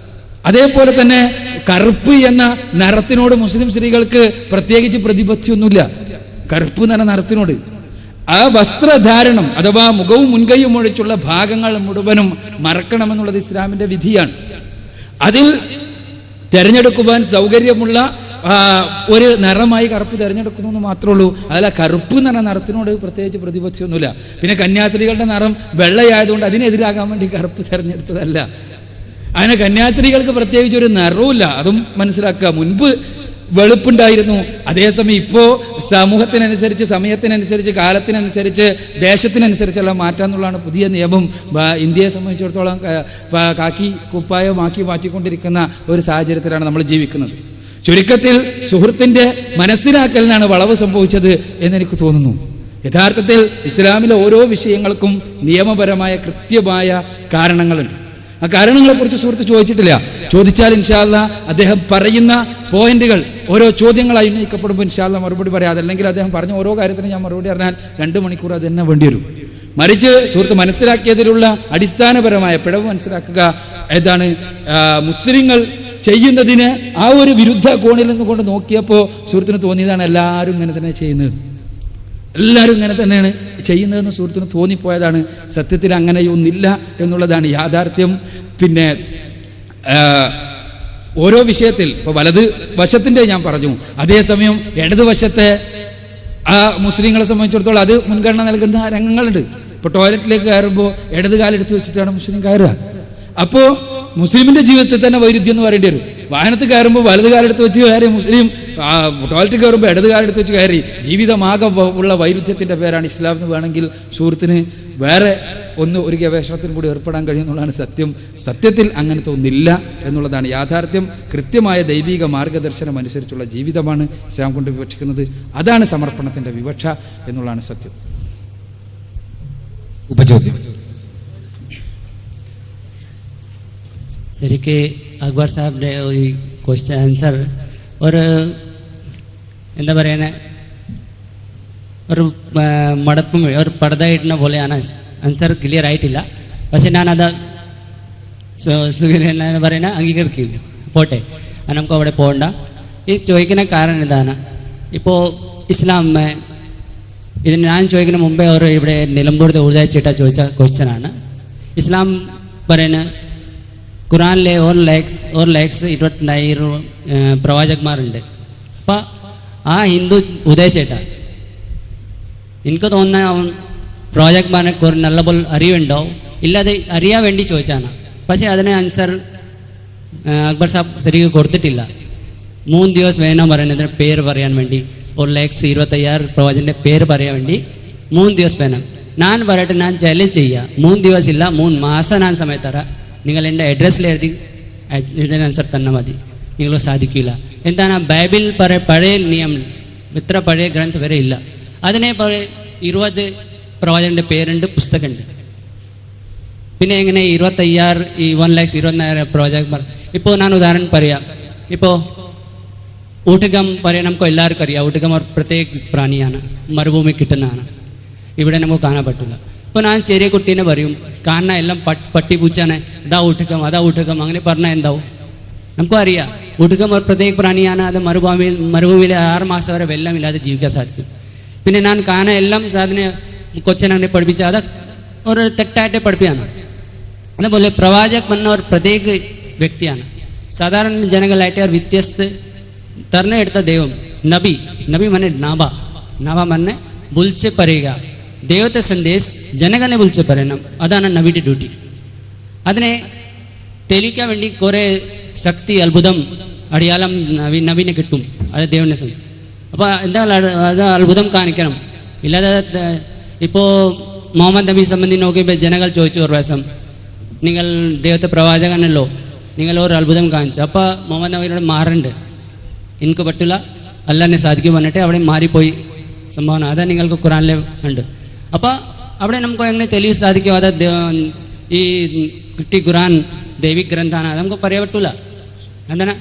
അതേപോലെ തന്നെ കറുപ്പ് എന്ന നിറത്തിനോട് മുസ്ലിം സ്ത്രീകൾക്ക് പ്രത്യേകിച്ച് പ്രതിപത്തിയൊന്നുമില്ല. കറുപ്പ് എന്ന നിറത്തിനോട് ആ വസ്ത്രധാരണം അഥവാ മുഖവും മുൻകൈയും ഒഴിച്ചുള്ള ഭാഗങ്ങൾ മുഴുവനും മറക്കണമെന്നുള്ളത് ഇസ്ലാമിന്റെ വിധിയാണ്. അതിൽ തിരഞ്ഞെടുക്കുവാൻ സൗകര്യമുള്ള ഒരു നിറമായി കറുപ്പ് തിരഞ്ഞെടുക്കുന്നു എന്ന് മാത്രമേ ഉള്ളൂ. അതല്ല കറുപ്പ് എന്ന നിറത്തിനോട് പ്രത്യേകിച്ച് പ്രതിപത്തിയൊന്നുമില്ല. പിന്നെ കന്യാസ്ത്രീകളുടെ നിറം വെള്ളയായതുകൊണ്ട് അതിനെതിരാകാൻ വേണ്ടി കറുപ്പ് തിരഞ്ഞെടുത്തതല്ല. അങ്ങനെ കന്യാസ്ത്രീകൾക്ക് പ്രത്യേകിച്ച് ഒരു നിറവുമില്ല. അതും മനസ്സിലാക്കുക. മുൻപ് വെളുപ്പുണ്ടായിരുന്നു. അതേസമയം ഇപ്പോൾ സമൂഹത്തിനനുസരിച്ച്, സമയത്തിനനുസരിച്ച്, കാലത്തിനനുസരിച്ച്, ദേശത്തിനനുസരിച്ചുള്ള മാറ്റം എന്നുള്ളതാണ് പുതിയ നിയമം. ഇന്ത്യയെ സംബന്ധിച്ചിടത്തോളം കാക്കി കുപ്പായമാക്കി മാറ്റിക്കൊണ്ടിരിക്കുന്ന ഒരു സാഹചര്യത്തിലാണ് നമ്മൾ ജീവിക്കുന്നത്. ചുരുക്കത്തിൽ സുഹൃത്തിൻ്റെ മനസ്സിലാക്കലിനാണ് വളവ് സംഭവിച്ചത് എന്നെനിക്ക് തോന്നുന്നു. യഥാർത്ഥത്തിൽ ഇസ്ലാമിലെ ഓരോ വിഷയങ്ങൾക്കും നിയമപരമായ കൃത്യമായ കാരണങ്ങളുണ്ട്. ആ കാരണങ്ങളെക്കുറിച്ച് സുഹൃത്ത് ചോദിച്ചിട്ടില്ല. ചോദിച്ചാൽ ഇൻഷാ അല്ലാഹ് അദ്ദേഹം പറയുന്ന പോയിന്റുകൾ ഓരോ ചോദ്യങ്ങളായി ഉന്നയിക്കപ്പെടുമ്പോൾ ഇൻഷാ അല്ലാഹ് മറുപടി പറയാം. അതല്ലെങ്കിൽ അദ്ദേഹം പറഞ്ഞ ഓരോ കാര്യത്തിനും ഞാൻ മറുപടി പറഞ്ഞാൽ 2 മണിക്കൂർ അത് തന്നെ വേണ്ടി വരും. മറിച്ച് സുഹൃത്ത് മനസ്സിലാക്കിയതിലുള്ള അടിസ്ഥാനപരമായ പിഴവ് മനസ്സിലാക്കുക. ഏതാണ് മുസ്ലിങ്ങൾ ചെയ്യുന്നതിന് ആ ഒരു വിരുദ്ധ കോണിൽ നിന്നുകൊണ്ട് നോക്കിയപ്പോൾ സുഹൃത്തിന് തോന്നിയതാണ് എല്ലാവരും ഇങ്ങനെ തന്നെ ചെയ്യുന്നത്, എല്ലാവരും ഇങ്ങനെ തന്നെയാണ് ചെയ്യുന്നതെന്ന് സുഹൃത്തിന് തോന്നിപ്പോയതാണ്. സത്യത്തിൽ അങ്ങനെയൊന്നില്ല എന്നുള്ളതാണ് യാഥാർത്ഥ്യം. പിന്നെ ഓരോ വിഷയത്തിൽ ഇപ്പോൾ വലത് വശത്തിൻ്റെ ഞാൻ പറഞ്ഞു, അതേസമയം ഇടതുവശത്തെ ആ മുസ്ലിങ്ങളെ സംബന്ധിച്ചിടത്തോളം അത് മുൻഗണന നൽകുന്ന രംഗങ്ങളുണ്ട്. ഇപ്പോൾ ടോയ്ലറ്റിലേക്ക് കയറുമ്പോൾ ഇടത് കാലെടുത്ത് വെച്ചിട്ടാണ് മുസ്ലിം കയറുക. അപ്പോൾ മുസ്ലിമിൻ്റെ ജീവിതത്തിൽ തന്നെ വൈരുദ്ധ്യം എന്ന് പറയേണ്ടി വരും. വാഹനത്തിൽ കയറുമ്പോൾ വലത് കാലെടുത്ത് വെച്ച് കയറി മുസ്ലിം, ടോയ്ലറ്റിൽ കയറുമ്പോൾ ഇടത് കാലെടുത്ത് വെച്ച് കയറി. ജീവിതമാകെ ഉള്ള വൈരുദ്ധ്യത്തിൻ്റെ പേരാണ് ഇസ്ലാം എന്ന് വേണമെങ്കിൽ സുഹൃത്തിന് വേറെ ഒരു ഗവേഷണത്തിനും കൂടി ഏർപ്പെടാൻ കഴിയുമെന്നുള്ളതാണ് സത്യം. സത്യത്തിൽ അങ്ങനത്തെ ഒന്നില്ല എന്നുള്ളതാണ് യാഥാർത്ഥ്യം. കൃത്യമായ ദൈവിക മാർഗദർശനം അനുസരിച്ചുള്ള ജീവിതമാണ് ഇസ്ലാം കൊണ്ട് വിവക്ഷിക്കുന്നത്. അതാണ് സമർപ്പണത്തിൻ്റെ വിവക്ഷ എന്നുള്ളതാണ് സത്യം. ഉപചോദ്യം. ശരിക്ക് അക്ബർ സാഹിബിൻ്റെ ഈ ക്വസ്റ്റ്യൻ ആൻസർ ഒരു എന്താ പറയുക, ഒരു മടപ്പും ഒരു പടതായിടുന്ന പോലെയാണ്. ആൻസർ ക്ലിയർ ആയിട്ടില്ല. പക്ഷെ ഞാനത് എന്താ പറയുക അംഗീകരിക്കില്ല. പോട്ടെ, നമുക്ക് അവിടെ പോകണ്ട. ഈ ചോദിക്കുന്ന കാരണം ഇതാണ്. ഇപ്പോൾ ഇസ്ലാം ഇതിന് ഞാൻ ചോദിക്കുന്ന മുമ്പേ ഒരു ഇവിടെ നിലമ്പൂർ ഉദയച്ചിട്ട ചോദിച്ച ക്വസ്റ്റ്യനാണ്. ഇസ്ലാം പറയുന്ന ഖുറാനിലെ 1,22,000 പ്രവാചകന്മാരുണ്ട്. അപ്പം ആ ഹിന്ദു ഉദയച്ചേട്ട എനിക്ക് തോന്നുന്ന അവൻ പ്രവാചകന്മാരെ കുറെ നല്ലപോലെ അറിവുണ്ടാവും, ഇല്ലാതെ അറിയാൻ വേണ്ടി ചോദിച്ചാണ്. പക്ഷേ അതിന് ആൻസർ അക്ബർ സാബ് ശരിക്കും കൊടുത്തിട്ടില്ല. 3 ദിവസം വേണം പറയുന്നതിന് പേര് പറയാൻ വേണ്ടി. 1,22,000 പ്രവാചകൻ്റെ പേര് പറയാൻ വേണ്ടി 3 ദിവസം വേണം. ഞാൻ പറയട്ടെ, ഞാൻ ചലഞ്ച് ചെയ്യുക, 3 ദിവസം ഇല്ല 3 മാസം ഞാൻ സമയം തരാം. നിങ്ങൾ എൻ്റെ അഡ്രസ്സിൽ എഴുതുന്ന ആൻസർ തന്നെ മതി. നിങ്ങൾ സാധിക്കില്ല. എന്താണ് ബൈബിൾ പഴയ നിയമം, ഇത്ര പഴയ ഗ്രന്ഥം വരെ ഇല്ല. അതിനെ 20 പ്രവാചകൻ്റെ പേരുണ്ട്, പുസ്തകമുണ്ട്. പിന്നെ എങ്ങനെ 25,000 ഈ 1,22,000 പ്രവാചകന്മാർ? ഇപ്പോൾ ഞാൻ ഉദാഹരണം പറയാം. ഇപ്പോൾ ഊട്ടുകം പറയാൻ നമുക്ക് എല്ലാവർക്കും അറിയാം. ഊട്ടുകം ഒരു പ്രത്യേക പ്രാണിയാണ്, മരുഭൂമി കിട്ടുന്നതാണ്. ഇവിടെ നമുക്ക് കാണാൻ പറ്റില്ല. ഇപ്പോൾ ഞാൻ ചെറിയ കുട്ടീനെ പറയും, കാണുന്ന എല്ലാം പട്ടി പൂച്ചാണ്, ഇതാ ഊട്ടുകം അതാ ഊട്ടുകം അങ്ങനെ പറഞ്ഞാൽ എന്താവും? നമുക്കും അറിയാം ഊട്ടുകം ഒരു പ്രത്യേക പ്രാണിയാണ്. അത് മരുഭൂമിയിൽ 6 മാസം വരെ വെള്ളമില്ലാതെ ജീവിക്കാൻ സാധിക്കും. പിന്നെ ഞാൻ കാണാൻ എല്ലാം സാധനം കൊച്ചനെ പഠിപ്പിച്ച അത് ഒരു തെറ്റായിട്ട് പഠിപ്പിയാണ്. അതുപോലെ പ്രവാചക് എന്ന ഒരു പ്രത്യേക വ്യക്തിയാണ്. സാധാരണ ജനങ്ങളായിട്ട് അവർ വ്യത്യസ്ത തെരഞ്ഞെടുത്ത ദൈവം നബി മന്നെ നാബ മന്നെ വിളിച്ച് പറയുക. ദൈവത്തെ സന്ദേശ് ജനങ്ങളെ വിളിച്ച് പറയണം. അതാണ് നബിയുടെ ഡ്യൂട്ടി. അതിനെ തെളിയിക്കാൻ വേണ്ടി കുറേ ശക്തി അത്ഭുതം അടിയാളം നബീനെ കിട്ടും. അത് ദൈവനെ സന്ദേശം. അപ്പോൾ എന്താ അത് അത്ഭുതം കാണിക്കണം. ഇല്ലാതെ ഇപ്പോൾ മുഹമ്മദ് നബി സംബന്ധി നോക്കിയപ്പോൾ ജനങ്ങൾ ചോദിച്ചു ഒരു പ്രാവശ്യം, നിങ്ങൾ ദൈവത്തെ പ്രവാചകനല്ലോ, നിങ്ങൾ ഒരു അത്ഭുതം കാണിച്ചു. അപ്പോൾ മുഹമ്മദ് നബിയോട് മാറുണ്ട്, എനിക്ക് പറ്റില്ല, അല്ലാതെ സാധിക്കും പറഞ്ഞിട്ട് അവിടെ മാറിപ്പോയി സംഭവം. അത് നിങ്ങൾക്ക് ഖുറാനിൽ ഉണ്ട്. അപ്പോൾ അവിടെ നമുക്ക് എങ്ങനെ തെളിവ് സാധിക്കും? അത് ഈ കിട്ടി ഖുറാൻ ദൈവിക് ഗ്രന്ഥമാണ്, അത് നമുക്ക് പറയാൻ പറ്റൂല. എന്താണ്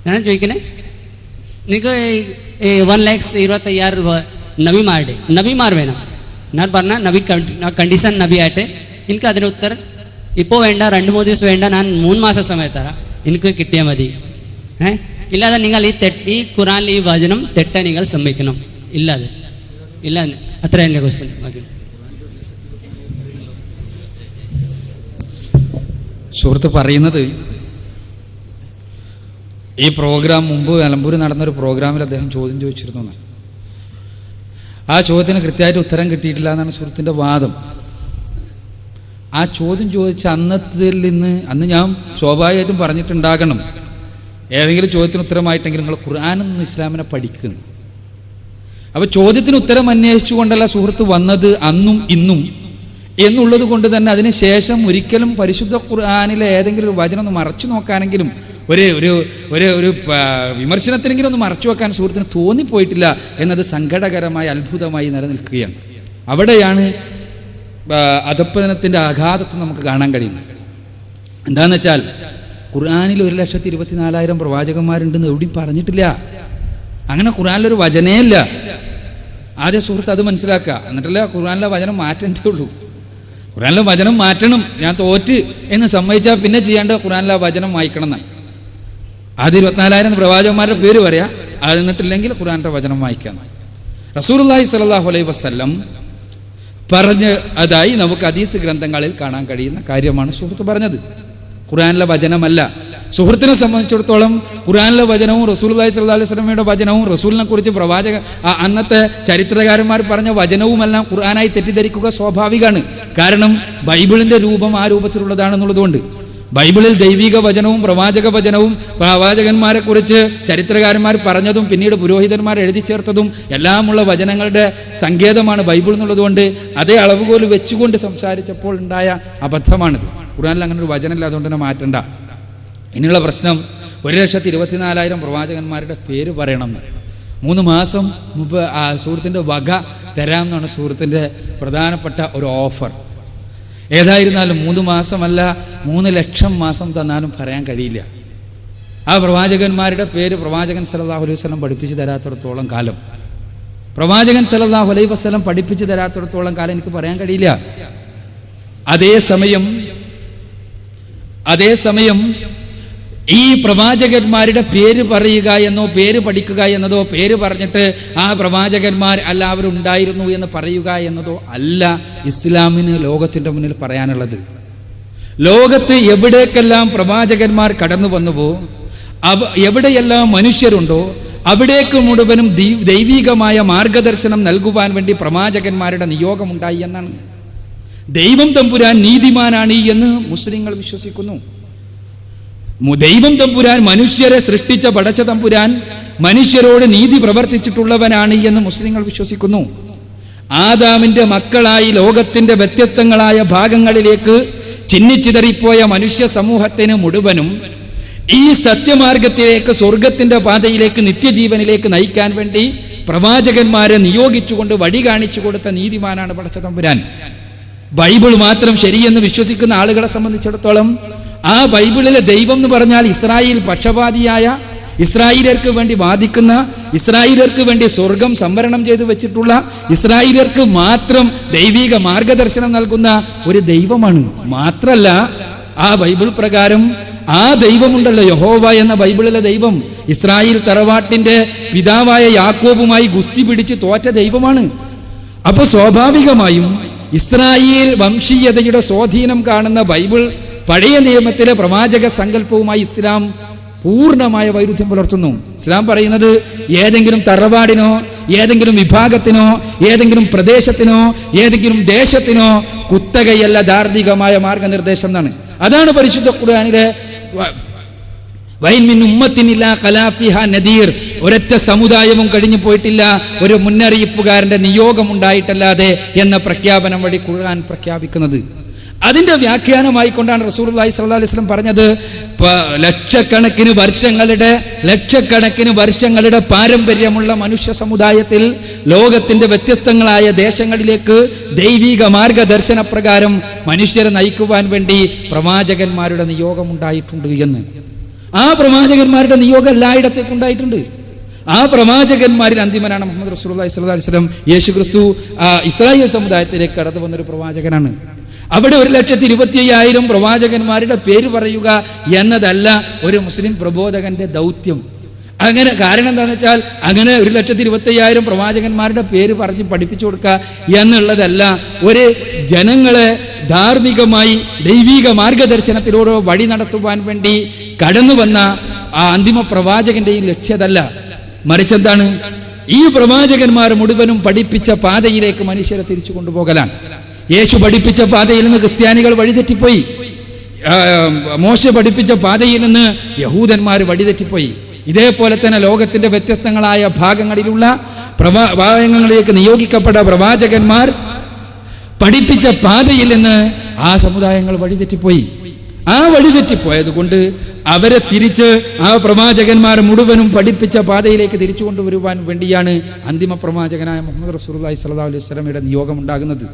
ഞാൻ ചോദിക്കണേ, നിങ്ങൾക്ക് 1,22,000 നബിമാർ വേണം. ഞാൻ പറഞ്ഞ നബി കണ്ടീഷൻ നബി ആയിട്ട് എനിക്ക് അതിന് ഉത്തരം ഇപ്പോൾ വേണ്ട, 2-3 ദിവസം വേണ്ട, ഞാൻ 3 മാസം സമയം തരാം, എനിക്ക് കിട്ടിയാൽ മതി. ഇല്ലാതെ നിങ്ങൾ ഈ ഖുറാനിൽ ഈ വചനം തെറ്റ നിങ്ങൾ സമ്മതിക്കണം. ഇല്ലാതെ അത്ര എൻ്റെ ക്വസ്റ്റ്യൻ. സുഹൃത്ത് പറയുന്നത്, ഈ പ്രോഗ്രാം മുമ്പ് നിലമ്പൂർ നടന്നൊരു പ്രോഗ്രാമിൽ അദ്ദേഹം ചോദ്യം ചോദിച്ചിരുന്നു. ആ ചോദ്യത്തിന് കൃത്യമായിട്ട് ഉത്തരം കിട്ടിയിട്ടില്ല എന്നാണ് സുഹൃത്തിൻ്റെ വാദം. ആ ചോദ്യം ചോദിച്ച അന്നത്തിൽ നിന്ന് അന്ന് ഞാൻ സ്വാഭാവികമായിട്ടും പറഞ്ഞിട്ടുണ്ടാകണം, ഏതെങ്കിലും ചോദ്യത്തിന് ഉത്തരമായിട്ടെങ്കിലും നിങ്ങൾ ഖുർആനിൽ നിന്ന് ഇസ്ലാമിനെ പഠിക്കുന്നു. അപ്പോൾ ചോദ്യത്തിന് ഉത്തരം അന്വേഷിച്ചുകൊണ്ടല്ല സുഹൃത്ത് വന്നത് അന്നും ഇന്നും എന്നുള്ളത് കൊണ്ട് തന്നെ അതിന് ശേഷം ഒരിക്കലും പരിശുദ്ധ ഖുർആനിലെ ഏതെങ്കിലും ഒരു വചനം ഒന്ന് മറച്ചു നോക്കാനെങ്കിലും ഒരു വിമർശനത്തിനെങ്കിലും ഒന്ന് മറച്ചു വെക്കാൻ സുഹൃത്തിന് തോന്നിപ്പോയിട്ടില്ല എന്നത് സങ്കടകരമായ അത്ഭുതമായി നിലനിൽക്കുകയാണ്. അവിടെയാണ് അധപ്പതനത്തിൻ്റെ ആഘാതത്വം നമുക്ക് കാണാൻ കഴിയുന്നത്. എന്താണെന്ന് വെച്ചാൽ ഖുർആനിൽ 1,24,000 പ്രവാചകന്മാരുണ്ടെന്ന് എവിടെയും പറഞ്ഞിട്ടില്ല. അങ്ങനെ ഖുർആനിലൊരു വചനേ ഇല്ല. ആദ്യ സുഹൃത്ത് അത് മനസ്സിലാക്കുക. എന്നിട്ടല്ല ഖുർആനിലെ വചനം മാറ്റേണ്ടേ ഉള്ളൂ. ഖുർആനിലെ വചനം മാറ്റണം, ഞാൻ തോറ്റ് എന്ന് സമ്മതിച്ചാൽ പിന്നെ ചെയ്യേണ്ട ഖുർആനിലെ വചനം വായിക്കണം എന്നാണ്. ആദ്യം 24,000 പ്രവാചകന്മാരുടെ പേര് പറയാം, അത് എന്നിട്ടില്ലെങ്കിൽ ഖുർആനിലെ വചനം വായിക്കാം. റസൂലുള്ളാഹി സ്വല്ലല്ലാഹു അലൈഹി വസല്ലം പറഞ്ഞ് അതായി നമുക്ക് ഹദീസ് ഗ്രന്ഥങ്ങളിൽ കാണാൻ കഴിയുന്ന കാര്യമാണ് സുഹൃത്ത് പറഞ്ഞത്. ഖുർആനിലെ വചനമല്ല. സുഹൃത്തിനെ സംബന്ധിച്ചിടത്തോളം ഖുർആനിലെ വചനവും റസൂലുള്ളാഹി സ്വല്ലല്ലാഹു അലൈഹി വസല്ലമയുടെ വചനവും റസൂലിനെ കുറിച്ച് അന്നത്തെ ചരിത്രകാരന്മാർ പറഞ്ഞ വചനവുമെല്ലാം ഖുർആനായി തെറ്റിദ്ധരിക്കുക സ്വാഭാവികമാണ്. കാരണം ബൈബിളിന്റെ രൂപം ആ രൂപത്തിലുള്ളതാണെന്നുള്ളതുകൊണ്ട്. ബൈബിളിൽ ദൈവിക വചനവും പ്രവാചക വചനവും പ്രവാചകന്മാരെ കുറിച്ച് ചരിത്രകാരന്മാർ പറഞ്ഞതും പിന്നീട് പുരോഹിതന്മാർ എഴുതി ചേർത്തതും എല്ലാമുള്ള വചനങ്ങളുടെ സങ്കേതമാണ് ബൈബിൾ എന്നുള്ളതുകൊണ്ട് അതേ അളവുകോൽ വെച്ചുകൊണ്ട് സംസാരിച്ചപ്പോൾ ഉണ്ടായ അബദ്ധമാണിത്. ഖുർആനിൽ അങ്ങനെ ഒരു വചനമില്ല, അതുകൊണ്ട് തന്നെ മാറ്റണ്ട. ഇനിയുള്ള പ്രശ്നം 1,24,000 പ്രവാചകന്മാരുടെ പേര് പറയണമെന്ന് 3 മാസം മുമ്പ് സുഹൃത്തിൻ്റെ വക തരാമെന്നാണ് സുഹൃത്തിൻ്റെ പ്രധാനപ്പെട്ട ഒരു ഓഫർ. ഏതായിരുന്നാലും 3 മാസമല്ല 3 ലക്ഷം മാസം തന്നാലും പറയാൻ കഴിയില്ല. ആ പ്രവാചകന്മാരുടെ പേര് പ്രവാചകൻ സല്ലല്ലാഹു അലൈഹി വസല്ലം പഠിപ്പിച്ചു തരാത്തിടത്തോളം കാലം, പ്രവാചകൻ സല്ലല്ലാഹു അലൈഹി വസല്ലം പഠിപ്പിച്ചു തരാത്തിടത്തോളം കാലം എനിക്ക് പറയാൻ കഴിയില്ല. അതേസമയം ഈ പ്രവാചകന്മാരുടെ പേര് പറയുക എന്നോ പേര് പഠിക്കുക എന്നതോ പേര് പറഞ്ഞിട്ട് ആ പ്രവാചകന്മാർ എല്ലാവരും ഉണ്ടായിരുന്നു എന്ന് പറയുക എന്നതോ അല്ല ഇസ്ലാമിന് ലോകത്തിൻ്റെ മുന്നിൽ പറയാനുള്ളത്. ലോകത്ത് എവിടേക്കെല്ലാം പ്രവാചകന്മാർ കടന്നു വന്നുവോ, എവിടെയെല്ലാം മനുഷ്യരുണ്ടോ അവിടേക്ക് മുഴുവനും ദൈവികമായ മാർഗദർശനം നൽകുവാൻ വേണ്ടി പ്രവാചകന്മാരുടെ നിയോഗമുണ്ടായി എന്നാണ്. ദൈവം തമ്പുരാൻ നീതിമാനാണ് എന്ന് മുസ്ലിങ്ങൾ വിശ്വസിക്കുന്നു. ദൈവം തമ്പുരാൻ മനുഷ്യരെ സൃഷ്ടിച്ച പടച്ച തമ്പുരാൻ മനുഷ്യരോട് നീതി പ്രവർത്തിച്ചിട്ടുള്ളവനാണ് എന്ന് മുസ്ലിങ്ങൾ വിശ്വസിക്കുന്നു. ആദാമിന്റെ മക്കളായി ലോകത്തിന്റെ വ്യത്യസ്തങ്ങളായ ഭാഗങ്ങളിലേക്ക് ചിന്നിച്ചിതറിപ്പോയ മനുഷ്യ സമൂഹത്തിന് മുഴുവനും ഈ സത്യമാർഗത്തിലേക്ക്, സ്വർഗത്തിന്റെ പാതയിലേക്ക്, നിത്യജീവനിലേക്ക് നയിക്കാൻ വേണ്ടി പ്രവാചകന്മാരെ നിയോഗിച്ചുകൊണ്ട് വഴി കാണിച്ചു കൊടുത്ത നീതിമാനാണ് പടച്ച തമ്പുരാൻ. ബൈബിൾ മാത്രം ശരിയെന്ന് വിശ്വസിക്കുന്ന ആളുകളെ സംബന്ധിച്ചിടത്തോളം ആ ബൈബിളിലെ ദൈവം എന്ന് പറഞ്ഞാൽ ഇസ്രായേൽ പക്ഷപാതിയായ, ഇസ്രായേലർക്ക് വേണ്ടി വാദിക്കുന്ന, ഇസ്രായേലർക്ക് വേണ്ടി സ്വർഗം സംവരണം ചെയ്തു വെച്ചിട്ടുള്ള, ഇസ്രായേലർക്ക് മാത്രം ദൈവിക മാർഗദർശനം നൽകുന്ന ഒരു ദൈവമാണ്. മാത്രല്ല ആ ബൈബിൾ പ്രകാരം ആ ദൈവമുണ്ടല്ലോ, യഹോവ എന്ന ബൈബിളിലെ ദൈവം ഇസ്രായേൽ തറവാട്ടിന്റെ പിതാവായ യാക്കോബുമായി ഗുസ്തി പിടിച്ച് തോറ്റ ദൈവമാണ്. അപ്പൊ സ്വാഭാവികമായും ഇസ്രായേൽ വംശീയതയുടെ സ്വാധീനം കാണുന്ന ബൈബിൾ പഴയ നിയമത്തിലെ പ്രവാചക സങ്കല്പവുമായി ഇസ്ലാം പൂർണ്ണമായ വൈരുദ്ധ്യം പുലർത്തുന്നു. ഇസ്ലാം പറയുന്നത് ഏതെങ്കിലും തറവാടിനോ ഏതെങ്കിലും വിഭാഗത്തിനോ ഏതെങ്കിലും പ്രദേശത്തിനോ ഏതെങ്കിലും ദേശത്തിനോ കുത്തകയല്ല ധാർമ്മികമായ മാർഗനിർദ്ദേശം എന്നാണ്. അതാണ് പരിശുദ്ധ ഖുർആനിലെ നദീർ, ഒരൊറ്റ സമുദായവും കഴിഞ്ഞു പോയിട്ടില്ല ഒരു മുന്നറിയിപ്പുകാരന്റെ നിയോഗം ഉണ്ടായിട്ടല്ലാതെ എന്ന പ്രഖ്യാപനം വഴി ഖുർആൻ പ്രഖ്യാപിക്കുന്നത്. അതിന്റെ വ്യാഖ്യാനമായിക്കൊണ്ടാണ് റസൂലുള്ളാഹി സ്വല്ലല്ലാഹു അലൈഹി വസല്ലം പറഞ്ഞത്, ലക്ഷക്കണക്കിന് വർഷങ്ങളുടെ പാരമ്പര്യമുള്ള മനുഷ്യ സമുദായത്തിൽ ലോകത്തിന്റെ വ്യത്യസ്തങ്ങളായ ദേശങ്ങളിലേക്ക് ദൈവിക മാർഗദർശന പ്രകാരം മനുഷ്യരെ നയിക്കുവാൻ വേണ്ടി പ്രവാചകന്മാരുടെ നിയോഗം ഉണ്ടായിട്ടുണ്ട് എന്ന്. ആ പ്രവാചകന്മാരുടെ നിയോഗം എല്ലായിടത്തേക്കും ഉണ്ടായിട്ടുണ്ട്. ആ പ്രവാചകന്മാരിൽ അന്തിമനാണ് മുഹമ്മദ് റസൂലുള്ളാഹി സ്വല്ലല്ലാഹു അലൈഹി വസല്ലം. യേശു ക്രിസ്തു ഇസ്രായേൽ സമുദായത്തിലേക്ക് കടന്നു വന്നൊരു പ്രവാചകനാണ്. അവിടെ 1,25,000 പ്രവാചകന്മാരുടെ പേര് പറയുക എന്നതല്ല ഒരു മുസ്ലിം പ്രബോധകന്റെ ദൗത്യം. അങ്ങനെ കാരണം എന്താണെന്ന് വെച്ചാൽ അങ്ങനെ 1,25,000 പ്രവാചകന്മാരുടെ പേര് പറഞ്ഞ് പഠിപ്പിച്ചു കൊടുക്കുക എന്നുള്ളതല്ല ഒരു ജനങ്ങളെ ധാർമ്മികമായി ദൈവിക മാർഗദർശനത്തിലൂടെ വഴി നടത്തുവാൻ വേണ്ടി കടന്നു വന്ന ആ അന്തിമ പ്രവാചകന്റെയും ലക്ഷ്യതല്ല. മറിച്ചെന്താണ്, ഈ പ്രവാചകന്മാർ മുഴുവനും പഠിപ്പിച്ച പാതയിലേക്ക് മനുഷ്യരെ തിരിച്ചു കൊണ്ടുപോകലാണ്. യേശു പഠിപ്പിച്ച പാതയിൽ നിന്ന് ക്രിസ്ത്യാനികൾ വഴിതെറ്റിപ്പോയി. മോശ പഠിപ്പിച്ച പാതയിൽ നിന്ന് യഹൂദന്മാർ വഴിതെറ്റിപ്പോയി. ഇതേപോലെ തന്നെ ലോകത്തിന്റെ വ്യത്യസ്തങ്ങളായ ഭാഗങ്ങളിലുള്ള ഭാഗങ്ങളിലേക്ക് നിയോഗിക്കപ്പെട്ട പ്രവാചകന്മാർ പഠിപ്പിച്ച പാതയിൽ നിന്ന് ആ സമുദായങ്ങൾ വഴിതെറ്റിപ്പോയി. ആ വഴിതെറ്റിപ്പോയത് കൊണ്ട് അവരെ തിരിച്ച് ആ പ്രവാചകന്മാർ മുഴുവനും പഠിപ്പിച്ച പാതയിലേക്ക് തിരിച്ചു കൊണ്ടുവരുവാൻ വേണ്ടിയാണ് അന്തിമ പ്രവാചകനായ മുഹമ്മദ് റസൂലുള്ളാഹി സ്വല്ലല്ലാഹു അലൈഹി വസല്ലമയുടെ നിയോഗം ഉണ്ടാകുന്നത്.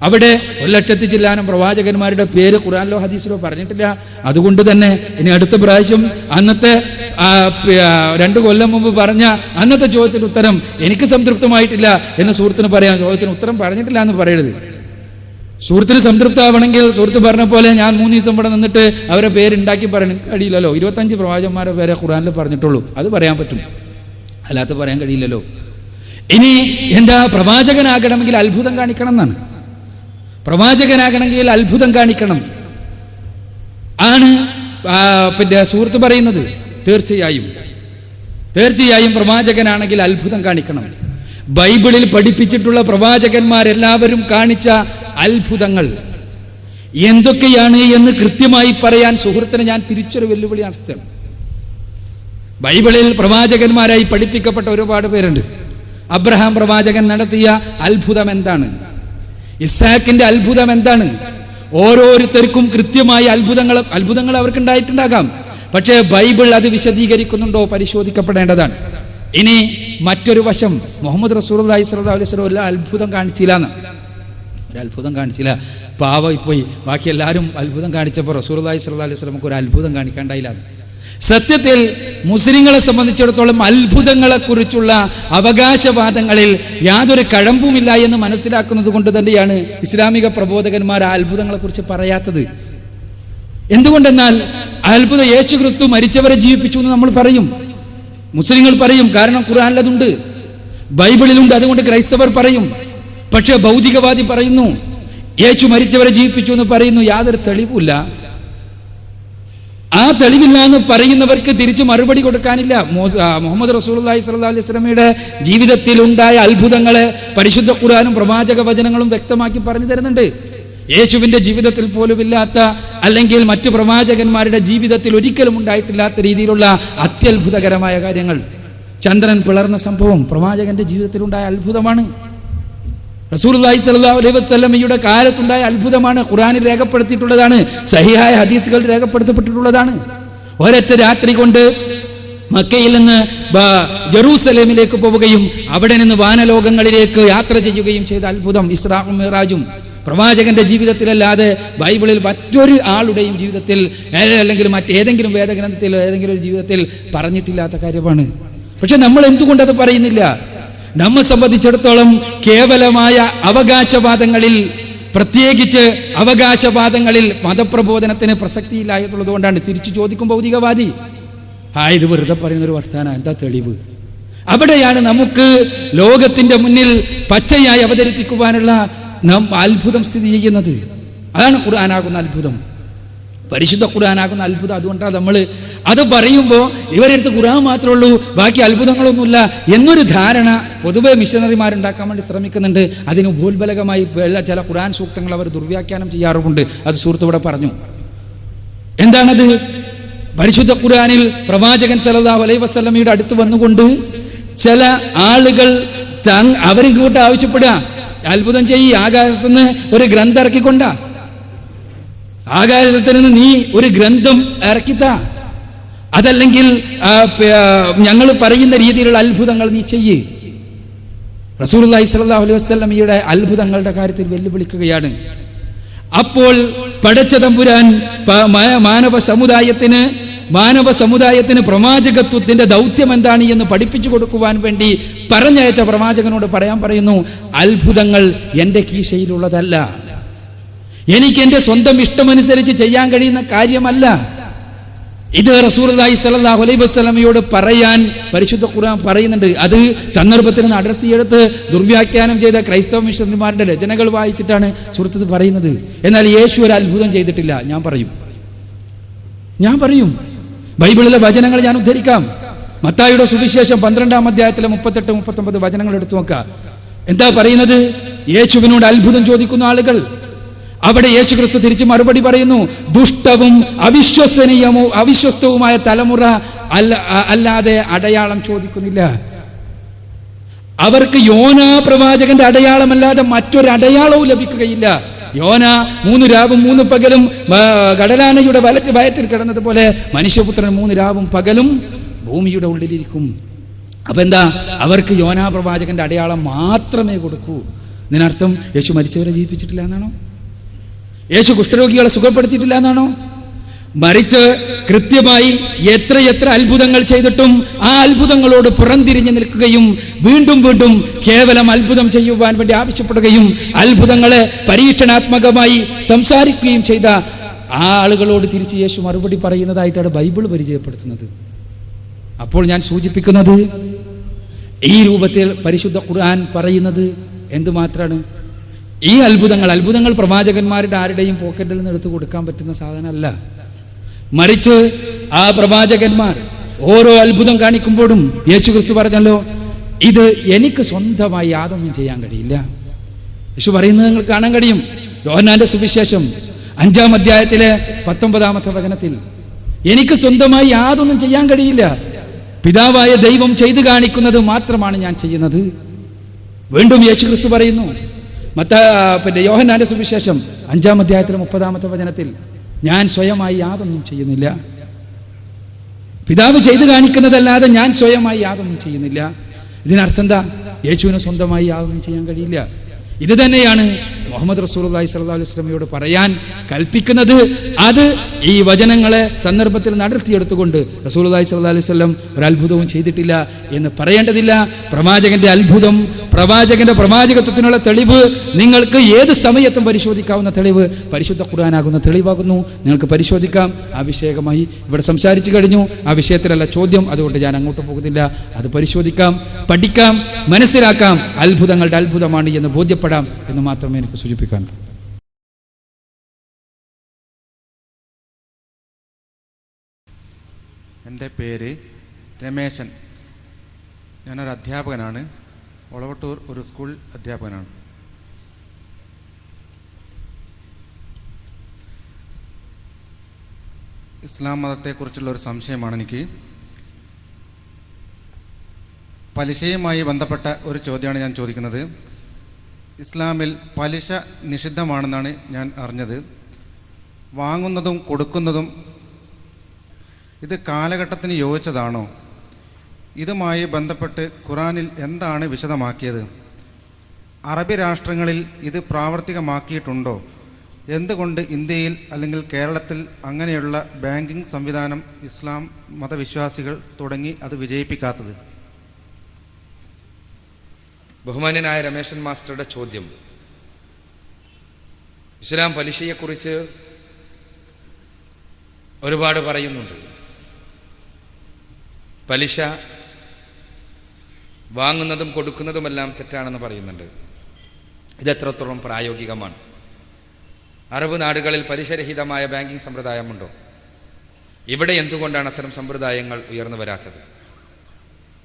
അവിടെ 1,00,000 ചില്ലാനം പ്രവാചകന്മാരുടെ പേര് ഖുർആനിലോ ഹദീസിലോ പറഞ്ഞിട്ടില്ല. അതുകൊണ്ട് തന്നെ ഇനി അടുത്ത പ്രാവശ്യം അന്നത്തെ 2 കൊല്ലം മുമ്പ് പറഞ്ഞ അന്നത്തെ ചോദ്യത്തിന് ഉത്തരം എനിക്ക് സംതൃപ്തമായിട്ടില്ല എന്ന് സുഹൃത്തിന് പറയാം. ചോദ്യത്തിന് ഉത്തരം പറഞ്ഞിട്ടില്ല എന്ന് പറയരുത്. സുഹൃത്തിന് സംതൃപ്തമാവണമെങ്കിൽ സുഹൃത്ത് പറഞ്ഞ പോലെ ഞാൻ 3 ദിവസം ഇവിടെ നിന്നിട്ട് അവരെ പേരുണ്ടാക്കി പറയാൻ കഴിയില്ലല്ലോ. 25 പ്രവാചകന്മാരുടെ പേരെ ഖുർആനിൽ പറഞ്ഞിട്ടുള്ളൂ, അത് പറയാൻ പറ്റും, അല്ലാത്ത പറയാൻ കഴിയില്ലല്ലോ. ഇനി എന്താ, പ്രവാചകനാകണമെങ്കിൽ അത്ഭുതം കാണിക്കണം എന്നാണ്. പ്രവാചകനാകണമെങ്കിൽ അത്ഭുതം കാണിക്കണം ആണ് പിന്നെ സുഹൃത്ത് പറയുന്നത്. തീർച്ചയായും പ്രവാചകനാണെങ്കിൽ അത്ഭുതം കാണിക്കണം. ബൈബിളിൽ പഠിപ്പിച്ചിട്ടുള്ള പ്രവാചകന്മാരെല്ലാവരും കാണിച്ച അത്ഭുതങ്ങൾ എന്തൊക്കെയാണ് എന്ന് കൃത്യമായി പറയാൻ സുഹൃത്തിന് ഞാൻ തിരിച്ചൊരു വെല്ലുവിളി നടത്തുകയാണ്. ബൈബിളിൽ പ്രവാചകന്മാരായി പഠിപ്പിക്കപ്പെട്ട ഒരുപാട് പേരുണ്ട്. അബ്രഹാം പ്രവാചകൻ നടത്തിയ അത്ഭുതം എന്താണ്? ഇസ്ഹാക്കിന്റെ അത്ഭുതം എന്താണ്? ഓരോരുത്തർക്കും കൃത്യമായ അത്ഭുതങ്ങൾ അവർക്ക് ഉണ്ടായിട്ടുണ്ടാകാം. പക്ഷേ ബൈബിൾ അത് വിശദീകരിക്കുന്നുണ്ടോ പരിശോധിക്കപ്പെടേണ്ടതാണ്. ഇനി മറ്റൊരു വശം, മുഹമ്മദ് റസൂലുള്ളാഹി സ്വല്ലല്ലാഹു അലൈഹി വസല്ലം ഒരു അത്ഭുതം കാണിച്ചില്ല. പാവമായി പോയി. ബാക്കി എല്ലാവരും അത്ഭുതം കാണിച്ചപ്പോൾ റസൂലുള്ളാഹി സ്വല്ലല്ലാഹു അലൈഹി വസല്ലം ഒരു അത്ഭുതം കാണിക്കാണ്ടായില്ല. സത്യത്തിൽ മുസ്ലിങ്ങളെ സംബന്ധിച്ചിടത്തോളം അത്ഭുതങ്ങളെ കുറിച്ചുള്ള അവകാശവാദങ്ങളിൽ യാതൊരു കഴമ്പുമില്ല എന്ന് മനസ്സിലാക്കുന്നത് കൊണ്ട് തന്നെയാണ് ഇസ്ലാമിക പ്രബോധകന്മാർ ആ അത്ഭുതങ്ങളെ കുറിച്ച് പറയാത്തത്. എന്തുകൊണ്ടെന്നാൽ അത്ഭുതം യേശു ക്രിസ്തു മരിച്ചവരെ ജീവിപ്പിച്ചു എന്ന് നമ്മൾ പറയും, മുസ്ലിങ്ങൾ പറയും. കാരണം ഖുർആനിലതുണ്ട്, ബൈബിളിലുണ്ട്, അതുകൊണ്ട് ക്രൈസ്തവർ പറയും. പക്ഷെ ഭൗതികവാദി പറയുന്നു യേശു മരിച്ചവരെ ജീവിപ്പിച്ചു എന്ന് പറയുന്നു. യാതൊരു തെളിവുമില്ല. ആ തെളിവില്ല എന്ന് പറയുന്നവർക്ക് തിരിച്ചു മറുപടി കൊടുക്കാനില്ല. മുഹമ്മദ് റസൂലുള്ളാഹി സ്വല്ലല്ലാഹു അലൈഹി വസല്ലമയുടെ ജീവിതത്തിൽ ഉണ്ടായ അത്ഭുതങ്ങളെ പരിശുദ്ധ ഖുർആനും പ്രവാചക വചനങ്ങളും വ്യക്തമാക്കി പറഞ്ഞു തരുന്നുണ്ട്. യേശുവിന്റെ ജീവിതത്തിൽ പോലും ഇല്ലാത്ത, അല്ലെങ്കിൽ മറ്റു പ്രവാചകന്മാരുടെ ജീവിതത്തിൽ ഒരിക്കലും ഉണ്ടായിട്ടില്ലാത്ത രീതിയിലുള്ള അത്യത്ഭുതകരമായ കാര്യങ്ങൾ. ചന്ദ്രൻ പിളർന്ന സംഭവം പ്രവാചകന്റെ ജീവിതത്തിലുണ്ടായ അത്ഭുതമാണ്. റസൂലുള്ളാഹി സ്വല്ലല്ലാഹു അലൈഹി വസല്ലമയുടെ കാലത്തുണ്ടായ അത്ഭുതമാണ്. ഖുർആനിൽ രേഖപ്പെടുത്തിയിട്ടുള്ളതാണ്, സഹിഹായ ഹദീസുകൾ രേഖപ്പെടുത്തപ്പെട്ടിട്ടുള്ളതാണ്. ഒരൊറ്റ രാത്രി കൊണ്ട് മക്കയിൽ നിന്ന് ജെറൂസലേമിലേക്ക് പോവുകയും അവിടെ നിന്ന് വാനലോകങ്ങളിലേക്ക് യാത്ര ചെയ്യുകയും ചെയ്ത അത്ഭുതം ഇസ്രാഉം മിഅ്റാജും പ്രവാചകന്റെ ജീവിതത്തിലല്ലാതെ ബൈബിളിൽ മറ്റൊരു ആളുടെയും ജീവിതത്തിൽ, അല്ലെങ്കിൽ മറ്റേതെങ്കിലും വേദഗ്രന്ഥത്തിൽ ഏതെങ്കിലും ഒരു ജീവിതത്തിൽ പറഞ്ഞിട്ടില്ലാത്ത കാര്യമാണ്. പക്ഷെ നമ്മൾ എന്തുകൊണ്ടത് പറയുന്നില്ല? നമ്മെ സംബന്ധിച്ചിടത്തോളം കേവലമായ അവകാശവാദങ്ങളിൽ, പ്രത്യേകിച്ച് അവകാശവാദങ്ങളിൽ മതപ്രബോധനത്തിന് പ്രസക്തിയില്ല എന്നുള്ളത് കൊണ്ടാണ്. തിരിച്ചു ചോദിക്കും ഭൗതികവാദി, ഇത് വെറുതെ പറയുന്നൊരു വർത്താനം, എന്താ തെളിവ്? അവിടെയാണ് നമുക്ക് ലോകത്തിന്റെ മുന്നിൽ പച്ചയായി അവതരിപ്പിക്കുവാനുള്ള അത്ഭുതം സ്ഥിതി ചെയ്യുന്നത്. അതാണ് ഖുർആനാകുന്ന അത്ഭുതം, പരിശുദ്ധ ഖുർആനാകുന്ന അത്ഭുതം. അതുകൊണ്ടാണ് നമ്മൾ അത് പറയുമ്പോൾ ഇവരെടുത്ത് ഖുർആൻ മാത്രമേ ഉള്ളൂ, ബാക്കി അത്ഭുതങ്ങളൊന്നുമില്ല എന്നൊരു ധാരണ പൊതുവെ മിഷനറിമാരുണ്ടാക്കാൻ വേണ്ടി ശ്രമിക്കുന്നുണ്ട്. അതിന് ഉപോത്ബലകമായി ചില ഖുർആൻ സൂക്തങ്ങൾ അവർ ദുർവ്യാഖ്യാനം ചെയ്യാറുമുണ്ട്. അത് സുഹൃത്ത് ഇവിടെ പറഞ്ഞു. എന്താണത്? പരിശുദ്ധ ഖുർആനിൽ പ്രവാചകൻ സല്ലല്ലാഹു അലൈഹി വസല്ലമയുടെ അടുത്ത് വന്നുകൊണ്ട് ചില ആളുകൾ അവരിങ്ങോട്ട് ആവശ്യപ്പെടുക, അത്ഭുതം ചെയ്യ്, ആകാശത്ത് നിന്ന് ഒരു ഗ്രന്ഥം ഇറക്കിക്കൊണ്ട, ആകാശത്തിൽ നിന്ന് നീ ഒരു ഗ്രന്ഥം ഇറക്കിത്താ, അതല്ലെങ്കിൽ ഞങ്ങൾ പറയുന്ന രീതിയിലുള്ള അത്ഭുതങ്ങൾ നീ ചെയ്യ്. റസൂലുള്ളാഹി സ്വല്ലല്ലാഹു അലൈഹി വസല്ലമയുടെ അത്ഭുതങ്ങളുടെ കാര്യത്തിൽ വെല്ലുവിളിക്കുകയാണ്. അപ്പോൾ പടച്ച തമ്പുരാൻ മാനവ സമുദായത്തിന് പ്രവാചകത്വത്തിന്റെ ദൗത്യം എന്താണ് എന്ന് പഠിപ്പിച്ചു കൊടുക്കുവാൻ വേണ്ടി പറഞ്ഞയച്ച പ്രവാചകനോട് പറയാൻ പറയുന്നു, അത്ഭുതങ്ങൾ എൻ്റെ കീശയിലുള്ളതല്ല, എനിക്ക് എൻ്റെ സ്വന്തം ഇഷ്ടമനുസരിച്ച് ചെയ്യാൻ കഴിയുന്ന കാര്യമല്ല. ഇത് റസൂലുള്ളാഹി സ്വല്ലല്ലാഹു അലൈഹി വസല്ലമയോട് പറയാൻ പരിശുദ്ധ ഖുർആൻ പറയുന്നുണ്ട്. അത് സന്ദർഭത്തിൽ നിന്ന് അടർത്തിയെടുത്ത് ദുർവ്യാഖ്യാനം ചെയ്ത ക്രൈസ്തവ മിഷണറിമാരുടെ രചനകൾ വായിച്ചിട്ടാണ് സുഹൃത്ത് പറയുന്നത്. എന്നാൽ യേശു ഒരു അത്ഭുതം ചെയ്തിട്ടില്ല. ഞാൻ പറയും ബൈബിളിലെ വചനങ്ങൾ ഞാൻ ഉദ്ധരിക്കാം. മത്തായിയുടെ സുവിശേഷം 12-ാം അധ്യായത്തിലെ 38-39 വചനങ്ങൾ എടുത്തു നോക്കുക. എന്താ പറയുന്നത്? യേശുവിനോട് അത്ഭുതം ചോദിക്കുന്ന ആളുകൾ, അവിടെ യേശുക്രിസ്തു തിരിച്ച് മറുപടി പറയുന്നു, ദുഷ്ടവും അവിശ്വസ്തവുമായ തലമുറ അല്ലാതെ അടയാളം ചോദിക്കുന്നില്ല. അവർക്ക് യോനാ പ്രവാചകന്റെ അടയാളമല്ലാതെ മറ്റൊരടയാളവും ലഭിക്കുകയില്ല. യോന 3 രാവും 3 പകലും കടലാനയുടെ വയറ്റിൽ കിടന്നതുപോലെ മനുഷ്യപുത്രൻ 3 രാവും പകലും ഭൂമിയുടെ ഉള്ളിലിരിക്കും. അപ്പൊ എന്താ, അവർക്ക് യോനാ പ്രവാചകന്റെ അടയാളം മാത്രമേ കൊടുക്കൂ. ഇതിനർത്ഥം യേശു മരിച്ചവരെ ജീവിപ്പിച്ചിട്ടില്ല എന്നാണോ? യേശു കുഷ്ഠരോഗികളെ സുഖപ്പെടുത്തിയിട്ടില്ല എന്നാണോ? മറിച്ച് കൃത്യമായി എത്ര അത്ഭുതങ്ങൾ ചെയ്തിട്ടും ആ അത്ഭുതങ്ങളോട് പുറംതിരിഞ്ഞു നിൽക്കുകയും വീണ്ടും വീണ്ടും കേവലം അത്ഭുതം ചെയ്യുവാൻ വേണ്ടി ആവശ്യപ്പെടുകയും അത്ഭുതങ്ങളെ പരീക്ഷണാത്മകമായി സംസാരിക്കുകയും ചെയ്ത ആ ആളുകളോട് തിരിച്ച് യേശു മറുപടി പറയുന്നതായിട്ടാണ് ബൈബിൾ പരിചയപ്പെടുത്തുന്നത്. അപ്പോൾ ഞാൻ സൂചിപ്പിക്കുന്നത്, ഈ രൂപത്തിൽ പരിശുദ്ധ ഖുർആൻ പറയുന്നത് എന്തുമാത്രമാണ്? ഈ അത്ഭുതങ്ങൾ പ്രവാചകന്മാരുടെ ആരുടെയും പോക്കറ്റിൽ നിന്ന് എടുത്തു കൊടുക്കാൻ പറ്റുന്ന സാധനമല്ല. മറിച്ച് ആ പ്രവാചകന്മാർ ഓരോ അത്ഭുതം കാണിക്കുമ്പോഴും യേശുക്രിസ്തു പറഞ്ഞല്ലോ, ഇത് എനിക്ക് സ്വന്തമായി യാതൊന്നും ചെയ്യാൻ കഴിയില്ല. യേശു പറയുന്നത് നിങ്ങൾക്ക് കാണാൻ കഴിയും. യോഹന്നാന്റെ സുവിശേഷം 5-ാം അധ്യായത്തിലെ 19-ാമത്തെ വചനത്തിൽ, എനിക്ക് സ്വന്തമായി യാതൊന്നും ചെയ്യാൻ കഴിയില്ല, പിതാവായ ദൈവം ചെയ്തു കാണിക്കുന്നത് മാത്രമാണ് ഞാൻ ചെയ്യുന്നത്. വീണ്ടും യേശുക്രിസ്തു പറയുന്നു, യോഹന്നാന്റെ സുവിശേഷം 5-ാം അധ്യായത്തിലെ 30-ാമത്തെ വചനത്തിൽ, ഞാൻ സ്വയമായി യാതൊന്നും ചെയ്യുന്നില്ല, പിതാവ് ചെയ്തു കാണിക്കുന്നതല്ലാതെ ഞാൻ സ്വയമായി യാതൊന്നും ചെയ്യുന്നില്ല. ഇതിനർത്ഥം എന്താ? യേശുവിന് സ്വന്തമായി യാതൊന്നും ചെയ്യാൻ കഴിയില്ല. ഇത് തന്നെയാണ് മുഹമ്മദ് റസൂലുള്ളാഹി സ്വല്ലല്ലാഹു അലൈഹി വസല്ലമയോട് പറയാൻ കൽപ്പിക്കുന്നത്. അത് ഈ വചനങ്ങളെ സന്ദർഭത്തിൽ നടത്തിയെടുത്തുകൊണ്ട് റസൂലുള്ളാഹി സ്വല്ലല്ലാഹു അലൈഹി വസല്ലം ഒരു അത്ഭുതവും ചെയ്തിട്ടില്ല എന്ന് പറയേണ്ടതില്ല. പ്രവാചകന്റെ അത്ഭുതം, പ്രവാചകന്റെ പ്രവാചകത്വത്തിനുള്ള തെളിവ് നിങ്ങൾക്ക് ഏത് സമയത്തും പരിശോധിക്കാവുന്ന തെളിവ് പരിശുദ്ധ ഖുർആനാകുന്ന തെളിവാകുന്നു. നിങ്ങൾക്ക് പരിശോധിക്കാം. ആ വിഷയമായി ഇവിടെ സംസാരിച്ചു കഴിഞ്ഞു. ആ വിഷയത്തിലല്ല ചോദ്യം, അതുകൊണ്ട് ഞാൻ അങ്ങോട്ട് പോകുന്നില്ല. അത് പരിശോധിക്കാം, പഠിക്കാം, മനസ്സിലാക്കാം. അത്ഭുതങ്ങളുടെ അത്ഭുതമാണ് എന്ന് ബോധ്യപ്പെടാം എന്ന് മാത്രമേ എനിക്ക് സൂചിപ്പിക്കാനുള്ളൂ. എൻ്റെ പേര് രമേശൻ. ഞാനൊരു അധ്യാപകനാണ്. ഒളവട്ടൂർ ഒരു സ്കൂൾ അധ്യാപകനാണ്. ഇസ്ലാം മതത്തെക്കുറിച്ചുള്ള ഒരു സംശയമാണ് എനിക്ക്. പലിശയുമായി ബന്ധപ്പെട്ട ഒരു ചോദ്യമാണ് ഞാൻ ചോദിക്കുന്നത്. ഇസ്ലാമിൽ പലിശ നിഷിദ്ധമാണെന്നാണ് ഞാൻ അറിഞ്ഞത്. വാങ്ങുന്നതും കൊടുക്കുന്നതും ഇത് കാലഘട്ടത്തിന് യോജിച്ചതാണോ? ഇതുമായി ബന്ധപ്പെട്ട് ഖുറാനിൽ എന്താണ് വിശദമാക്കിയത്? അറബി രാഷ്ട്രങ്ങളിൽ ഇത് പ്രാവർത്തികമാക്കിയിട്ടുണ്ടോ? എന്തുകൊണ്ട് ഇന്ത്യയിൽ അല്ലെങ്കിൽ കേരളത്തിൽ അങ്ങനെയുള്ള ബാങ്കിങ് സംവിധാനം ഇസ്ലാം മതവിശ്വാസികൾ തുടങ്ങി അത് വിജയിപ്പിക്കാത്തത്? ബഹുമാന്യനായ രമേശൻ മാസ്റ്ററുടെ ചോദ്യം, ഇസ്ലാം പലിശയെക്കുറിച്ച് ഒരുപാട് പറയുന്നുണ്ട്. പലിശ വാങ്ങുന്നതും കൊടുക്കുന്നതുമെല്ലാം തെറ്റാണെന്ന് പറയുന്നുണ്ട്. ഇത് എത്രത്തോളം പ്രായോഗികമാണ്? അറബ് നാടുകളിൽ പലിശരഹിതമായ ബാങ്കിങ് സമ്പ്രദായമുണ്ടോ? ഇവിടെ എന്തുകൊണ്ടാണ് അത്തരം സമ്പ്രദായങ്ങൾ ഉയർന്നു വരാത്തത്?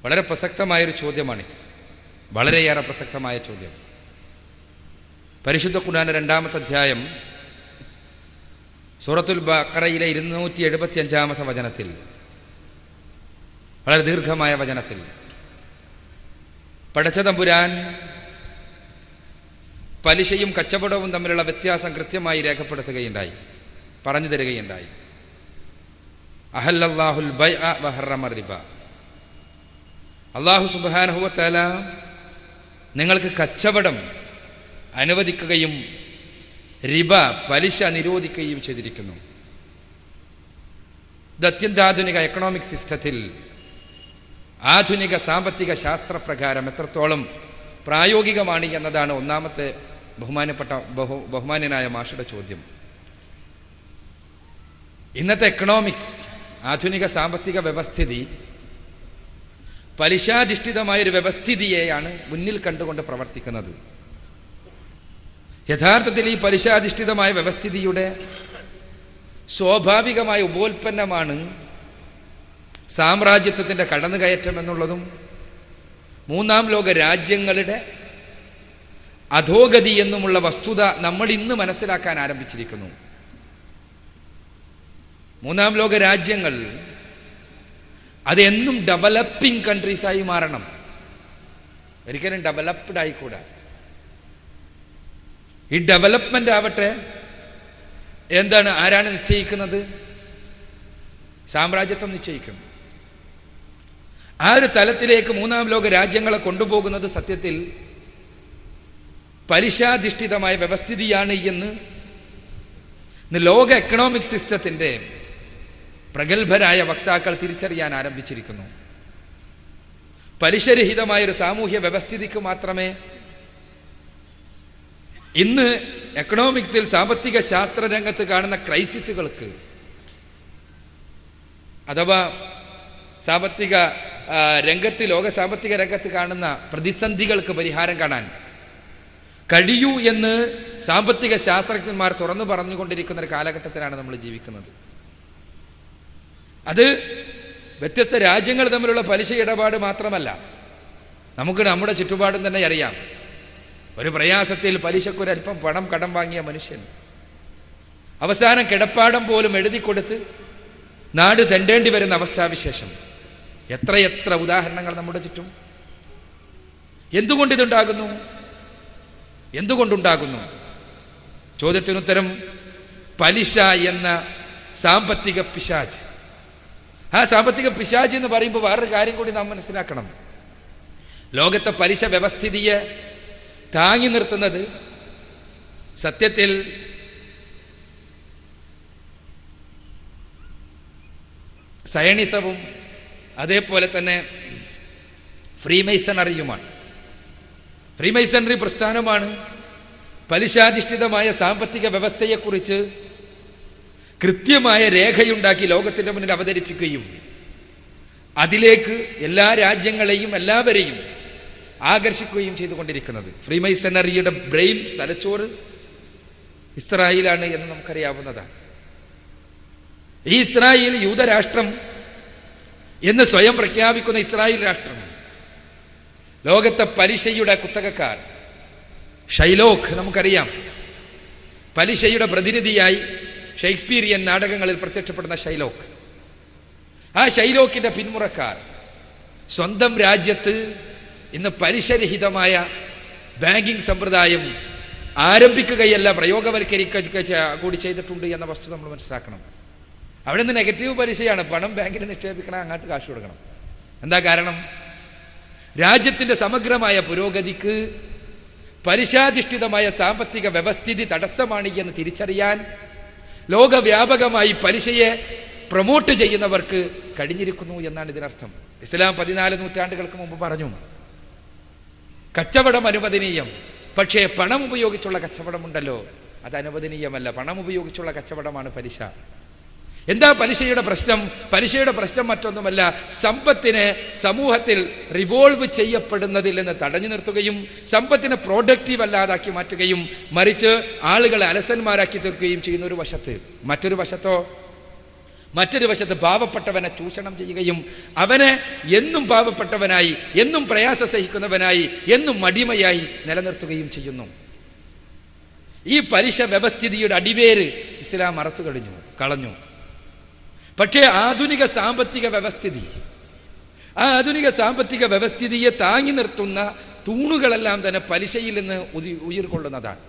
വളരെ പ്രസക്തമായൊരു ചോദ്യമാണിത്, വളരെയേറെ പ്രസക്തമായ ചോദ്യം. പരിശുദ്ധ ഖുർആൻ 2-ാമത്തെ അധ്യായം സൂറത്തുൽ ബഖറയിലെ 275-ാമത്തെ വചനത്തിൽ, വളരെ ദീർഘമായ വചനത്തിൽ പടച്ചതമ്പുരാൻ പലിശയും കച്ചവടവും തമ്മിലുള്ള വ്യത്യാസം കൃത്യമായി രേഖപ്പെടുത്തുകയുണ്ടായി, പറഞ്ഞു തരികയുണ്ടായി. അഹല്ലല്ലാഹുൽ ബൈഅ വഹറമ റിബ. അല്ലാഹു സുബ്ഹാനഹു വ തആല നിങ്ങൾക്ക് കച്ചവടം അനുവദിക്കുകയും റിബ പലിശ നിരോധിക്കുകയും ചെയ്തിരിക്കുന്നു. ഇത് അത്യന്താധുനിക എക്കണോമിക് സിസ്റ്റത്തിൽ, ആധുനിക സാമ്പത്തിക ശാസ്ത്രപ്രകാരം എത്രത്തോളം പ്രായോഗികമാണ് എന്നതാണ് ഒന്നാമത്തെ ബഹുമാന്യനായ മാഷയുടെ ചോദ്യം. ഇന്നത്തെ എക്കണോമിക്സ്, ആധുനിക സാമ്പത്തിക വ്യവസ്ഥിതി പലിശാധിഷ്ഠിതമായൊരു വ്യവസ്ഥിതിയെയാണ് മുന്നിൽ കണ്ടുകൊണ്ട് പ്രവർത്തിക്കുന്നത്. യഥാർത്ഥത്തിൽ ഈ പലിശാധിഷ്ഠിതമായ വ്യവസ്ഥിതിയുടെ സ്വാഭാവികമായ ഉപോൽപ്പന്നമാണ് സാമ്രാജ്യത്വത്തിൻ്റെ കടന്നുകയറ്റം എന്നുള്ളതും മൂന്നാം ലോക രാജ്യങ്ങളുടെ അധോഗതി എന്നുമുള്ള വസ്തുത നമ്മൾ ഇന്ന് മനസ്സിലാക്കാൻ ആരംഭിച്ചിരിക്കുന്നു. മൂന്നാം ലോക രാജ്യങ്ങൾ അതെന്നും ഡെവലപ്പിംഗ് കൺട്രീസായി മാറണം, ഒരിക്കലും ഡെവലപ്ഡ് ആയിക്കൂടാ. ഈ ഡെവലപ്മെന്റ് ആവട്ടെ എന്താണ്, ആരാണ് നിശ്ചയിക്കുന്നത്? സാമ്രാജ്യത്വം നിശ്ചയിക്കണം. ആ ഒരു തലത്തിലേക്ക് മൂന്നാം ലോക രാജ്യങ്ങളെ കൊണ്ടുപോകുന്നത് സത്യത്തിൽ പലിശാധിഷ്ഠിതമായ വ്യവസ്ഥിതിയാണ് എന്ന് ലോക എക്കണോമിക് സിസ്റ്റത്തിന്റെ പ്രഗത്ഭരായ വക്താക്കൾ തിരിച്ചറിയാൻ ആരംഭിച്ചിരിക്കുന്നു. പലിശരഹിതമായൊരു സാമൂഹ്യ വ്യവസ്ഥിതിക്ക് മാത്രമേ ഇന്ന് എക്കണോമിക്സിൽ സാമ്പത്തിക ശാസ്ത്ര രംഗത്ത് കാണുന്ന ക്രൈസിസുകൾക്ക് അഥവാ സാമ്പത്തിക രംഗത്ത്, ലോക സാമ്പത്തിക രംഗത്ത് കാണുന്ന പ്രതിസന്ധികൾക്ക് പരിഹാരം കാണാൻ കഴിയൂ എന്ന് സാമ്പത്തിക ശാസ്ത്രജ്ഞന്മാർ തുറന്നു പറഞ്ഞുകൊണ്ടിരിക്കുന്ന ഒരു കാലഘട്ടത്തിലാണ് നമ്മൾ ജീവിക്കുന്നത്. അത് വ്യത്യസ്ത രാജ്യങ്ങൾ തമ്മിലുള്ള പലിശ ഇടപാട് മാത്രമല്ല, നമുക്ക് നമ്മുടെ ചുറ്റുപാടും തന്നെ അറിയാം. ഒരു പ്രയാസത്തിൽ പലിശക്കൊരൽപ്പം പണം കടം വാങ്ങിയ മനുഷ്യൻ അവസാനം കിടപ്പാടം പോലും എഴുതി കൊടുത്ത് നാട് തെണ്ടേണ്ടി വരുന്ന അവസ്ഥാവിശേഷം എത്രയെത്ര ഉദാഹരണങ്ങൾ നമ്മുടെ ചുറ്റും. എന്തുകൊണ്ടിതുണ്ടാകുന്നു? എന്തുകൊണ്ടുണ്ടാകുന്നു? ചോദ്യത്തിനുത്തരം പലിശ എന്ന സാമ്പത്തിക പിശാച്. ആ സാമ്പത്തിക പിശാച് എന്ന് പറയുമ്പോൾ വേറൊരു കാര്യം കൂടി നാം മനസ്സിലാക്കണം. ലോകത്തെ പലിശ വ്യവസ്ഥിതിയെ താങ്ങി നിർത്തുന്നത് സത്യത്തിൽ സയണിസവും അതേപോലെ തന്നെ ഫ്രീമൈസണറിയുമാണ്. ഫ്രീമൈസണറി പ്രസ്ഥാനമാണ് പലിശാധിഷ്ഠിതമായ സാമ്പത്തിക വ്യവസ്ഥയെക്കുറിച്ച് കൃത്യമായ രേഖയുണ്ടാക്കി ലോകത്തിൻ്റെ മുന്നിൽ അവതരിപ്പിക്കുകയും അതിലേക്ക് എല്ലാ രാജ്യങ്ങളെയും എല്ലാവരെയും ആകർഷിക്കുകയും ചെയ്തുകൊണ്ടിരിക്കുന്നത്. ഫ്രീമൈസണറിയുടെ ബ്രെയിൻ, തലച്ചോറ് ഇസ്രായേലാണ് എന്ന് നമുക്കറിയാവുന്നതാണ്. ഈ ഇസ്രായേൽ യൂതരാഷ്ട്രം എന്ന് സ്വയം പ്രഖ്യാപിക്കുന്ന ഇസ്രായേൽ രാഷ്ട്രം ലോകത്തെ പലിശയുടെ കുത്തകക്കാർ ഷൈലോക്ക് നമുക്കറിയാം. പലിശയുടെ പ്രതിനിധിയായി ഷേക്സ്പീരിയൻ നാടകങ്ങളിൽ പ്രത്യക്ഷപ്പെടുന്ന ഷൈലോക്ക്. ആ ഷൈലോക്കിന്റെ പിന്മുറക്കാർ സ്വന്തം രാജ്യത്ത് ഇന്ന് പലിശരഹിതമായ ബാങ്കിങ് സമ്പ്രദായം ആരംഭിക്കുകയല്ല, പ്രയോഗവൽക്കരിക്കുക കൂടി ചെയ്തിട്ടുണ്ട് എന്ന വസ്തുത നമ്മൾ മനസ്സിലാക്കണം. അവിടെ നിന്ന് നെഗറ്റീവ് പലിശയാണ്. പണം ബാങ്കിൽ നിക്ഷേപിക്കണം, അങ്ങോട്ട് കാശ് കൊടുക്കണം. എന്താ കാരണം? രാജ്യത്തിൻ്റെ സമഗ്രമായ പുരോഗതിക്ക് പലിശാധിഷ്ഠിതമായ സാമ്പത്തിക വ്യവസ്ഥിതി തടസ്സമാണ് എന്ന് തിരിച്ചറിയാൻ ലോകവ്യാപകമായി പലിശയെ പ്രൊമോട്ട് ചെയ്യുന്നവർക്ക് കഴിഞ്ഞിരിക്കുന്നു എന്നാണ് ഇതിനർത്ഥം. ഇസ്ലാം 14 നൂറ്റാണ്ടുകൾക്ക് മുമ്പ് പറഞ്ഞു, കച്ചവടം അനുവദനീയം, പക്ഷേ പണം ഉപയോഗിച്ചുള്ള കച്ചവടമുണ്ടല്ലോ, അത് അനുവദനീയമല്ല. പണം ഉപയോഗിച്ചുള്ള കച്ചവടമാണ് പലിശ. എന്താ പലിശയുടെ പ്രശ്നം? പലിശയുടെ പ്രശ്നം മറ്റൊന്നുമല്ല, സമ്പത്തിനെ സമൂഹത്തിൽ റിവോൾവ് ചെയ്യപ്പെടുന്നതിൽ നിന്ന് തടഞ്ഞു നിർത്തുകയും സമ്പത്തിനെ പ്രൊഡക്റ്റീവ് അല്ലാതാക്കി മാറ്റുകയും മറിച്ച് ആളുകളെ അലസന്മാരാക്കി തീർക്കുകയും ചെയ്യുന്ന ഒരു വശത്ത്, മറ്റൊരു വശത്ത് പാവപ്പെട്ടവനെ ചൂഷണം ചെയ്യുകയും അവനെ എന്നും പാവപ്പെട്ടവനായി, എന്നും പ്രയാസം സഹിക്കുന്നവനായി, എന്നും അടിമയായി നിലനിർത്തുകയും ചെയ്യുന്നു. ഈ പലിശ വ്യവസ്ഥിതിയുടെ അടിവേര് ഇസ്ലാം മറച്ചു കളഞ്ഞു. പക്ഷേ ആധുനിക സാമ്പത്തിക വ്യവസ്ഥിതിയെ താങ്ങി നിർത്തുന്ന തൂണുകളെല്ലാം തന്നെ പലിശയിൽ നിന്ന് ഉയർക്കൊള്ളുന്നതാണ്.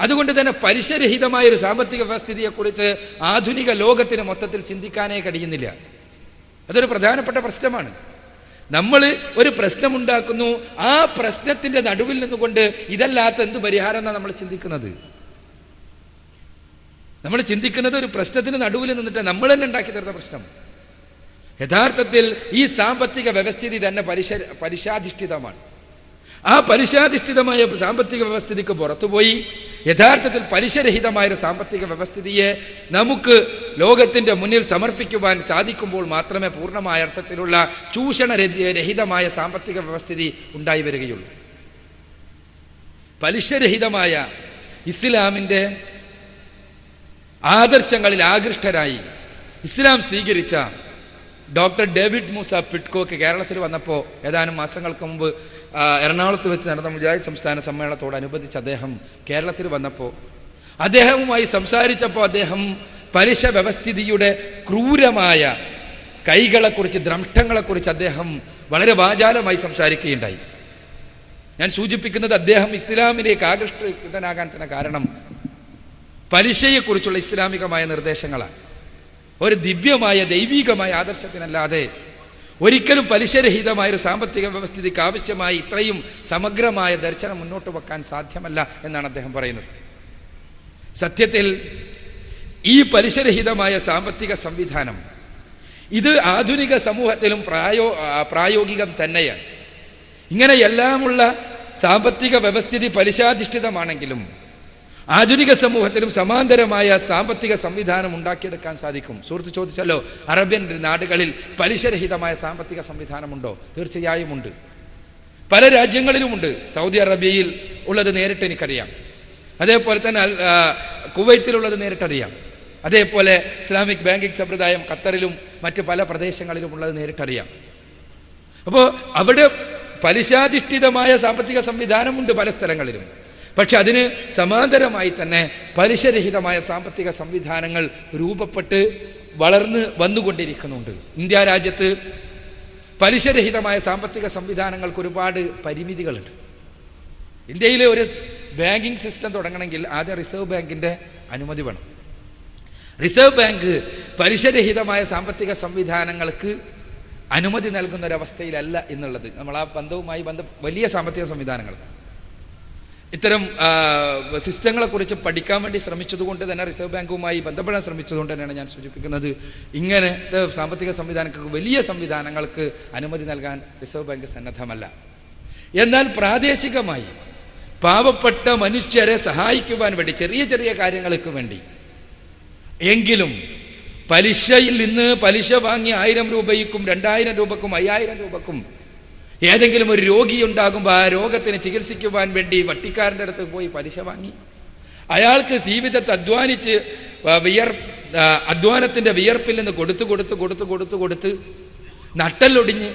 അതുകൊണ്ട് തന്നെ പലിശരഹിതമായൊരു സാമ്പത്തിക വ്യവസ്ഥിതിയെക്കുറിച്ച് ആധുനിക ലോകത്തിന് മൊത്തത്തിൽ ചിന്തിക്കാനേ കഴിയുന്നില്ല. അതൊരു പ്രധാനപ്പെട്ട പ്രശ്നമാണ്. നമ്മൾ ഒരു പ്രശ്നമുണ്ടാക്കുന്നു, ആ പ്രശ്നത്തിൻ്റെ നടുവിൽ നിന്നുകൊണ്ട് ഇതല്ലാത്ത എന്ത് പരിഹാരം എന്നാണ് നമ്മൾ ചിന്തിക്കുന്നത്. ഒരു പ്രശ്നത്തിന് നടുവിൽ നിന്നിട്ട് നമ്മൾ തന്നെ ഉണ്ടാക്കി തരുന്ന പ്രശ്നം. യഥാർത്ഥത്തിൽ ഈ സാമ്പത്തിക വ്യവസ്ഥിതി തന്നെ പലിശാധിഷ്ഠിതമാണ്. ആ പലിശാധിഷ്ഠിതമായ സാമ്പത്തിക വ്യവസ്ഥിതിക്ക് പുറത്തുപോയി യഥാർത്ഥത്തിൽ പലിശരഹിതമായൊരു സാമ്പത്തിക വ്യവസ്ഥിതിയെ നമുക്ക് ലോകത്തിൻ്റെ മുന്നിൽ സമർപ്പിക്കുവാൻ സാധിക്കുമ്പോൾ മാത്രമേ പൂർണ്ണമായ അർത്ഥത്തിലുള്ള ചൂഷണരഹിതമായ സാമ്പത്തിക വ്യവസ്ഥിതി ഉണ്ടായി വരികയുള്ളൂ. പലിശരഹിതമായ ഇസ്ലാമിൻ്റെ ആദർശങ്ങളിൽ ആകൃഷ്ടരായി ഇസ്ലാം സ്വീകരിച്ച ഡോക്ടർ ഡേവിഡ് മൂസ പിഡ്കോക്ക് കേരളത്തിൽ വന്നപ്പോൾ ഏതാനും മാസങ്ങൾക്ക് മുമ്പ് എറണാകുളത്ത് വെച്ച് നടന്ന മുജാഹിദ് സംസ്ഥാന സമ്മേളനത്തോടനുബന്ധിച്ച് അദ്ദേഹം കേരളത്തിൽ വന്നപ്പോൾ അദ്ദേഹവുമായി സംസാരിച്ചപ്പോൾ അദ്ദേഹം പലിശ വ്യവസ്ഥിതിയുടെ ക്രൂരമായ കൈകളെക്കുറിച്ച്, ദ്രംഷ്ടങ്ങളെക്കുറിച്ച് അദ്ദേഹം വളരെ വാചാലമായി സംസാരിക്കുകയുണ്ടായി. ഞാൻ സൂചിപ്പിക്കുന്നത് അദ്ദേഹം ഇസ്ലാമിലേക്ക് ആകൃഷ്ടനാകാൻ തന്നെ കാരണം പലിശയെക്കുറിച്ചുള്ള ഇസ്ലാമികമായ നിർദ്ദേശങ്ങളാണ്. ഒരു ദിവ്യമായ ദൈവികമായ ആദർശത്തിനല്ലാതെ ഒരിക്കലും പലിശരഹിതമായൊരു സാമ്പത്തിക വ്യവസ്ഥിതിക്ക് ആവശ്യമായി ഇത്രയും സമഗ്രമായ ദർശനം മുന്നോട്ട് വെക്കാൻ സാധ്യമല്ല എന്നാണ് അദ്ദേഹം പറയുന്നത്. സത്യത്തിൽ ഈ പലിശരഹിതമായ സാമ്പത്തിക സംവിധാനം ഇത് ആധുനിക സമൂഹത്തിലും പ്രായോഗികം തന്നെയാണ്. ഇങ്ങനെ എല്ലാമുള്ള സാമ്പത്തിക വ്യവസ്ഥിതി പലിശാധിഷ്ഠിതമാണെങ്കിലും ആധുനിക സമൂഹത്തിലും സമാന്തരമായ സാമ്പത്തിക സംവിധാനം ഉണ്ടാക്കിയെടുക്കാൻ സാധിക്കും. സുഹൃത്ത് ചോദിച്ചല്ലോ, അറേബ്യൻ നാടുകളിൽ പലിശരഹിതമായ സാമ്പത്തിക സംവിധാനമുണ്ടോ? തീർച്ചയായും ഉണ്ട്. പല രാജ്യങ്ങളിലുമുണ്ട്. സൗദി അറേബ്യയിൽ ഉള്ളത് നേരിട്ട് എനിക്കറിയാം. അതേപോലെ തന്നെ കുവൈത്തിലുള്ളത് നേരിട്ടറിയാം. അതേപോലെ ഇസ്ലാമിക് ബാങ്കിങ് സമ്പ്രദായം ഖത്തറിലും മറ്റ് പല പ്രദേശങ്ങളിലും ഉള്ളത് നേരിട്ടറിയാം. അപ്പോൾ അവിടെ പലിശാധിഷ്ഠിതമായ സാമ്പത്തിക സംവിധാനമുണ്ട് പല സ്ഥലങ്ങളിലും. പക്ഷെ അതിന് സമാന്തരമായി തന്നെ പലിശരഹിതമായ സാമ്പത്തിക സംവിധാനങ്ങൾ രൂപപ്പെട്ട് വളർന്ന് വന്നുകൊണ്ടിരിക്കുന്നുണ്ട്. ഇന്ത്യ രാജ്യത്ത് പലിശരഹിതമായ സാമ്പത്തിക സംവിധാനങ്ങൾക്ക് ഒരുപാട് പരിമിതികളുണ്ട്. ഇന്ത്യയിലെ ഒരു ബാങ്കിങ് സിസ്റ്റം തുടങ്ങണമെങ്കിൽ ആദ്യം റിസർവ് ബാങ്കിൻ്റെ അനുമതി വേണം. റിസർവ് ബാങ്ക് പലിശരഹിതമായ സാമ്പത്തിക സംവിധാനങ്ങൾക്ക് അനുമതി നൽകുന്ന ഒരവസ്ഥയിലല്ല എന്നുള്ളത് നമ്മൾ ആ ബന്ധവുമായി വലിയ സാമ്പത്തിക സംവിധാനങ്ങൾ ഇത്തരം സിസ്റ്റങ്ങളെക്കുറിച്ച് പഠിക്കാൻ വേണ്ടി ശ്രമിച്ചതുകൊണ്ട് തന്നെ, റിസർവ് ബാങ്കുമായി ബന്ധപ്പെടാൻ ശ്രമിച്ചതുകൊണ്ട് തന്നെയാണ് ഞാൻ സൂചിപ്പിക്കുന്നത്, ഇങ്ങനെ സാമ്പത്തിക സംവിധാനങ്ങൾക്ക് വലിയ സംവിധാനങ്ങൾക്ക് അനുമതി നൽകാൻ റിസർവ് ബാങ്ക് സന്നദ്ധമല്ല. എന്നാൽ പ്രാദേശികമായി പാവപ്പെട്ട മനുഷ്യരെ സഹായിക്കുവാൻ വേണ്ടി ചെറിയ ചെറിയ കാര്യങ്ങൾക്ക് വേണ്ടി എങ്കിലും പലിശയിൽ നിന്ന് പലിശ വാങ്ങി 1000 രൂപയ്ക്കും 2000 രൂപക്കും 5000 രൂപക്കും ഏതെങ്കിലും ഒരു രോഗി ഉണ്ടാകുമ്പോൾ ആ രോഗത്തിന് ചികിത്സിക്കുവാൻ വേണ്ടി വട്ടിക്കാരൻ്റെ അടുത്ത് പോയി പലിശ വാങ്ങി അയാൾക്ക് ജീവിതത്തെ അധ്വാനിച്ച് അധ്വാനത്തിൻ്റെ വിയർപ്പിൽ നിന്ന് കൊടുത്ത് നട്ടലൊടിഞ്ഞ്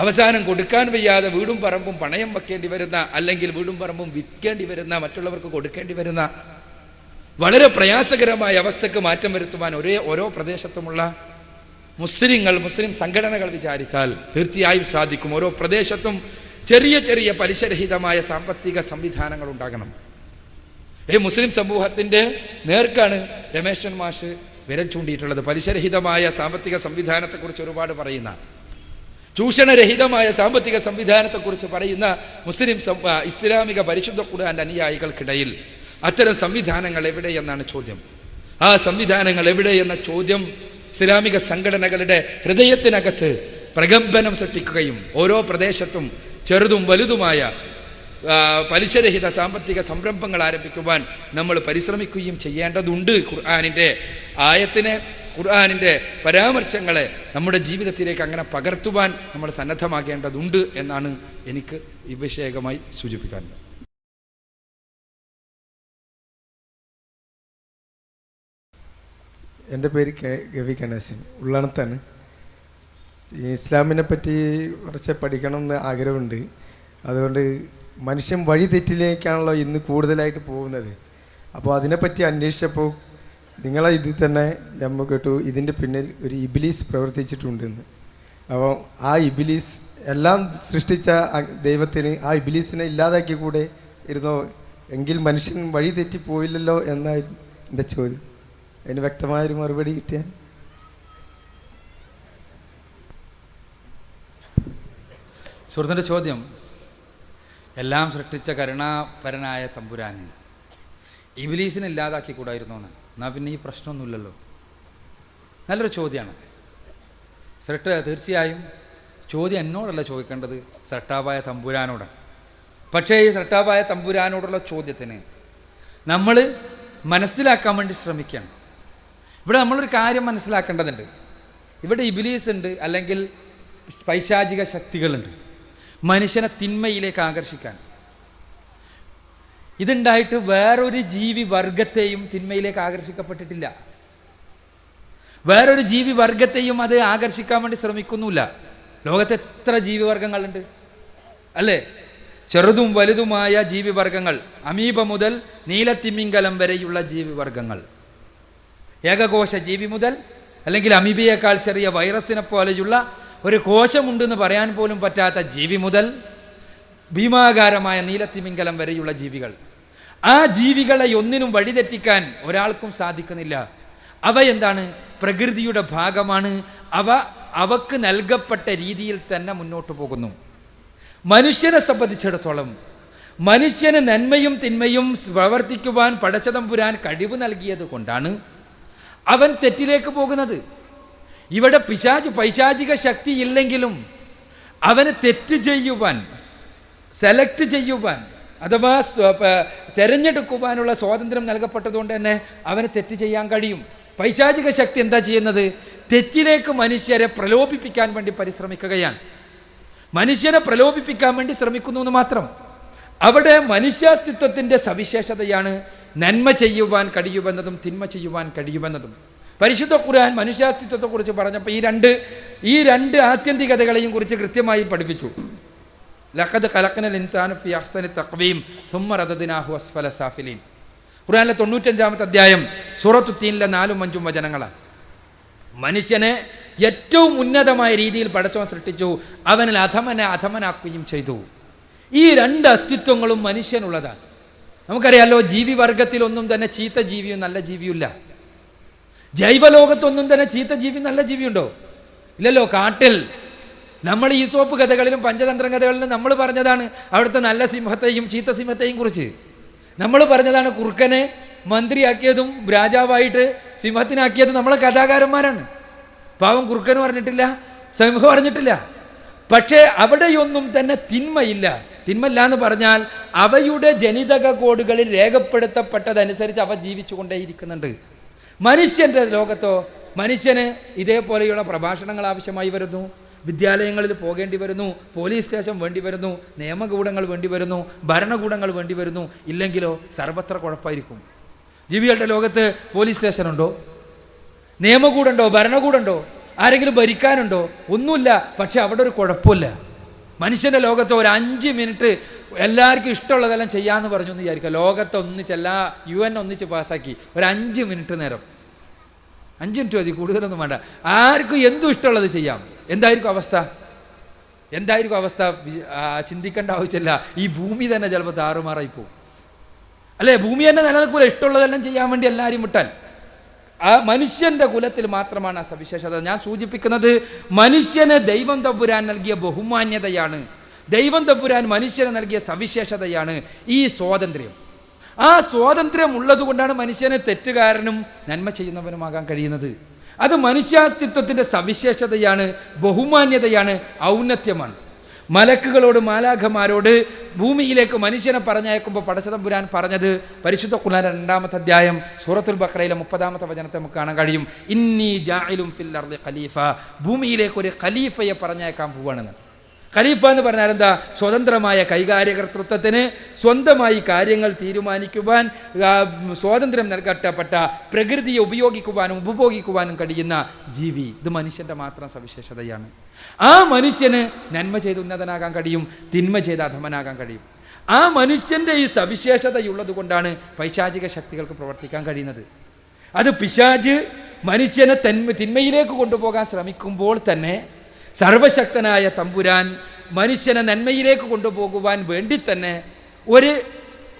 അവസാനം കൊടുക്കാൻ വയ്യാതെ വീടും പറമ്പും പണയം വെക്കേണ്ടി വരുന്ന, അല്ലെങ്കിൽ വീടും പറമ്പും വിൽക്കേണ്ടി വരുന്ന, മറ്റുള്ളവർക്ക് കൊടുക്കേണ്ടി വരുന്ന വളരെ പ്രയാസകരമായ അവസ്ഥക്ക് മാറ്റം വരുത്തുവാൻ ഓരോ പ്രദേശത്തുമുള്ള മുസ്ലിം സംഘടനകൾ വിചാരിച്ചാൽ തീർച്ചയായും സാധിക്കും. ഓരോ പ്രദേശത്തും ചെറിയ ചെറിയ പലിശരഹിതമായ സാമ്പത്തിക സംവിധാനങ്ങൾ ഉണ്ടാകണം. മുസ്ലിം സമൂഹത്തിൻ്റെ നേർക്കാണ് രമേശൻ മാഷ് വിരൽ ചൂണ്ടിയിട്ടുള്ളത്. പലിശരഹിതമായ സാമ്പത്തിക സംവിധാനത്തെക്കുറിച്ച് ഒരുപാട് പറയുന്ന, ചൂഷണരഹിതമായ സാമ്പത്തിക സംവിധാനത്തെക്കുറിച്ച് പറയുന്ന ഇസ്ലാമിക പരിശുദ്ധ ഖുർആന്റെ അനുയായികൾക്കിടയിൽ അത്തരം സംവിധാനങ്ങൾ എവിടെയെന്നാണ് ചോദ്യം. ആ സംവിധാനങ്ങൾ എവിടെയെന്ന ചോദ്യം ഇസ്ലാമിക സംഘടനകളുടെ ഹൃദയത്തിനകത്ത് പ്രകമ്പനം സൃഷ്ടിക്കുകയും ഓരോ പ്രദേശത്തും ചെറുതും വലുതുമായ പലിശരഹിത സാമ്പത്തിക സംരംഭങ്ങൾ ആരംഭിക്കുവാൻ നമ്മൾ പരിശ്രമിക്കുകയും ചെയ്യേണ്ടതുണ്ട്. ഖുർആനിൻ്റെ ആയത്തിനെ, ഖുർആനിൻ്റെ പരാമർശങ്ങളെ നമ്മുടെ ജീവിതത്തിലേക്ക് അങ്ങനെ പകർത്തുവാൻ നമ്മൾ സന്നദ്ധമാകേണ്ടതുണ്ട് എന്നാണ് എനിക്ക് ഈ വിഷയകമായി സൂചിപ്പിക്കാനുള്ളത്. എൻ്റെ പേര് ഗവി ഗണേശൻ, ഉള്ളണത്താണ്. ഇസ്ലാമിനെ പറ്റി കുറച്ച് പഠിക്കണം എന്ന് ആഗ്രഹമുണ്ട്. അതുകൊണ്ട് മനുഷ്യൻ വഴി തെറ്റിലേക്കാണല്ലോ ഇന്ന് കൂടുതലായിട്ട് പോകുന്നത്. അപ്പോൾ അതിനെപ്പറ്റി അന്വേഷിച്ചപ്പോൾ നിങ്ങളെ ഇതിൽ തന്നെ നമ്മൾ കേട്ടു ഇതിൻ്റെ പിന്നിൽ ഒരു ഇബിലീസ് പ്രവർത്തിച്ചിട്ടുണ്ടെന്ന്. അപ്പോൾ ആ ഇബിലീസ് എല്ലാം സൃഷ്ടിച്ച ദൈവത്തിന് ആ ഇബിലീസിനെ ഇല്ലാതാക്കി കൂടെ ഇരുന്നോ എങ്കിൽ മനുഷ്യൻ വഴി തെറ്റിപ്പോയില്ലല്ലോ എന്നായിരുന്നു എൻ്റെ ചോദ്യം. അതിന് വ്യക്തമായൊരു മറുപടി കിട്ടിയാൽ. സുഹൃത്തിൻ്റെ ചോദ്യം, എല്ലാം സൃഷ്ടിച്ച കരുണാപരനായ തമ്പുരാന് ഇബ്ലീസിനെ ഇല്ലാതാക്കി കൂടായിരുന്നോ എന്ന്. എന്നാൽ പിന്നെ ഈ പ്രശ്നമൊന്നുമില്ലല്ലോ. നല്ലൊരു ചോദ്യമാണത്. തീർച്ചയായും ചോദ്യം എന്നോടല്ല ചോദിക്കേണ്ടത്, സൃഷ്ടാവായ തമ്പുരാനോടാണ്. പക്ഷേ ഈ സൃഷ്ടാവായ തമ്പുരാനോടുള്ള ചോദ്യത്തിന് നമ്മൾ മനസ്സിലാക്കാൻ വേണ്ടി ശ്രമിക്കണം. ഇവിടെ നമ്മളൊരു കാര്യം മനസ്സിലാക്കേണ്ടതുണ്ട്. ഇവിടെ ഇബ്ലീസ് ഉണ്ട്, അല്ലെങ്കിൽ പൈശാചിക ശക്തികളുണ്ട് മനുഷ്യനെ തിന്മയിലേക്ക് ആകർഷിക്കാൻ. ഇതുണ്ടായിട്ട് വേറൊരു ജീവി വർഗത്തെയും തിന്മയിലേക്ക് ആകർഷിക്കപ്പെട്ടിട്ടില്ല. വേറൊരു ജീവി വർഗത്തെയും അത് ആകർഷിക്കാൻ വേണ്ടി ശ്രമിക്കുന്നില്ല. ലോകത്ത് എത്ര ജീവിവർഗങ്ങളുണ്ട് അല്ലേ? ചെറുതും വലുതുമായ ജീവിവർഗങ്ങൾ, അമീബ മുതൽ നീലത്തിമിംഗലം വരെയുള്ള ജീവിവർഗങ്ങൾ, ഏകകോശ ജീവി മുതൽ അല്ലെങ്കിൽ അമീബയേക്കാൾ ചെറിയ വൈറസിനെ പോലെയുള്ള ഒരു കോശമുണ്ടെന്ന് പറയാൻ പോലും പറ്റാത്ത ജീവി മുതൽ ഭീമാകാരമായ നീലത്തിമിംഗലം വരെയുള്ള ജീവികൾ, ആ ജീവികളെ ഒന്നിനും വഴിതെറ്റിക്കാൻ ഒരാൾക്കും സാധിക്കുന്നില്ല. അവ എന്താണ്? പ്രകൃതിയുടെ ഭാഗമാണ്. അവക്ക് നൽകപ്പെട്ട രീതിയിൽ തന്നെ മുന്നോട്ട് പോകുന്നു. മനുഷ്യനെ സംബന്ധിച്ചിടത്തോളം മനുഷ്യന് നന്മയും തിന്മയും പ്രവർത്തിക്കുവാൻ പടച്ചതമ്പുരാൻ കഴിവ് നൽകിയത് കൊണ്ടാണ് അവൻ തെറ്റിലേക്ക് പോകുന്നത്. ഇവിടെ പൈശാചിക ശക്തി ഇല്ലെങ്കിലും അവന് തെറ്റ് ചെയ്യുവാൻ, സെലക്ട് ചെയ്യുവാൻ അഥവാ തിരഞ്ഞെടുക്കുവാനുള്ള സ്വാതന്ത്ര്യം നൽകപ്പെട്ടതുകൊണ്ട് തന്നെ അവന് തെറ്റ് ചെയ്യാൻ കഴിയും. പൈശാചിക ശക്തി എന്താ ചെയ്യുന്നത്? തെറ്റിലേക്ക് മനുഷ്യരെ പ്രലോഭിപ്പിക്കാൻ വേണ്ടി പരിശ്രമിക്കുകയാണ്. മനുഷ്യനെ പ്രലോഭിപ്പിക്കാൻ വേണ്ടി ശ്രമിക്കുന്നു എന്ന് മാത്രം. അവിടെ മനുഷ്യാസ്തിത്വത്തിൻ്റെ സവിശേഷതയാണ് നന്മ ചെയ്യുവാൻ കഴിയുമെന്നതും തിന്മ ചെയ്യുവാൻ കഴിയുമെന്നതും. പരിശുദ്ധ ഖുർആൻ മനുഷ്യാസ്തിത്വത്തെക്കുറിച്ച് പറഞ്ഞപ്പോൾ ഈ രണ്ട് ആത്യന്തികതകളെയും കുറിച്ച് കൃത്യമായി പഠിപ്പിച്ചു. ലഖദ് ഖലഖനൽ ഇൻസാന ഫീ അഹ്സനി തഖ്വീം സുമ്മ റദദ്നാഹു അസ്ഫല സാഫിലീൻ. ഖുർആനിലെ 95-ാമത്തെ അധ്യായം സൂറത്തു തീനിലെ 4-5 വചനങ്ങളാണ്. മനുഷ്യനെ ഏറ്റവും ഉന്നതമായ രീതിയിൽ പടച്ചവൻ സൃഷ്ടിച്ചു, അവനിൽ അധമനാക്കുകയും ചെയ്തു. ഈ രണ്ട് അസ്തിത്വങ്ങളും മനുഷ്യനുള്ളതാണ്. നമുക്കറിയാലോ, ജീവിവർഗത്തിലൊന്നും തന്നെ ചീത്ത ജീവിയും നല്ല ജീവിയുമില്ല. ജൈവലോകത്തൊന്നും തന്നെ ചീത്ത ജീവി നല്ല ജീവിയുണ്ടോ? ഇല്ലല്ലോ. കാട്ടിൽ നമ്മൾ ഈ സോപ്പ് കഥകളിലും പഞ്ചതന്ത്രം കഥകളിലും നമ്മൾ പറഞ്ഞതാണ് അവിടുത്തെ നല്ല സിംഹത്തെയും ചീത്ത സിംഹത്തെയും കുറിച്ച്. നമ്മൾ പറഞ്ഞതാണ് കുറുക്കനെ മന്ത്രിയാക്കിയതും രാജാവായിട്ട് സിംഹത്തിനാക്കിയതും നമ്മളെ കഥാകാരന്മാരാണ്. പാവം കുറുക്കന് പറഞ്ഞിട്ടില്ല, സിംഹം പറഞ്ഞിട്ടില്ല. പക്ഷേ അവിടെയൊന്നും തന്നെ തിന്മയില്ല. തിന്മയില്ല എന്ന് പറഞ്ഞാൽ അവയുടെ ജനിതക കോഡുകളിൽ രേഖപ്പെടുത്തപ്പെട്ടതനുസരിച്ച് അവ ജീവിച്ചു കൊണ്ടേയിരിക്കുന്നുണ്ട്. മനുഷ്യൻ്റെ ലോകത്തോ മനുഷ്യന് ഇതേപോലെയുള്ള പ്രഭാഷണങ്ങൾ ആവശ്യമായി വരുന്നു, വിദ്യാലയങ്ങളിൽ പോകേണ്ടി വരുന്നു, പോലീസ് സ്റ്റേഷൻ വേണ്ടി വരുന്നു, നിയമകൂടങ്ങൾ വേണ്ടി വരുന്നു, ഭരണകൂടങ്ങൾ വേണ്ടി വരുന്നു. ഇല്ലെങ്കിലോ സർവത്ര കുഴപ്പമായിരിക്കും. ജീവികളുടെ ലോകത്ത് പോലീസ് സ്റ്റേഷനുണ്ടോ? നിയമകൂടുണ്ടോ? ഭരണകൂടുണ്ടോ? ആരെങ്കിലും ഭരിക്കാനുണ്ടോ? ഒന്നുമില്ല. പക്ഷെ അവിടെ ഒരു കുഴപ്പമില്ല. മനുഷ്യൻ്റെ ലോകത്ത് ഒരു 5 മിനിറ്റ് എല്ലാവർക്കും ഇഷ്ടമുള്ളതെല്ലാം ചെയ്യാമെന്ന് പറഞ്ഞു എന്ന് വിചാരിക്കുക. ലോകത്തെ ഒന്നിച്ചെല്ലാ UN ഒന്നിച്ച് പാസ്സാക്കി ഒരു 5 മിനിറ്റ് നേരം, 5 മിനിറ്റ് മതി, കൂടുതലൊന്നും വേണ്ട. ആർക്കും എന്തും ഇഷ്ടമുള്ളത് ചെയ്യാം. എന്തായിരിക്കും അവസ്ഥ? ചിന്തിക്കേണ്ട ആവശ്യമില്ല. ഈ ഭൂമി തന്നെ ചിലപ്പോൾ താറുമാറായി പോകും, അല്ലേ? ഭൂമി തന്നെ നിലനിൽക്കൂല ഇഷ്ടമുള്ളതെല്ലാം ചെയ്യാൻ വേണ്ടി എല്ലാവരും വിട്ടാൽ. ആ മനുഷ്യൻ്റെ കുലത്തിൽ മാത്രമാണ് ആ സവിശേഷത. ഞാൻ സൂചിപ്പിക്കുന്നത് മനുഷ്യന് ദൈവം തമ്പുരാൻ നൽകിയ ബഹുമാന്യതയാണ്, ദൈവം തമ്പുരാൻ മനുഷ്യന് നൽകിയ സവിശേഷതയാണ് ഈ സ്വാതന്ത്ര്യം. ആ സ്വാതന്ത്ര്യം ഉള്ളതുകൊണ്ടാണ് മനുഷ്യന് തെറ്റുകാരനും നന്മ ചെയ്യുന്നവനുമാകാൻ കഴിയുന്നത്. അത് മനുഷ്യാസ്തിത്വത്തിൻ്റെ സവിശേഷതയാണ്, ബഹുമാന്യതയാണ്, ഔന്നത്യമാണ്. മലക്കുകളോട്, മാലാഖമാരോട് ഭൂമിയിലേക്ക് മനുഷ്യനെ പറഞ്ഞയക്കുമ്പോൾ പടച്ചതമ്പുരാൻ പറഞ്ഞത് പരിശുദ്ധ ഖുർആൻ 2-ാമത്തെ അധ്യായം സൂറത്തുൽ ബഖറയിലെ 30-ാമത്തെ വചനത്തെ നമുക്ക് കാണാൻ കഴിയും. ഇന്നി ജാഇലുൻ ഫിൽ അർദി ഖലീഫ, ഭൂമിയിലേക്ക് ഒരു ഖലീഫയെ പറഞ്ഞയക്കാൻ പോവുകയാണെന്ന്. ഖലീഫ എന്ന് പറഞ്ഞാൽ എന്താ? സ്വതന്ത്രമായ കൈകാര്യകർത്തൃത്വത്തിന്, സ്വന്തമായി കാര്യങ്ങൾ തീരുമാനിക്കുവാൻ സ്വാതന്ത്ര്യം നൽകപ്പെട്ട, പ്രകൃതിയെ ഉപയോഗിക്കുവാനും ഉപഭോഗിക്കുവാനും കഴിയുന്ന ജീവി. ഇത് മനുഷ്യൻ്റെ മാത്രം സവിശേഷതയാണ്. ആ മനുഷ്യന് നന്മ ചെയ്ത് ഉന്നതനാകാൻ കഴിയും, തിന്മ ചെയ്ത് അധമനാകാൻ കഴിയും. ആ മനുഷ്യൻ്റെ ഈ സവിശേഷതയുള്ളത് കൊണ്ടാണ് പൈശാചിക ശക്തികൾക്ക് പ്രവർത്തിക്കാൻ കഴിയുന്നത്. അത് പിശാച് മനുഷ്യനെ തിന്മയിലേക്ക് കൊണ്ടുപോകാൻ ശ്രമിക്കുമ്പോൾ തന്നെ സർവശക്തനായ തമ്പുരാൻ മനുഷ്യനെ നന്മയിലേക്ക് കൊണ്ടുപോകുവാൻ വേണ്ടി തന്നെ ഒരു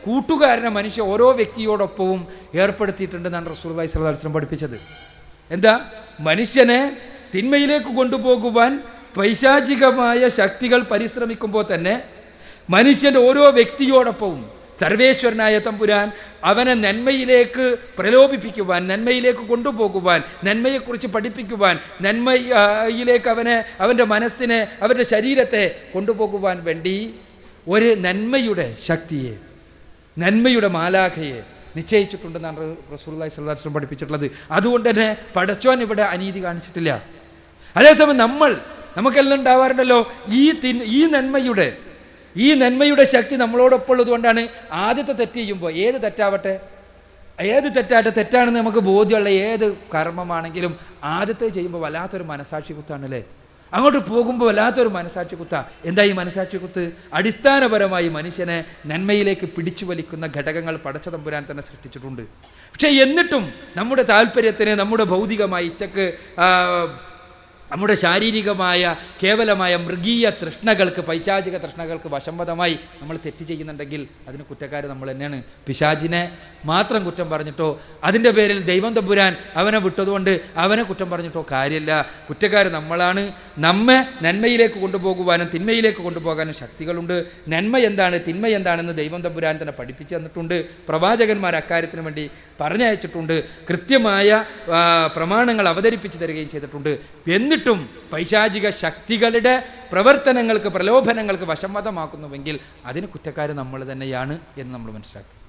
കൂട്ടുകാരനെ മനുഷ്യ ഓരോ വ്യക്തിയോടൊപ്പവും ഏർപ്പെടുത്തിയിട്ടുണ്ടെന്നാണ് റസൂലുള്ളാഹി സ്വല്ലല്ലാഹു അലൈഹി വസല്ലം പഠിപ്പിച്ചത്. എന്താ? മനുഷ്യനെ തിന്മയിലേക്ക് കൊണ്ടുപോകുവാൻ പൈശാചികമായ ശക്തികൾ പരിശ്രമിക്കുമ്പോൾ തന്നെ മനുഷ്യൻ്റെ ഓരോ വ്യക്തിയോടൊപ്പവും സർവേശ്വരനായ തമ്പുരാൻ അവനെ നന്മയിലേക്ക് പ്രലോഭിപ്പിക്കുവാൻ, നന്മയിലേക്ക് കൊണ്ടുപോകുവാൻ, നന്മയെക്കുറിച്ച് പഠിപ്പിക്കുവാൻ, നന്മയിലേക്ക് അവൻ്റെ മനസ്സിനെ, അവൻ്റെ ശരീരത്തെ കൊണ്ടുപോകുവാൻ വേണ്ടി ഒരു നന്മയുടെ ശക്തിയെ, നന്മയുടെ മാലാഖയെ നിശ്ചയിച്ചിട്ടുണ്ടെന്നാണ് റസൂലുള്ളാഹി സ്വല്ലല്ലാഹു അലൈഹി വസല്ലം പഠിപ്പിച്ചിട്ടുള്ളത്. അതുകൊണ്ട് തന്നെ പടച്ചോൻ ഇവിടെ അനീതി കാണിച്ചിട്ടില്ല. അതേസമയം നമുക്കെല്ലാം ഉണ്ടാവാറുണ്ടല്ലോ ഈ നന്മയുടെ ശക്തി നമ്മളോടൊപ്പം ഉള്ളത് കൊണ്ടാണ് ആദ്യത്തെ തെറ്റ് ചെയ്യുമ്പോൾ, ഏത് തെറ്റാവട്ടെ, ഏത് തെറ്റാണെന്ന് നമുക്ക് ബോധ്യമുള്ള ഏത് കർമ്മമാണെങ്കിലും ആദ്യത്തെ ചെയ്യുമ്പോൾ വല്ലാത്തൊരു മനസാക്ഷി കുത്താണല്ലേ. അങ്ങോട്ട് പോകുമ്പോൾ വല്ലാത്തൊരു മനസാക്ഷി കുത്ത. എന്താ ഈ മനസാക്ഷി കുത്ത്? അടിസ്ഥാനപരമായി മനുഷ്യനെ നന്മയിലേക്ക് പിടിച്ചു വലിക്കുന്ന ഘടകങ്ങൾ പടച്ച തമ്പുരാൻ തന്നെ സൃഷ്ടിച്ചിട്ടുണ്ട്. പക്ഷേ എന്നിട്ടും നമ്മുടെ താല്പര്യത്തിന്, നമ്മുടെ ഭൗതികമായ ഇച്ഛക്ക്, നമ്മുടെ ശാരീരികമായ കേവലമായ മൃഗീയ തൃഷ്ണകൾക്ക്, പൈശാചിക തൃഷ്ണകൾക്ക് വശംവദമായി നമ്മൾ തെറ്റ് ചെയ്യുന്നുണ്ടെങ്കിൽ അതിന് കുറ്റക്കാർ നമ്മൾ തന്നെയാണ്. പിശാചിനെ മാത്രം കുറ്റം പറഞ്ഞിട്ടോ അതിൻ്റെ പേരിൽ ദൈവം തമ്പുരാൻ അവനെ വിട്ടതുകൊണ്ട് അവനെ കുറ്റം പറഞ്ഞിട്ടോ കാര്യമില്ല. കുറ്റക്കാർ നമ്മളാണ്. നമ്മെ നന്മയിലേക്ക് കൊണ്ടുപോകുവാനും തിന്മയിലേക്ക് കൊണ്ടുപോകാനും ശക്തികളുണ്ട്. നന്മ എന്താണ് തിന്മ എന്താണെന്ന് ദൈവം തമ്പുരാൻ തന്നെ പഠിപ്പിച്ചു തന്നിട്ടുണ്ട്. പ്രവാചകന്മാർ അക്കാര്യത്തിന് വേണ്ടി പറഞ്ഞയച്ചിട്ടുണ്ട്. കൃത്യമായ പ്രമാണങ്ങൾ അവതരിപ്പിച്ചു തരികയും ചെയ്തിട്ടുണ്ട്. എന്നിട്ടും പൈശാചിക ശക്തികളുടെ പ്രവർത്തനങ്ങൾക്ക്, പ്രലോഭനങ്ങൾക്ക് വശംവദമാക്കുന്നുവെങ്കിൽ അതിന് കുറ്റക്കാർ നമ്മൾ തന്നെയാണ് എന്ന് നമ്മൾ മനസ്സിലാക്കുക.